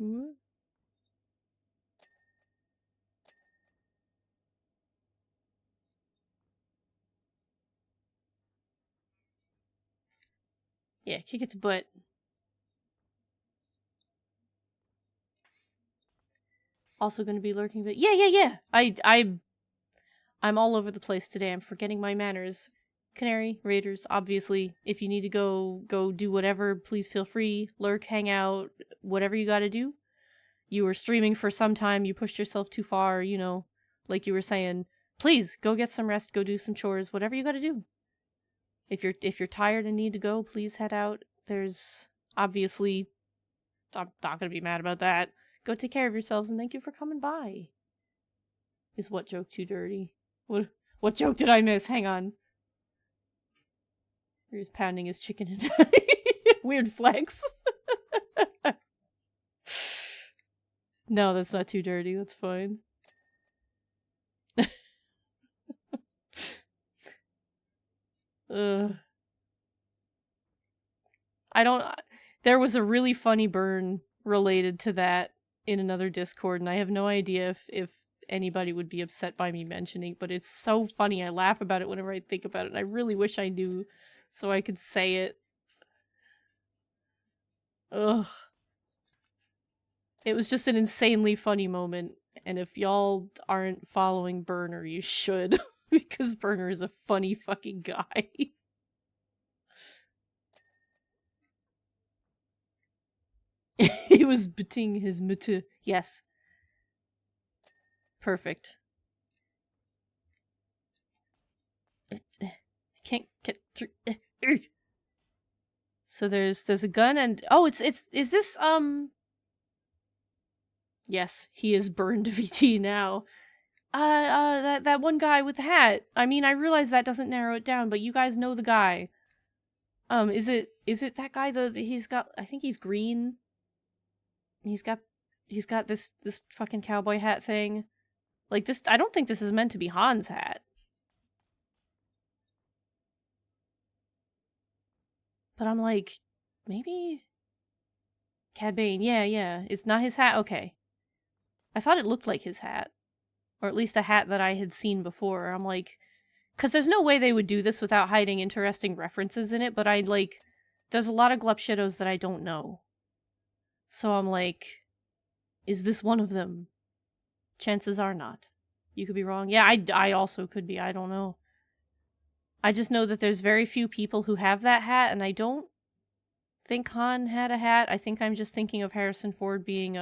Ooh. Yeah, kick its butt. Also gonna be lurking, but yeah. I'm all over the place today. I'm forgetting my manners. Canary, Raiders, obviously, if you need to go do whatever, please feel free. Lurk, hang out, whatever you gotta do. You were streaming for some time, you pushed yourself too far, you know, like you were saying. Please, go get some rest, go do some chores, whatever you gotta do. If you're tired and need to go, please head out. There's obviously, I'm not gonna be mad about that. Go take care of yourselves and thank you for coming by. Is what joke too dirty? What joke did I miss? Hang on. He's pounding his chicken in. Weird flex. No, that's not too dirty. That's fine. I don't. There was a really funny burn related to that in another Discord, and I have no idea if anybody would be upset by me mentioning, but it's so funny. I laugh about it whenever I think about it, and I really wish I knew so I could say it. Ugh. It was just an insanely funny moment, and if y'all aren't following Burner, you should, because Burner is a funny fucking guy. He was bitting his mutu. Yes. Perfect. Can't get through. So there's a gun and is this yes, he is burned VT now. That one guy with the hat. I mean, I realize that doesn't narrow it down, but you guys know the guy. Is it that guy he's got, I think he's green. He's got this fucking cowboy hat thing. Like this, I don't think this is meant to be Han's hat. But I'm like, maybe Cad Bane. Yeah. It's not his hat? Okay. I thought it looked like his hat. Or at least a hat that I had seen before. I'm like, because there's no way they would do this without hiding interesting references in it, but there's a lot of Glupshidos that I don't know. So I'm like, is this one of them? Chances are not. You could be wrong. Yeah, I also could be. I don't know. I just know that there's very few people who have that hat, and I don't think Han had a hat. I think I'm just thinking of Harrison Ford being,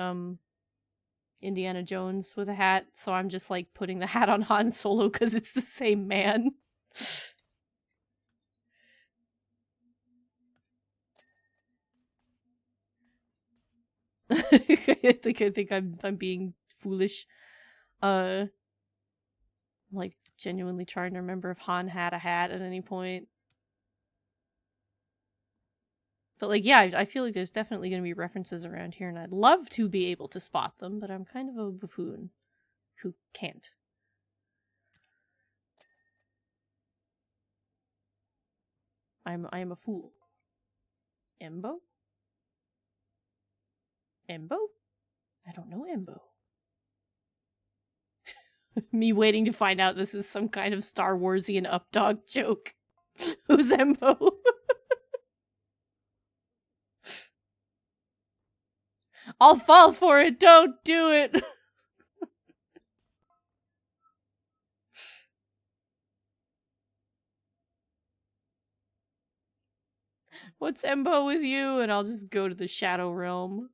Indiana Jones with a hat, so I'm just, like, putting the hat on Han Solo because it's the same man. I think I'm being foolish. I'm, like, genuinely trying to remember if Han had a hat at any point. But, like, yeah, I feel like there's definitely going to be references around here, and I'd love to be able to spot them, but I'm kind of a buffoon who can't. I am a fool. Embo? Embo? I don't know Embo. Me waiting to find out this is some kind of Star Warsian updog joke. Who's Embo? I'll fall for it, don't do it! What's Embo with you? And I'll just go to the Shadow Realm.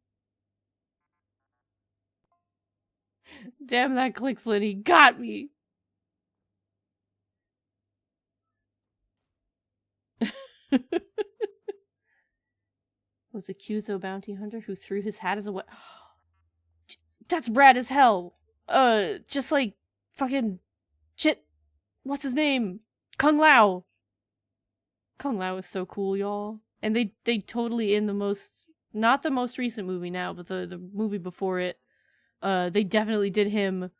Damn that Click Flint, he got me! Was a Cuso bounty hunter who threw his hat as a That's rad as hell! Just like fucking shit. What's his name? Kung Lao. Kung Lao is so cool, y'all. And they totally in the most, not the most recent movie now, but the movie before it, they definitely did him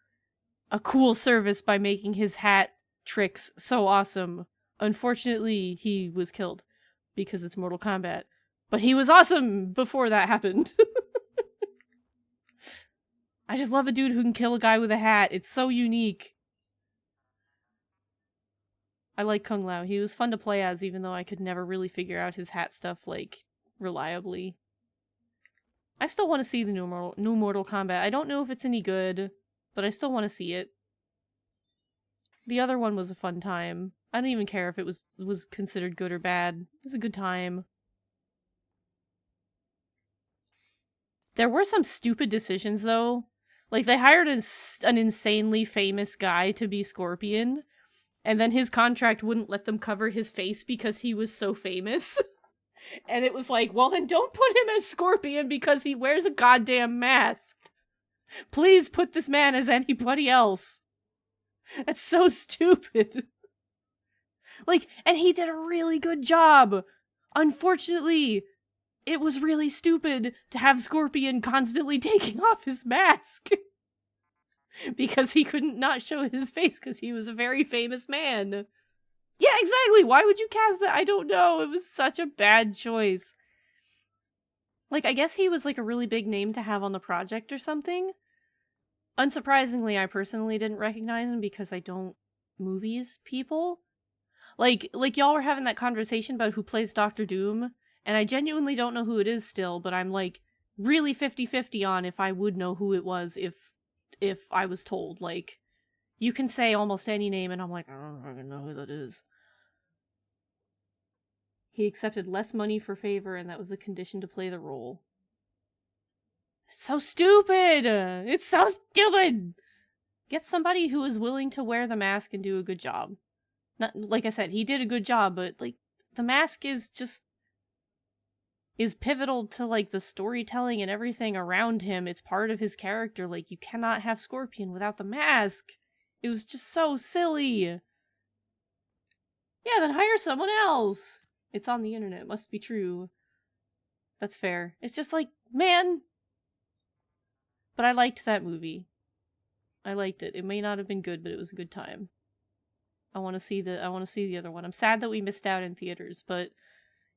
a cool service by making his hat tricks so awesome. Unfortunately, he was killed because it's Mortal Kombat. But he was awesome before that happened. I just love a dude who can kill a guy with a hat. It's so unique. I like Kung Lao. He was fun to play as, even though I could never really figure out his hat stuff, like, reliably. I still want to see the new Mortal Kombat. I don't know if it's any good, but I still want to see it. The other one was a fun time. I don't even care if it was considered good or bad. It was a good time. There were some stupid decisions, though. Like, they hired an insanely famous guy to be Scorpion, and then his contract wouldn't let them cover his face because he was so famous. And it was like, well then don't put him as Scorpion because he wears a goddamn mask. Please put this man as anybody else. That's so stupid. Like, and he did a really good job. Unfortunately, it was really stupid to have Scorpion constantly taking off his mask. Because he couldn't not show his face because he was a very famous man. Yeah, exactly! Why would you cast that? I don't know. It was such a bad choice. Like, I guess he was like a really big name to have on the project or something. Unsurprisingly, I personally didn't recognize him because I don't movies people. Like y'all were having that conversation about who plays Doctor Doom, and I genuinely don't know who it is still, but I'm like really 50-50 on if I would know who it was if I was told. Like, you can say almost any name and I'm like, I don't fucking know who that is. He accepted less money for favor, and that was the condition to play the role. It's so stupid! It's so stupid! Get somebody who is willing to wear the mask and do a good job. Not, like I said, he did a good job, but, like, the mask is pivotal to, like, the storytelling and everything around him. It's part of his character. Like, you cannot have Scorpion without the mask. It was just so silly. Yeah, then hire someone else. It's on the internet. It must be true. That's fair. It's just like, man. But I liked that movie. I liked it. It may not have been good, but it was a good time. I want to see the other one. I'm sad that we missed out in theaters, but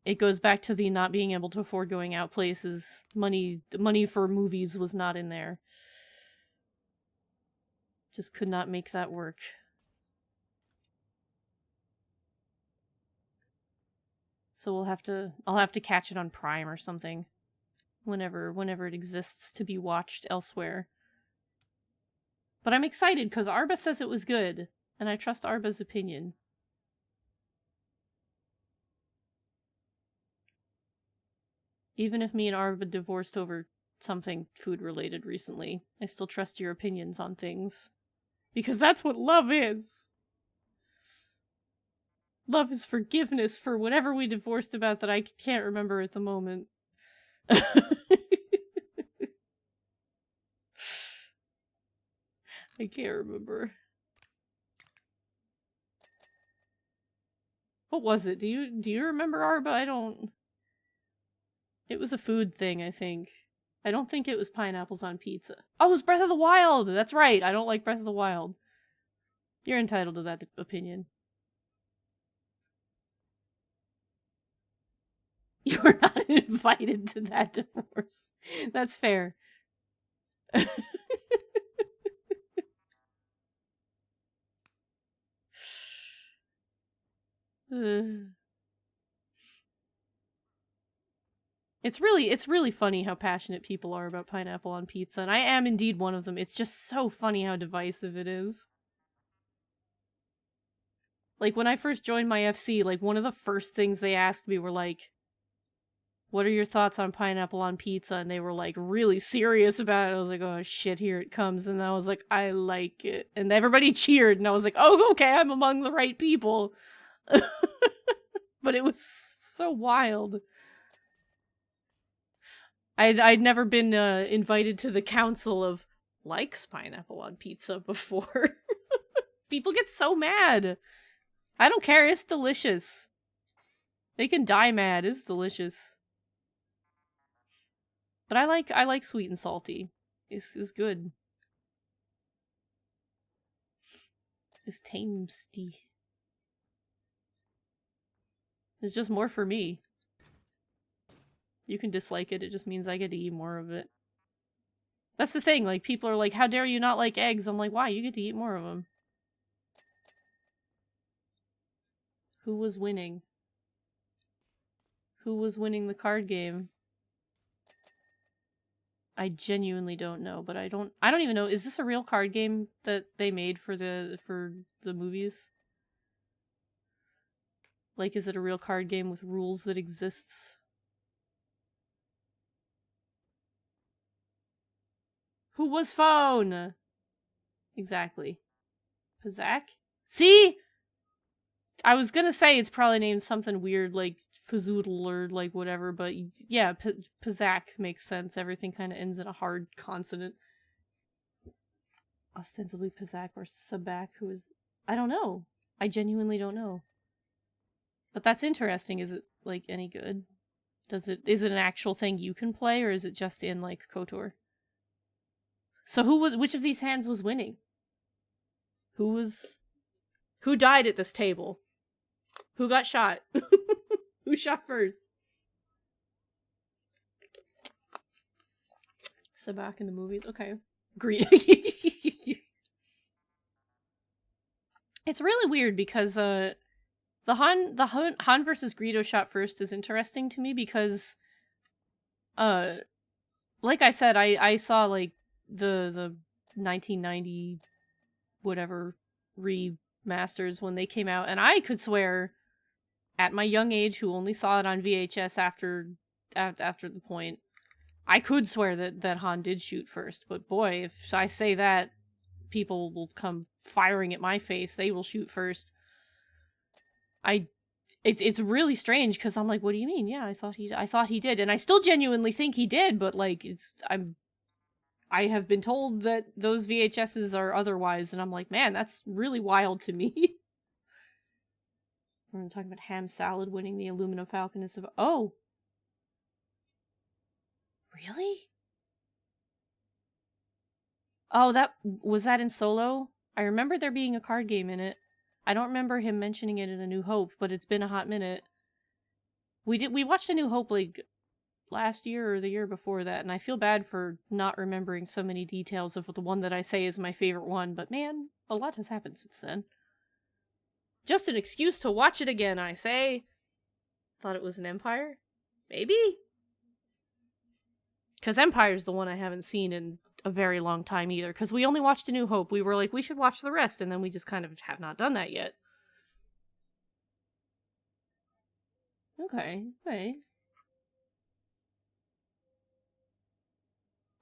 it goes back to the not being able to afford going out places. Money for movies was not in there. Just could not make that work. So I'll have to catch it on Prime or something. Whenever it exists to be watched elsewhere. But I'm excited because Arba says it was good, and I trust Arba's opinion. Even if me and Arba divorced over something food-related recently, I still trust your opinions on things. Because that's what love is! Love is forgiveness for whatever we divorced about that I can't remember at the moment. I can't remember. What was it? Do you remember, Arba? I don't... It was a food thing, I think. I don't think it was pineapples on pizza. Oh, it was Breath of the Wild! That's right, I don't like Breath of the Wild. You're entitled to that opinion. You were not invited to that divorce. That's fair. It's really funny how passionate people are about pineapple on pizza, and I am indeed one of them. It's just so funny how divisive it is. Like, when I first joined my FC, like, one of the first things they asked me were like, what are your thoughts on pineapple on pizza? And they were, like, really serious about it. I was like, oh shit, here it comes. And I was like, I like it. And everybody cheered, and I was like, oh, okay, I'm among the right people. But it was so wild. I'd never been invited to the council of likes pineapple on pizza before. People get so mad. I don't care, it's delicious. They can die mad, it's delicious. But I like sweet and salty. It's good. It's tasty. It's just more for me. You can dislike it, it just means I get to eat more of it. That's the thing, like, people are like, how dare you not like eggs? I'm like, why? You get to eat more of them. Who was winning? Who was winning the card game? I genuinely don't know, but I don't even know, is this a real card game that they made for the movies? Like, is it a real card game with rules that exists? Who was phone? Exactly. Pazak? See? I was gonna say it's probably named something weird like Fazoodle or like whatever, but yeah, Pazak makes sense. Everything kind of ends in a hard consonant. Ostensibly Pazak or Sabak, who is... I don't know. I genuinely don't know. But that's interesting. Is it, like, any good? Is it an actual thing you can play, or is it just in, like, KOTOR? So which of these hands was winning? Who died at this table? Who got shot? Who shot first? Sabak in the movies? Okay. Green. It's really weird because, the Han versus Greedo shot first is interesting to me because, like I said, I saw, like, the 1990 whatever remasters when they came out, and I could swear, at my young age, who only saw it on VHS after the point, I could swear that Han did shoot first, but boy, if I say that, people will come firing at my face. They will shoot first. It's really strange because I'm like, what do you mean? Yeah, I thought he did, and I still genuinely think he did, but like, I have been told that those VHSs are otherwise, and I'm like, man, that's really wild to me. We're talking about Ham Salad winning the Aluminum Falcon. Oh, really? Oh, was that in Solo? I remember there being a card game in it. I don't remember him mentioning it in A New Hope, but it's been a hot minute. We watched A New Hope like last year or the year before that, and I feel bad for not remembering so many details of the one that I say is my favorite one, but man, a lot has happened since then. Just an excuse to watch it again, I say. Thought it was an Empire? Maybe? Because Empire's the one I haven't seen in a very long time either, because we only watched A New Hope. We were like, we should watch the rest, and then we just kind of have not done that yet. Okay.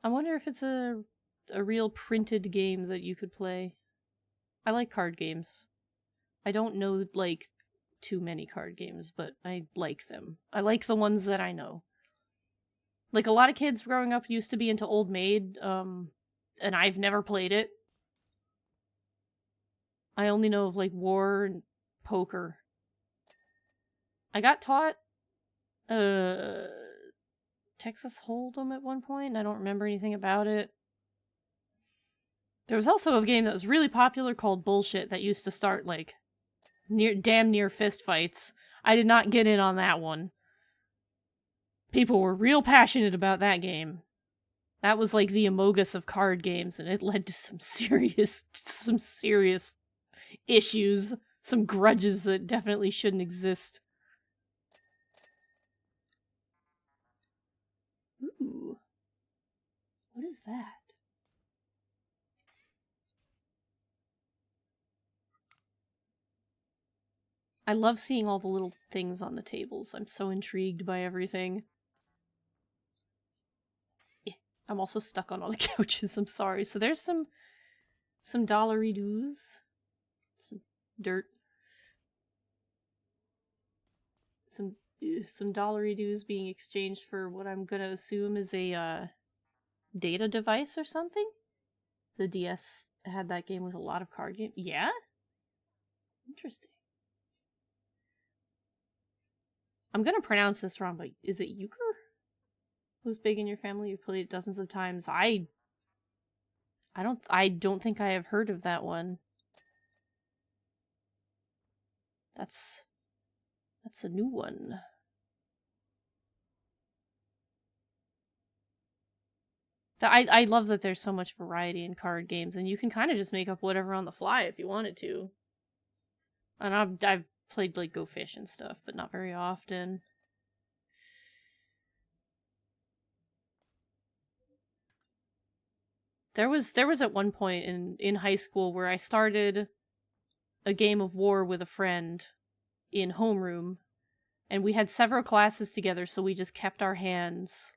I wonder if it's a real printed game that you could play. I like card games. I don't know, like, too many card games, but I like them. I like the ones that I know. Like, a lot of kids growing up used to be into Old Maid, and I've never played it. I only know of, like, War and Poker. I got taught, Texas Hold'em at one point, and I don't remember anything about it. There was also a game that was really popular called Bullshit that used to start, like, damn near fist fights. I did not get in on that one. People were real passionate about that game. That was like the Amogus of card games, and it led to some serious issues, some grudges that definitely shouldn't exist. Ooh. What is that? I love seeing all the little things on the tables. I'm so intrigued by everything. I'm also stuck on all the couches, I'm sorry. So there's some dollary-doos. Some dirt. Some dollary-doos being exchanged for what I'm gonna assume is a data device or something? The DS had that game with a lot of card games. Yeah? Interesting. I'm gonna pronounce this wrong, but is it euchre? Who's big in your family? You've played it dozens of times. I don't think I have heard of that one. That's a new one. I love that there's so much variety in card games, and you can kind of just make up whatever on the fly if you wanted to. And I've played like Go Fish and stuff, but not very often. There was at one point in high school where I started a game of War with a friend in homeroom, and we had several classes together, so we just kept our hands,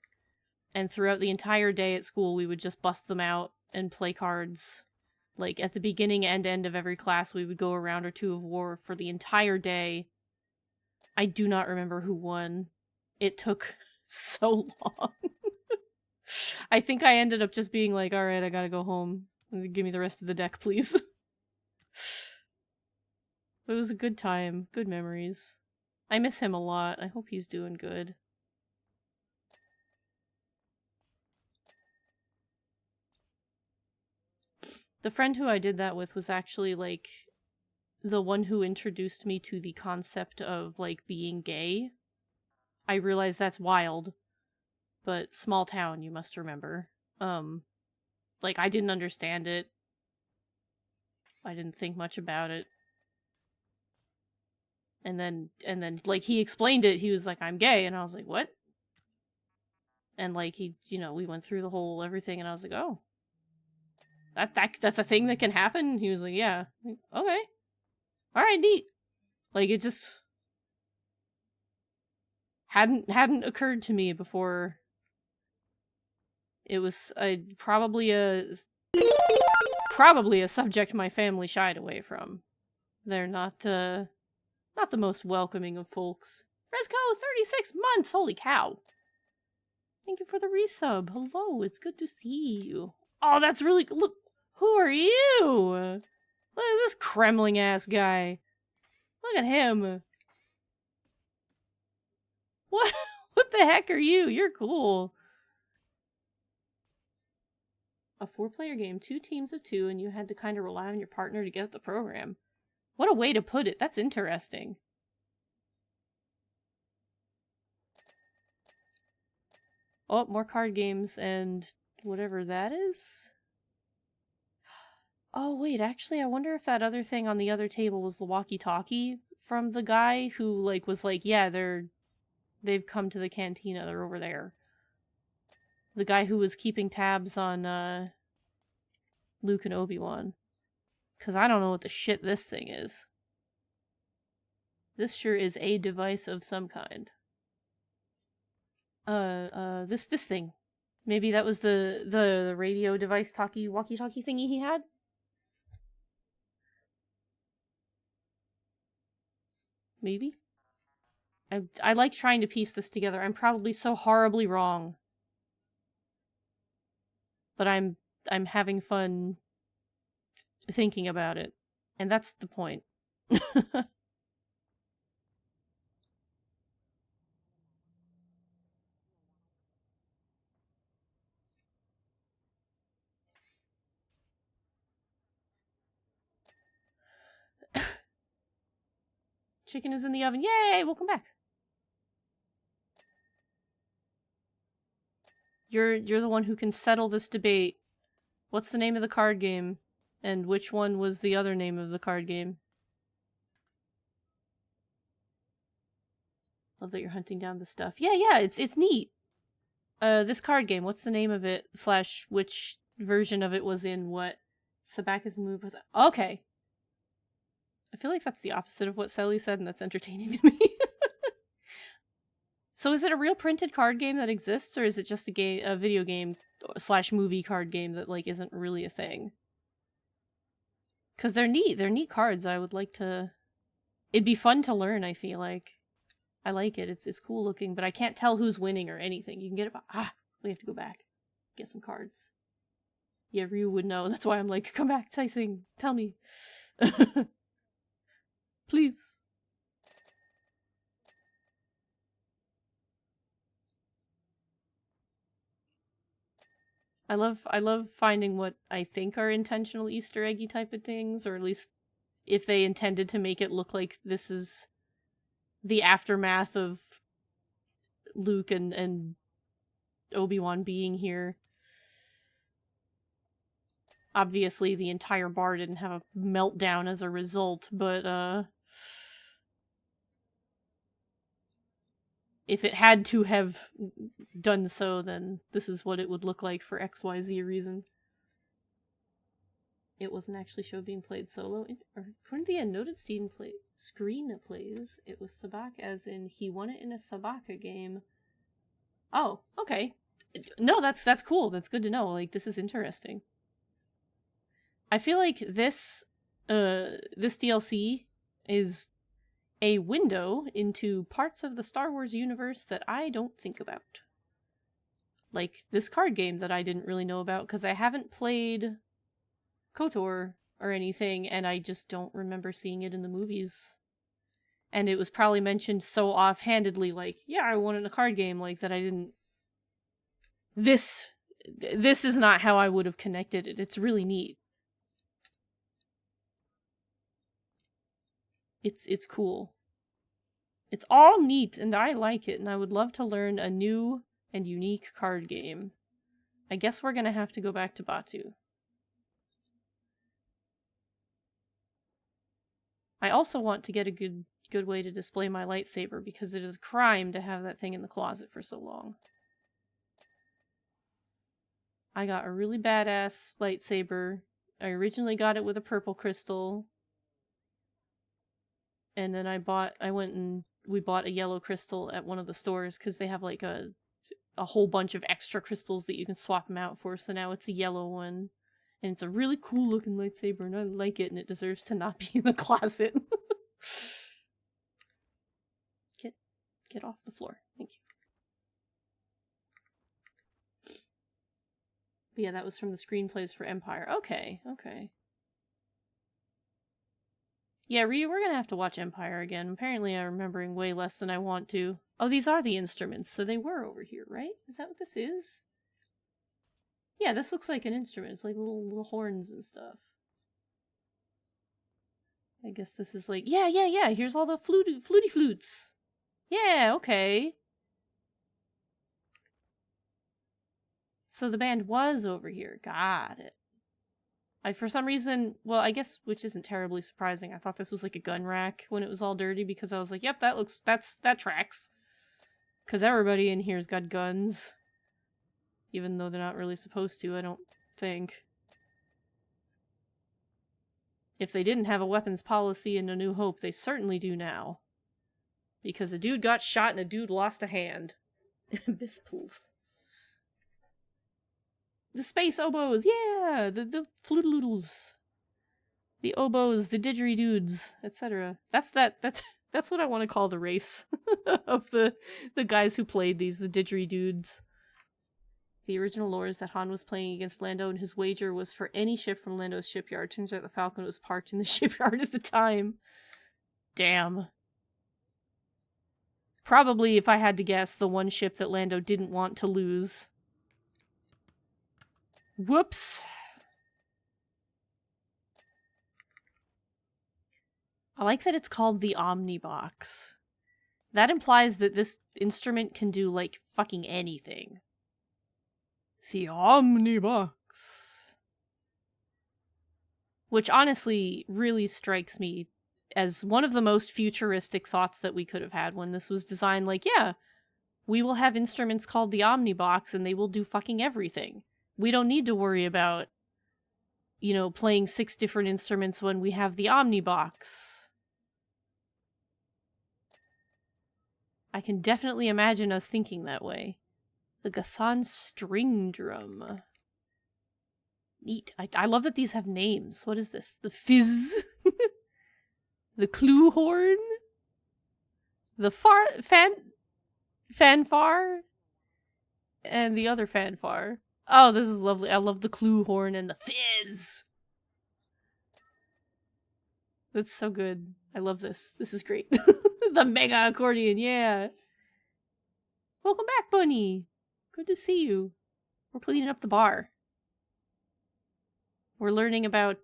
and throughout the entire day at school we would just bust them out and play cards. Like, at the beginning and end of every class we would go a round or two of War for the entire day. I do not remember who won. It took so long. I think I ended up just being like, alright, I gotta go home. Give me the rest of the deck, please. It was a good time. Good memories. I miss him a lot. I hope he's doing good. The friend who I did that with was actually, like, the one who introduced me to the concept of, like, being gay. I realize that's wild. But small town, you must remember. Like, I didn't understand it. I didn't think much about it. And then, like, he explained it, he was like, I'm gay, and I was like, what? And, like, he, we went through the whole everything, and I was like, oh. That's a thing that can happen? He was like, yeah. Like, okay. Alright, neat. Like, it just hadn't occurred to me before. It was probably a subject my family shied away from. They're not the most welcoming of folks. Resco, 36 months! Holy cow! Thank you for the resub. Hello, it's good to see you. Oh, that's really good. Look, who are you? Look at this Kremling-ass guy. Look at him. What? What the heck are you? You're cool. A 4-player game, 2 teams of 2, and you had to kind of rely on your partner to get the program. What a way to put it. That's interesting. Oh, more card games and whatever that is. Oh, wait, actually, I wonder if that other thing on the other table was the walkie-talkie from the guy who, like, was like, yeah, they've come to the cantina, they're over there. The guy who was keeping tabs on, Luke and Obi-Wan. Because I don't know what the shit this thing is. This sure is a device of some kind. This thing. Maybe that was the radio device walkie-talkie thingy he had? Maybe? I like trying to piece this together. I'm probably so horribly wrong. But I'm having fun thinking about it. And that's the point. Chicken is in the oven. Yay! Welcome back. You're the one who can settle this debate. What's the name of the card game? And which one was the other name of the card game? Love that you're hunting down the stuff. Yeah, it's neat. This card game, what's the name of it? / which version of it was in what? Sabaka's move with. Okay. I feel like that's the opposite of what Sally said, and that's entertaining to me. So is it a real printed card game that exists, or is it just a video game / movie card game that, like, isn't really a thing? Because they're neat. They're neat cards. I would like to... It'd be fun to learn, I feel like. I like it. It's cool looking, but I can't tell who's winning or anything. You can get it... we have to go back. Get some cards. Yeah, Ryu would know. That's why I'm like, come back, Taising. Tell me. Please. I love finding what I think are intentional Easter eggy type of things, or at least if they intended to make it look like this is the aftermath of Luke and Obi-Wan being here. Obviously, the entire bar didn't have a meltdown as a result, but, if it had to have done so, then this is what it would look like for XYZ reason. It wasn't actually show being played solo. According to the noted screenplays, it was Sabak as in he won it in a Sabaka game. Oh, okay. No, that's cool. That's good to know. Like, this is interesting. I feel like this DLC is a window into parts of the Star Wars universe that I don't think about. Like this card game that I didn't really know about because I haven't played KOTOR or anything, and I just don't remember seeing it in the movies. And it was probably mentioned so offhandedly, like, yeah, I won in a card game, like, that I didn't... This is not how I would have connected it. It's really neat. It's cool. It's all neat, and I like it, and I would love to learn a new and unique card game. I guess we're gonna have to go back to Batu. I also want to get a good way to display my lightsaber, because it is a crime to have that thing in the closet for so long. I got a really badass lightsaber. I originally got it with a purple crystal. And then we bought a yellow crystal at one of the stores because they have like a whole bunch of extra crystals that you can swap them out for. So now it's a yellow one. And it's a really cool looking lightsaber and I like it, and it deserves to not be in the closet. Get off the floor. Thank you. But yeah, that was from the screenplays for Empire. Okay. Yeah, Ryu, we're gonna have to watch Empire again. Apparently I'm remembering way less than I want to. Oh, these are the instruments, so they were over here, right? Is that what this is? Yeah, this looks like an instrument. It's like little horns and stuff. I guess this is like... Yeah, here's all the fluty flutes. Yeah, okay. So the band was over here. Got it. For some reason, well, I guess, which isn't terribly surprising, I thought this was like a gun rack when it was all dirty because I was like, yep, that tracks. Because everybody in here's got guns. Even though they're not really supposed to, I don't think. If they didn't have a weapons policy in A New Hope, they certainly do now. Because a dude got shot and a dude lost a hand. Bispoof. The space oboes, yeah! The flutaloodles. The oboes, the didgeridudes, etc. That's what I want to call the race of the guys who played these, the didgeridudes. The original lore is that Han was playing against Lando and his wager was for any ship from Lando's shipyard. Turns out the Falcon was parked in the shipyard at the time. Damn. Probably, if I had to guess, the one ship that Lando didn't want to lose. Whoops. I like that it's called the Omnibox. That implies that this instrument can do, like, fucking anything. The Omnibox. Which honestly really strikes me as one of the most futuristic thoughts that we could have had when this was designed. Like, yeah, we will have instruments called the Omnibox and they will do fucking everything. We don't need to worry about, you know, playing 6 different instruments when we have the Omnibox. I can definitely imagine us thinking that way. The Gassan string drum. Neat. I love that these have names. What is this? The fizz? The clue horn? The fanfare? And the other fanfare. Oh, this is lovely. I love the clue horn and the fizz. That's so good. I love this. This is great. The mega accordion, yeah. Welcome back, Bunny. Good to see you. We're cleaning up the bar. We're learning about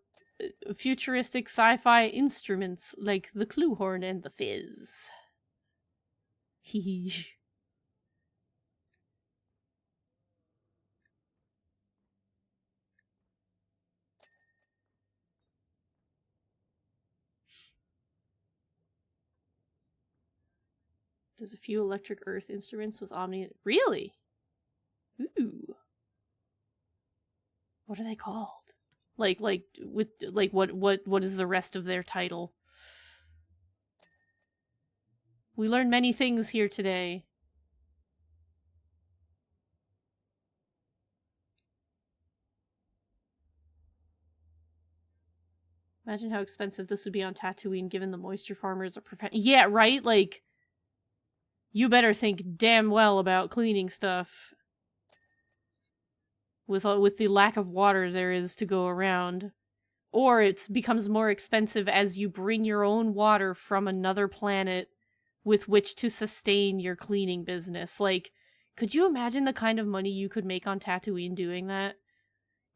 futuristic sci-fi instruments like the clue horn and the fizz. Hee. There's a few electric earth instruments with omni. Really? Ooh. What are they called? What is the rest of their title? We learned many things here today. Imagine how expensive this would be on Tatooine given the moisture farmers are yeah, right? Like, you better think damn well about cleaning stuff. With the lack of water there is to go around. Or it becomes more expensive as you bring your own water from another planet with which to sustain your cleaning business. Like, could you imagine the kind of money you could make on Tatooine doing that?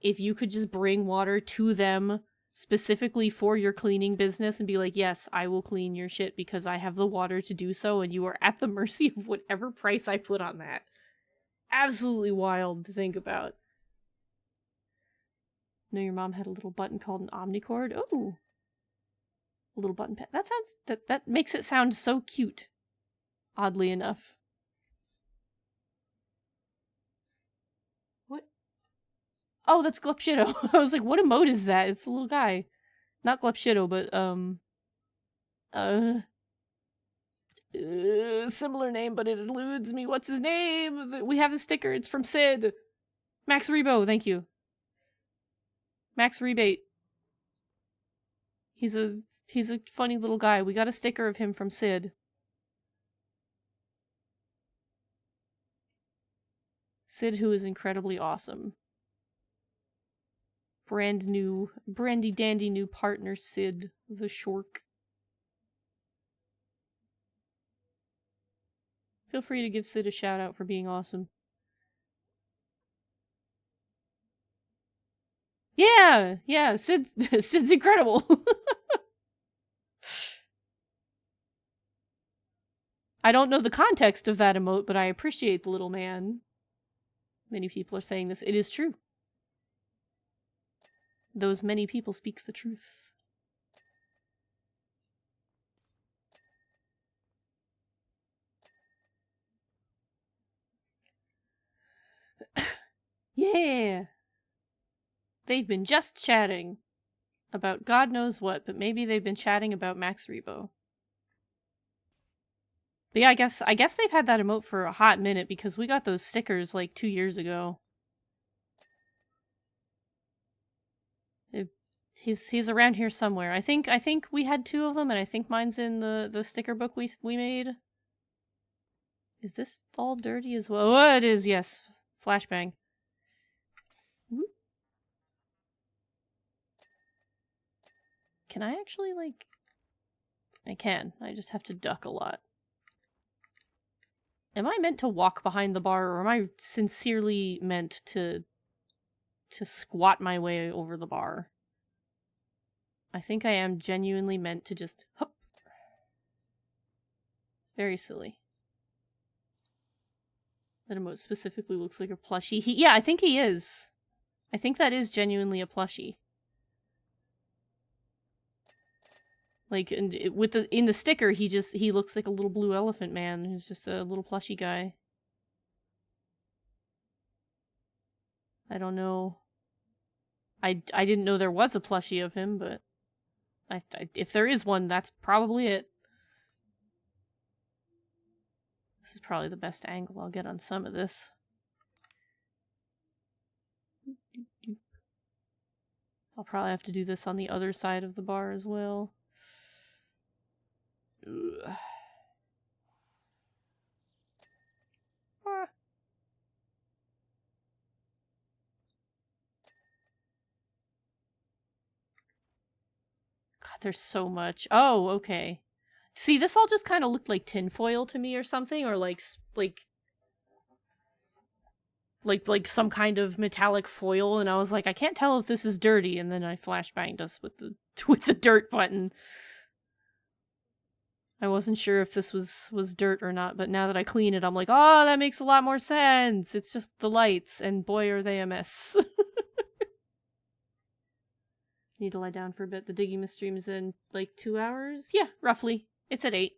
If you could just bring water to them specifically for your cleaning business and be like, yes, I will clean your shit because I have the water to do so, and you are at the mercy of whatever price I put on that. Absolutely wild to think about. Know your mom had a little button called an omnicord? Oh, a little button pad. That sounds that makes it sound so cute. Oddly enough. What? Oh, that's Glepshido. I was like, what emote is that? It's a little guy. Not Glepshido, but similar name, but it eludes me. What's his name? We have the sticker. It's from Sid. Max Rebo, thank you. Max Rebate. He's a funny little guy. We got a sticker of him from Sid. Sid, who is incredibly awesome. Brandy dandy new partner, Sid the Shork. Feel free to give Sid a shout out for being awesome. Yeah, Sid's incredible. I don't know the context of that emote, but I appreciate the little man. Many people are saying this. It is true. Those many people speak the truth. Yeah! They've been just chatting about God knows what, but maybe they've been chatting about Max Rebo. But yeah, I guess they've had that emote for a hot minute because we got those stickers like 2 years ago. He's around here somewhere. I think we had 2 of them, and I think mine's in the sticker book we made. Is this all dirty as well? Oh, it is, yes. Flashbang. Whoop. Can I actually, like... I can. I just have to duck a lot. Am I meant to walk behind the bar, or am I sincerely meant to squat my way over the bar? I think I am genuinely meant to just hop. Very silly. That emote specifically looks like a plushie. Yeah, I think he is. I think that is genuinely a plushie. Like, and in the sticker, he looks like a little blue elephant man who's just a little plushy guy. I don't know. I didn't know there was a plushie of him, but if there is one, that's probably it. This is probably the best angle I'll get on some of this. I'll probably have to do this on the other side of the bar as well. Ugh. Ah. God, there's so much. Oh, okay. See, this all just kind of looked like tinfoil to me or something, or like some kind of metallic foil, and I was like, I can't tell if this is dirty, and then I flashbanged us with the dirt button. I wasn't sure if this was dirt or not, but now that I clean it, I'm like, oh, that makes a lot more sense. It's just the lights, and boy, are they a mess. Need to lie down for a bit. The Digging stream is in, like, 2 hours? Yeah, roughly. It's at 8.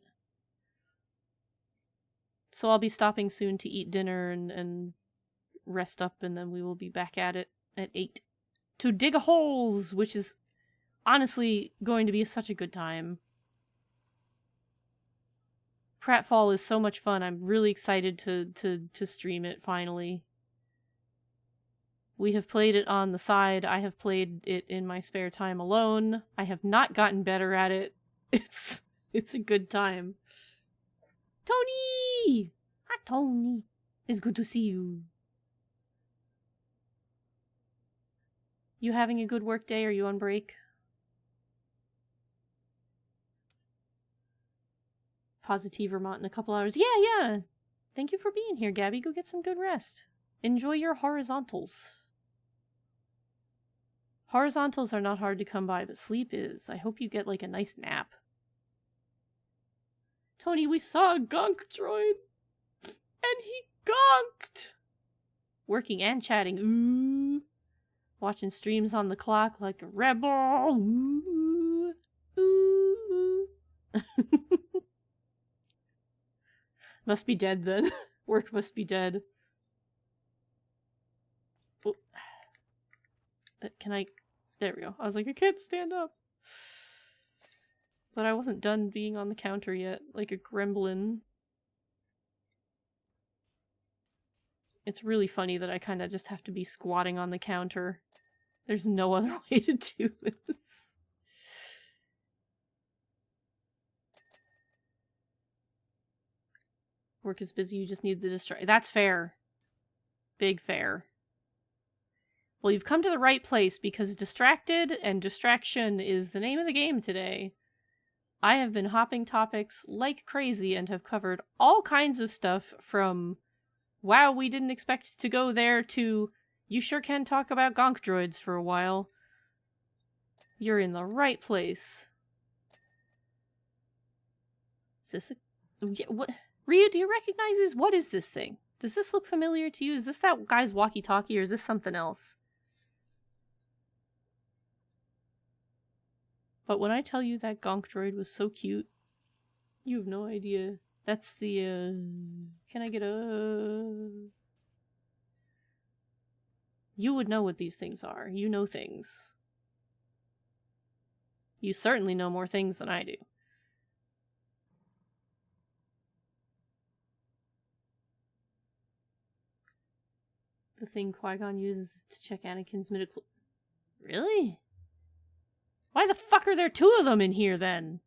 So I'll be stopping soon to eat dinner and rest up, and then we will be back at it at 8. To dig a holes, which is honestly going to be such a good time. Pratfall is so much fun. I'm really excited to stream it finally. We have played it on the side. I have played it in my spare time alone. I have not gotten better at it. It's a good time. Tony! Hi, Tony. It's good to see you. You having a good work day? Are you on break? Positive Vermont in a couple hours. Yeah. Thank you for being here, Gabby. Go get some good rest. Enjoy your horizontals. Horizontals are not hard to come by, but sleep is. I hope you get, like, a nice nap. Tony, we saw a Gonk droid! And he gonked! Working and chatting. Ooh. Watching streams on the clock like a rebel. Ooh. Ooh. Must be dead then. Work must be dead. Oh. Can I... There we go. I was like, I can't stand up. But I wasn't done being on the counter yet, like a gremlin. It's really funny that I kind of just have to be squatting on the counter. There's no other way to do this. Work is busy, you just need the distract. That's fair. Big fair. Well, you've come to the right place because distracted and distraction is the name of the game today. I have been hopping topics like crazy and have covered all kinds of stuff from, wow, we didn't expect to go there, to, you sure can talk about Gonk droids for a while. You're in the right place. Is this a... Yeah, what? Ryu, do you recognize this? What is this thing? Does this look familiar to you? Is this that guy's walkie-talkie, or is this something else? But when I tell you that Gonk droid was so cute, you have no idea. That's the, Can I get a... You would know what these things are. You know things. You certainly know more things than I do. The thing Qui-Gon uses to check Anakin's midichlorians. Really? Why the fuck are there two of them in here, then?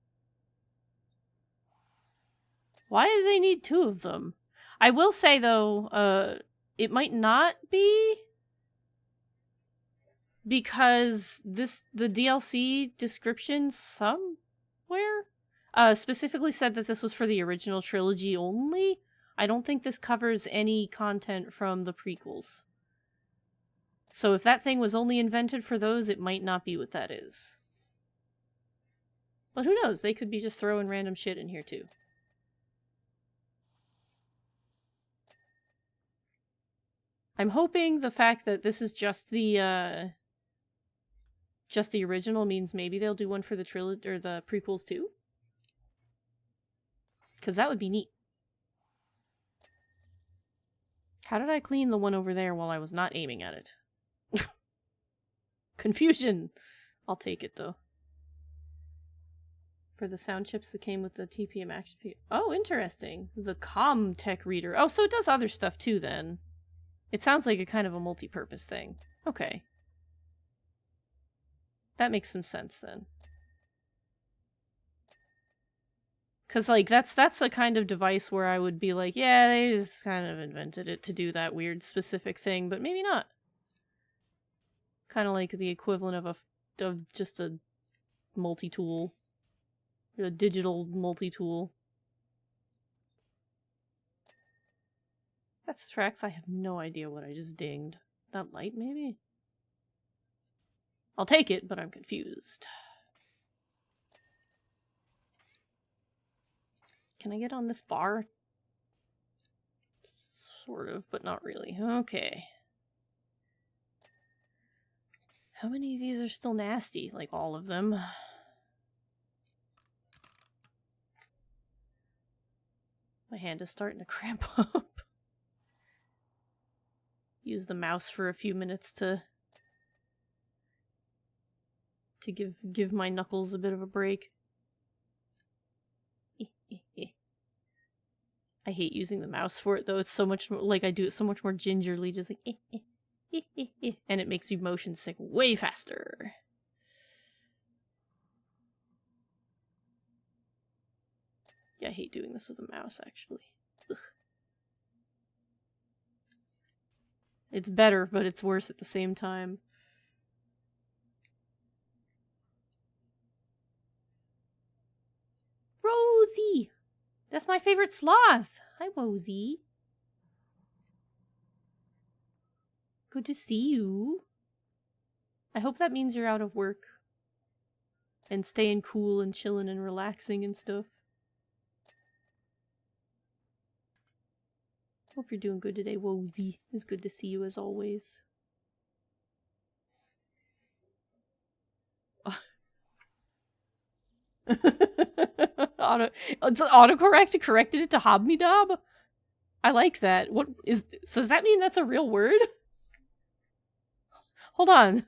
Why do they need two of them? I will say, though, it might not be... because the DLC description somewhere specifically said that this was for the original trilogy only. I don't think this covers any content from the prequels. So if that thing was only invented for those, it might not be what that is. But who knows? They could be just throwing random shit in here too. I'm hoping the fact that this is just the original means maybe they'll do one for the trilogy or the prequels too. Because that would be neat. How did I clean the one over there while I was not aiming at it? Confusion! I'll take it, though. For the sound chips that came with the TPM action... Oh, interesting. The ComTech reader. Oh, so it does other stuff, too, then. It sounds like a kind of a multi-purpose thing. Okay. That makes some sense, then. Because, like, that's a kind of device where I would be like, yeah, they just kind of invented it to do that weird specific thing, but maybe not. Kind of like the equivalent of just a multi-tool. A digital multi-tool. That's tracks. I have no idea what I just dinged. That light, maybe? I'll take it, but I'm confused. Can I get on this bar? Sort of, but not really. Okay. How many of these are still nasty? Like all of them. My hand is starting to cramp up. Use the mouse for a few minutes to give my knuckles a bit of a break. I hate using the mouse for it, though. It's so much more, like, I do it so much more gingerly, just like, and it makes you motion sick way faster. Yeah, I hate doing this with a mouse, actually. Ugh. It's better, but it's worse at the same time. Rosie! That's my favorite sloth! Hi, Rosie. Good to see you. I hope that means you're out of work. And staying cool and chilling and relaxing and stuff. Hope you're doing good today, Wozy. It's good to see you as always. Autocorrect corrected it to Hobmidob? I like that. What is... So does that mean that's a real word? Hold on.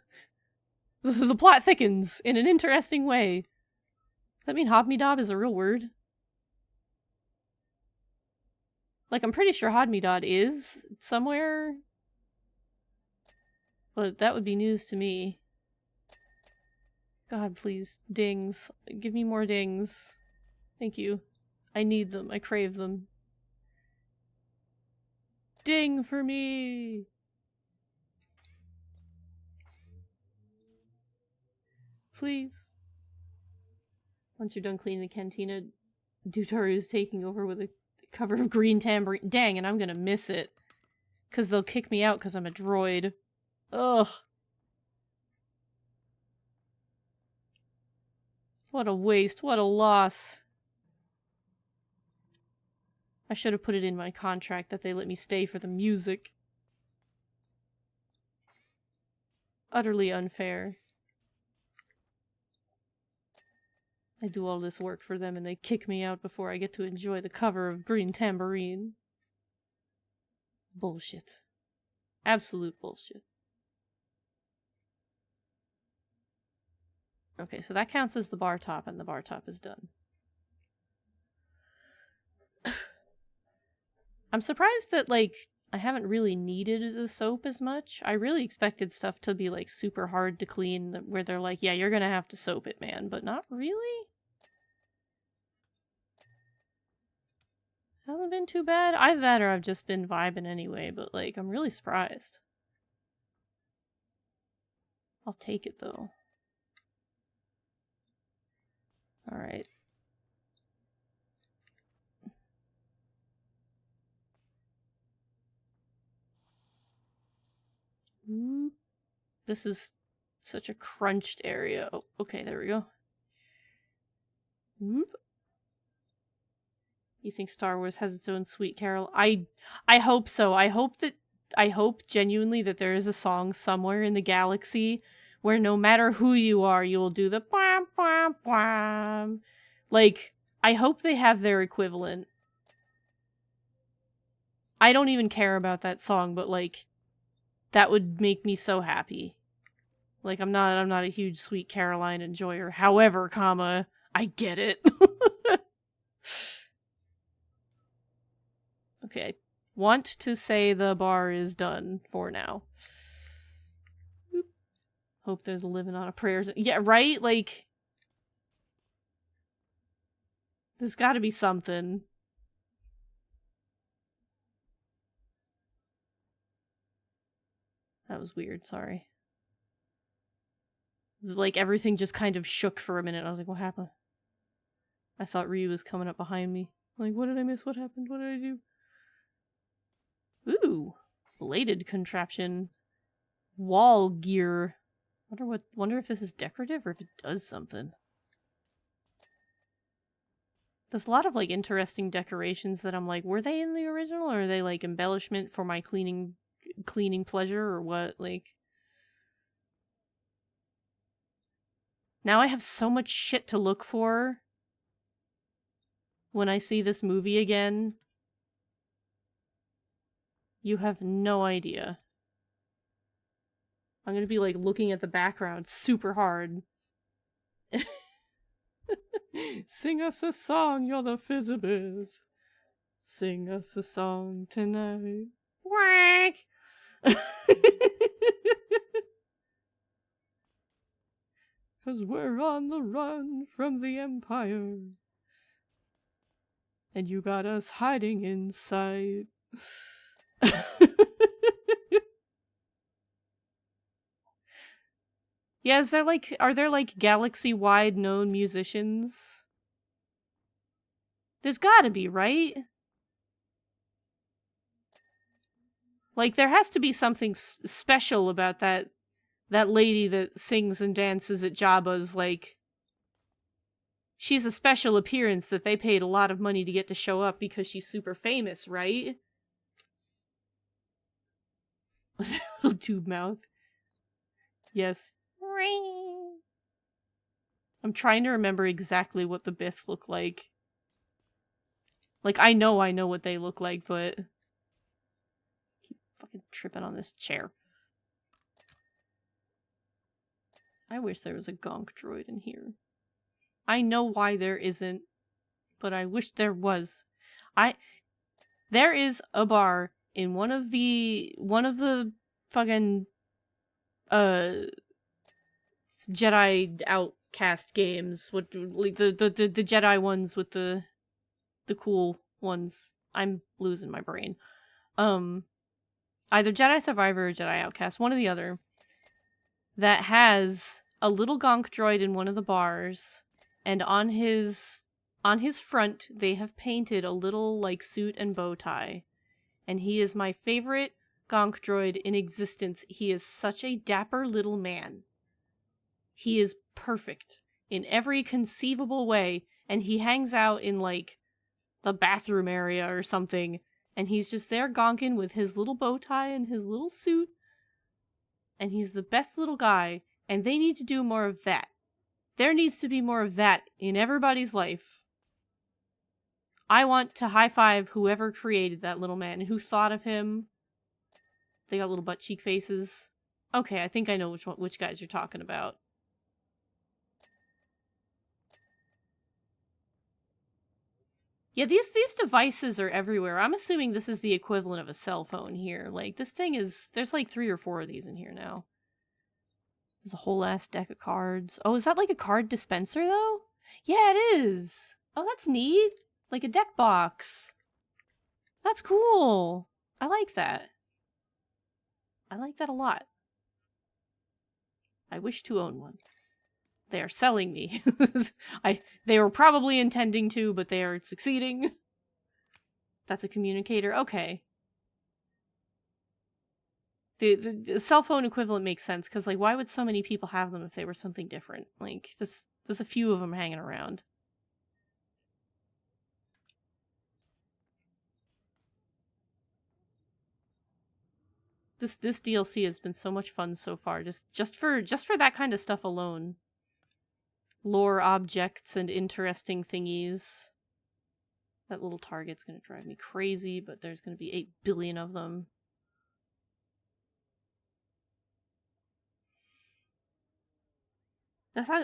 The plot thickens in an interesting way. Does that mean Hobmidob is a real word? Like, I'm pretty sure Hodmedod is somewhere. But that would be news to me. God, please. Dings. Give me more dings. Thank you. I need them. I crave them. Ding for me! Please. Once you're done cleaning the cantina, Dutaru's taking over with a cover of green tambourine. Dang, and I'm gonna miss it. Because they'll kick me out because I'm a droid. Ugh. What a waste. What a loss. I should have put it in my contract that they let me stay for the music. Utterly unfair. I do all this work for them and they kick me out before I get to enjoy the cover of Green Tambourine. Bullshit. Absolute bullshit. Okay, so that counts as the bar top, and the bar top is done. I'm surprised that, like, I haven't really needed the soap as much. I really expected stuff to be, like, super hard to clean, where they're like, yeah, you're gonna have to soap it, man, but not really? Hasn't been too bad. Either that or I've just been vibing anyway, but, like, I'm really surprised. I'll take it, though. Alright. This is such a crunched area. Oh, okay, there we go. Whoop. You think Star Wars has its own sweet carol? I hope so. I hope genuinely that there is a song somewhere in the galaxy where no matter who you are, you will do the bwam bwam bwam. Like, I hope they have their equivalent. I don't even care about that song, but like, that would make me so happy. Like, I'm not a huge Sweet Caroline enjoyer. However, comma, I get it. Okay, want to say the bar is done for now. Boop. Hope there's a living on a prayer. Yeah, right? Like, there's gotta be something. That was weird, sorry. Like, everything just kind of shook for a minute. I was like, what happened? I thought Ryu was coming up behind me. Like, what did I miss? What happened? What did I do? Ooh, bladed contraption. Wall gear. Wonder if this is decorative or if it does something. There's a lot of like interesting decorations that I'm like, were they in the original or are they like embellishment for my cleaning pleasure or what? Like, now I have so much shit to look for when I see this movie again. You have no idea. I'm gonna be like looking at the background super hard. Sing us a song, you're the Fizzabiz. Sing us a song tonight. Whack! Cause we're on the run from the Empire. And you got us hiding inside. Yeah, are there like galaxy-wide known musicians? There's gotta be, right? Like, there has to be something special about that lady that sings and dances at Jabba's, like... She's a special appearance that they paid a lot of money to get to show up because she's super famous, right? Was that a little tube mouth? Yes. I'm trying to remember exactly what the Bith look like. Like, I know what they look like, but... Keep fucking tripping on this chair. I wish there was a Gonk droid in here. I know why there isn't, but I wish there was. There is a bar in one of the fucking Jedi Outcast games, what like the Jedi ones with the cool ones. I'm losing my brain. Either Jedi Survivor or Jedi Outcast, one or the other, that has a little Gonk droid in one of the bars, and on his front they have painted a little like suit and bow tie. And he is my favorite Gonk droid in existence. He is such a dapper little man. He is perfect in every conceivable way, and he hangs out in like the bathroom area or something. And he's just there gonking with his little bow tie and his little suit. And he's the best little guy. And they need to do more of that. There needs to be more of that in everybody's life. I want to high five whoever created that little man and who thought of him. They got little butt cheek faces. Okay, I think I know which guys you're talking about. Yeah, these devices are everywhere. I'm assuming this is the equivalent of a cell phone here. Like, this thing is... There's like 3 or 4 of these in here now. There's a whole ass deck of cards. Oh, is that like a card dispenser, though? Yeah, it is! Oh, that's neat! Like a deck box. That's cool! I like that. I like that a lot. I wish to own one. They are selling me. They were probably intending to, but they are succeeding. That's a communicator. Okay. The cell phone equivalent makes sense, because, like, why would so many people have them if they were something different? Like, there's a few of them hanging around. This DLC has been so much fun so far, just for that kind of stuff alone. Lore objects and interesting thingies. That little target's gonna drive me crazy, but there's gonna be 8 billion of them.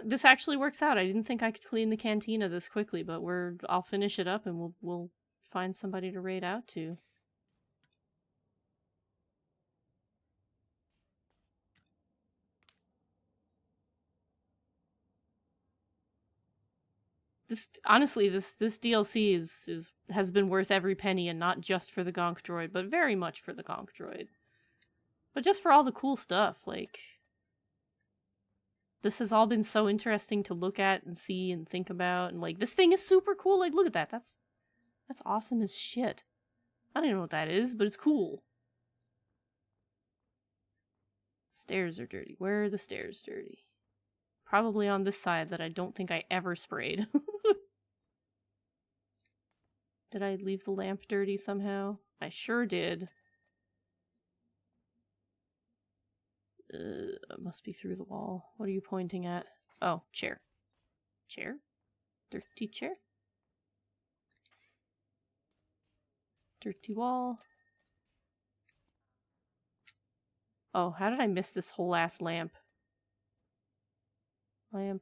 This actually works out. I didn't think I could clean the cantina this quickly, but I'll finish it up and we'll find somebody to raid out to. Honestly, this DLC has been worth every penny, and not just for the Gonk droid, but very much for the Gonk droid. But just for all the cool stuff, like, this has all been so interesting to look at and see and think about, and like, this thing is super cool. Like, look at that. That's awesome as shit. I don't even know what that is, but it's cool. Stairs are dirty. Where are the stairs dirty? Probably on this side that I don't think I ever sprayed. Did I leave the lamp dirty somehow? I sure did. It must be through the wall. What are you pointing at? Oh, chair. Chair? Dirty chair? Dirty wall. Oh, how did I miss this whole ass lamp? Lamp.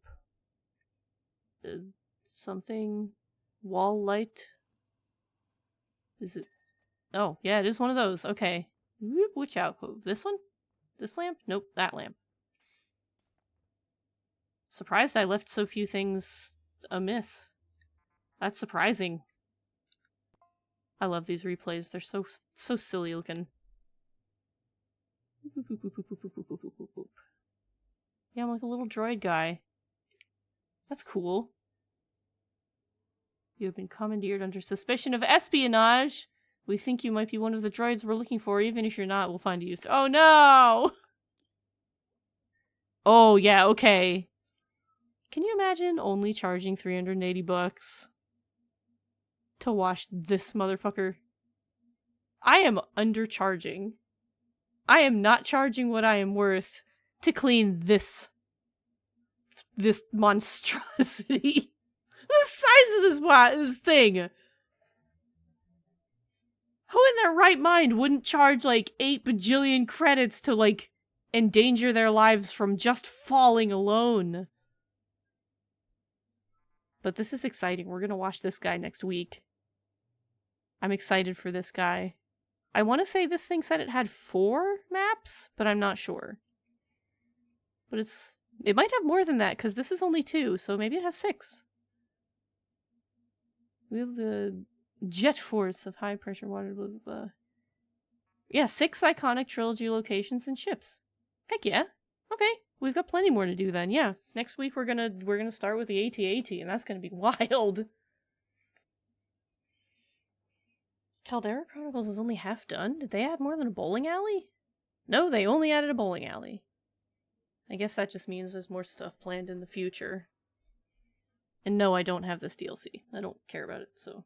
Something. Wall light. Is it? Oh, yeah, it is one of those. Okay. Whoop, watch out. This one? This lamp? Nope, that lamp. Surprised I left so few things amiss. That's surprising. I love these replays. They're so silly looking. Yeah, I'm like a little droid guy. That's cool. You have been commandeered under suspicion of espionage. We think you might be one of the droids we're looking for. Even if you're not, we'll find you. Oh no! Oh yeah, okay. Can you imagine only charging $380 to watch this motherfucker? I am undercharging. I am not charging what I am worth to clean this monstrosity. The size of this thing. Who in their right mind wouldn't charge like 8 bajillion credits to like endanger their lives from just falling alone? But this is exciting. We're gonna watch this guy next week. I'm excited for this guy. I want to say this thing said it had 4 maps, but I'm not sure. But it might have more than that, because this is only 2, so maybe it has 6. We have the jet force of high pressure water, blah, blah, blah. Yeah, 6 iconic trilogy locations and ships. Heck yeah. Okay, we've got plenty more to do then, yeah. Next week we're gonna start with the AT-AT, and that's gonna be wild. Caldera Chronicles is only half done? Did they add more than a bowling alley? No, they only added a bowling alley. I guess that just means there's more stuff planned in the future. And no, I don't have this DLC. I don't care about it, so...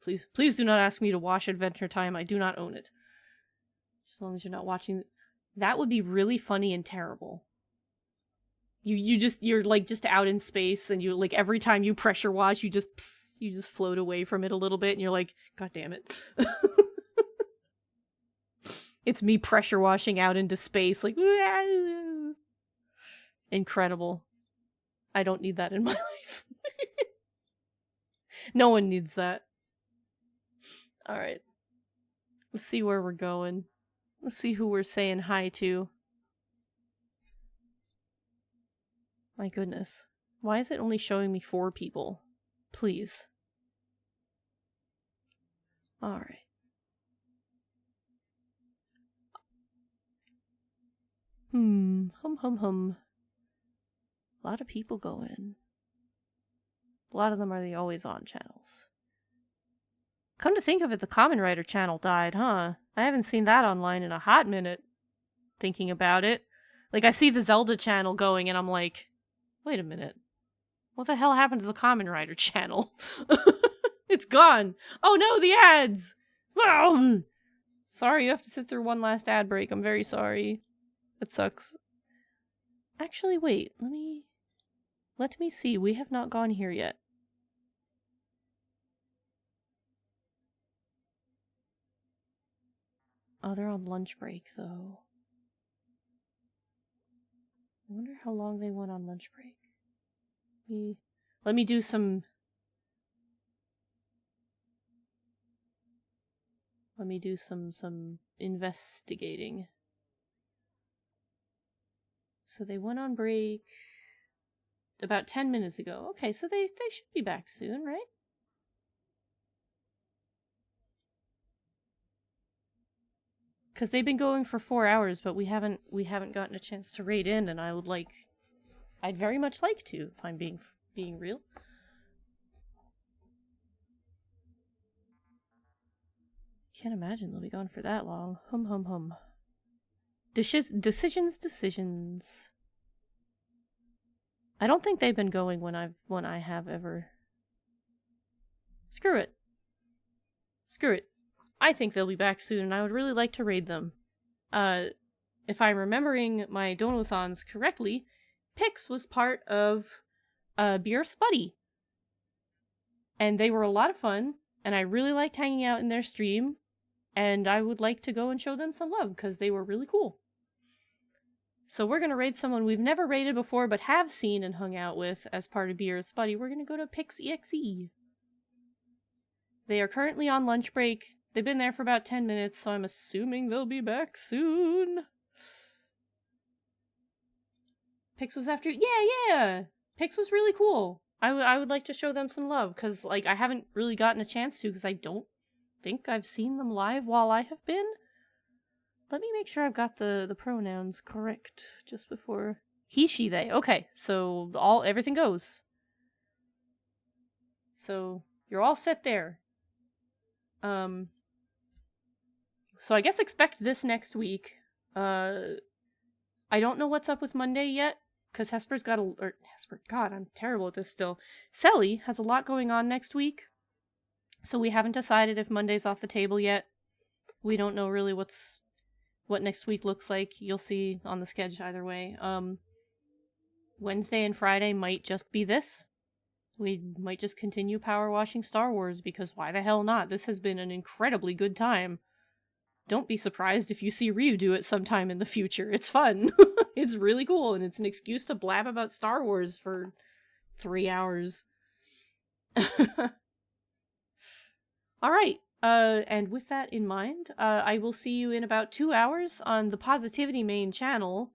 Please do not ask me to watch Adventure Time. I do not own it. As long as you're not watching. That would be really funny and terrible. You're like just out in space, and you like every time you pressure wash, you just float away from it a little bit, and you're like, God damn it. It's me pressure washing out into space, like incredible. I don't need that in my life. No one needs that. Alright. Let's see where we're going. Let's see who we're saying hi to. My goodness. Why is it only showing me 4 people? Please. Alright. Hum. A lot of people going. A lot of them are the always on channels. Come to think of it, the Kamen Rider channel died, huh? I haven't seen that online in a hot minute. Thinking about it. Like, I see the Zelda channel going, and I'm like, wait a minute. What the hell happened to the Kamen Rider channel? It's gone! Oh no, the ads! Sorry, you have to sit through one last ad break. I'm very sorry. It sucks. Actually, wait. Let me see. We have not gone here yet. Oh, they're on lunch break, though. I wonder how long they went on lunch break. Let me do some... Let me do some investigating. So they went on break about 10 minutes ago. Okay, so they should be back soon, right? Because they've been going for 4 hours, but we haven't gotten a chance to raid in, and I'd very much like to, if I'm being real. Can't imagine they'll be gone for that long. Hum. Decisions. I don't think they've been going when I have ever. Screw it. I think they'll be back soon, and I would really like to raid them. If I'm remembering my Donothons correctly, Pix was part of Beer's Buddy. And they were a lot of fun, and I really liked hanging out in their stream, and I would like to go and show them some love, because they were really cool. So we're going to raid someone we've never raided before, but have seen and hung out with as part of Beer's Buddy. We're going to go to Pix EXE. They are currently on lunch break. They've been there for about 10 minutes, so I'm assuming they'll be back soon. Pix was after... Yeah! Pix was really cool. I would like to show them some love, because, like, I haven't really gotten a chance to, because I don't think I've seen them live while I have been. Let me make sure I've got the pronouns correct just before... He, she, they. Okay, so everything goes. So, you're all set there. So I guess expect this next week. I don't know what's up with Monday yet, because Hesper's got God, I'm terrible at this still. Selly has a lot going on next week, so we haven't decided if Monday's off the table yet. We don't know really what next week looks like. You'll see on the schedule either way. Wednesday and Friday might just be this. We might just continue power washing Star Wars, because why the hell not? This has been an incredibly good time. Don't be surprised if you see Ryu do it sometime in the future. It's fun. It's really cool, and it's an excuse to blab about Star Wars for 3 hours. Alright, and with that in mind, I will see you in about 2 hours on the Positivity main channel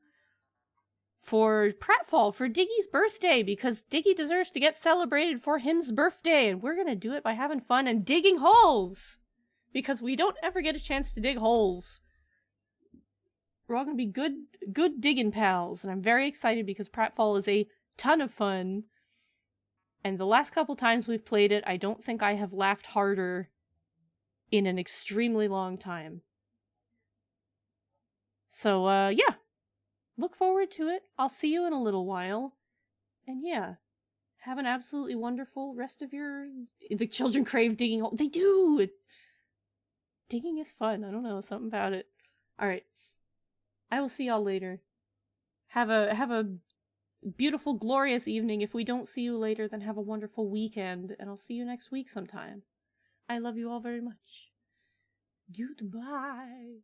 for Pratfall, for Diggy's birthday, because Diggy deserves to get celebrated for him's birthday, and we're gonna do it by having fun and digging holes! Because we don't ever get a chance to dig holes. We're all gonna be good digging pals, and I'm very excited because Pratfall is a ton of fun. And the last couple times we've played it, I don't think I have laughed harder in an extremely long time. So, yeah. Look forward to it. I'll see you in a little while. And yeah, have an absolutely wonderful rest of your... The children crave digging hole. They do! Digging is fun. I don't know, something about it. Alright. I will see y'all later. Have a beautiful, glorious evening. If we don't see you later, then have a wonderful weekend, and I'll see you next week sometime. I love you all very much. Goodbye.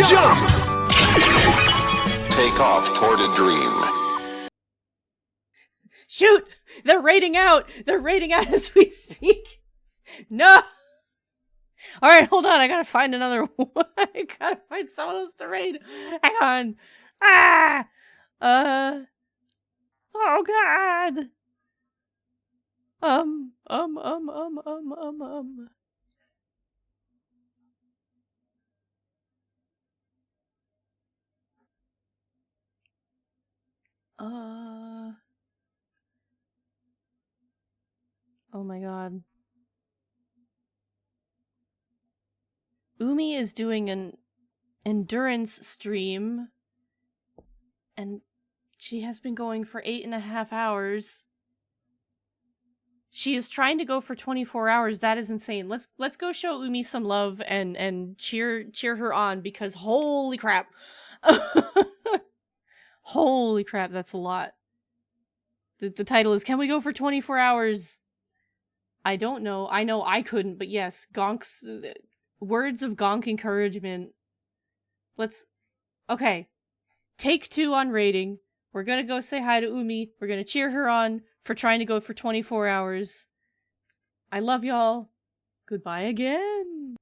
Jump! Take off toward a dream. Shoot! They're raiding out! They're raiding out as we speak! No! Alright, hold on, I gotta find another one. I gotta find someone else to raid. Hang on. Ah! Oh god! Oh my god. Umi is doing an endurance stream, and she has been going for 8.5 hours. She is trying to go for 24 hours. That is insane. Let's go show Umi some love and cheer her on, because holy crap. Holy crap, that's a lot. The title is, Can We Go for 24 Hours? I don't know. I know I couldn't, but yes, Gonk's words of Gonk encouragement. Okay. Take 2 on rating. We're gonna go say hi to Umi. We're gonna cheer her on for trying to go for 24 hours. I love y'all. Goodbye again.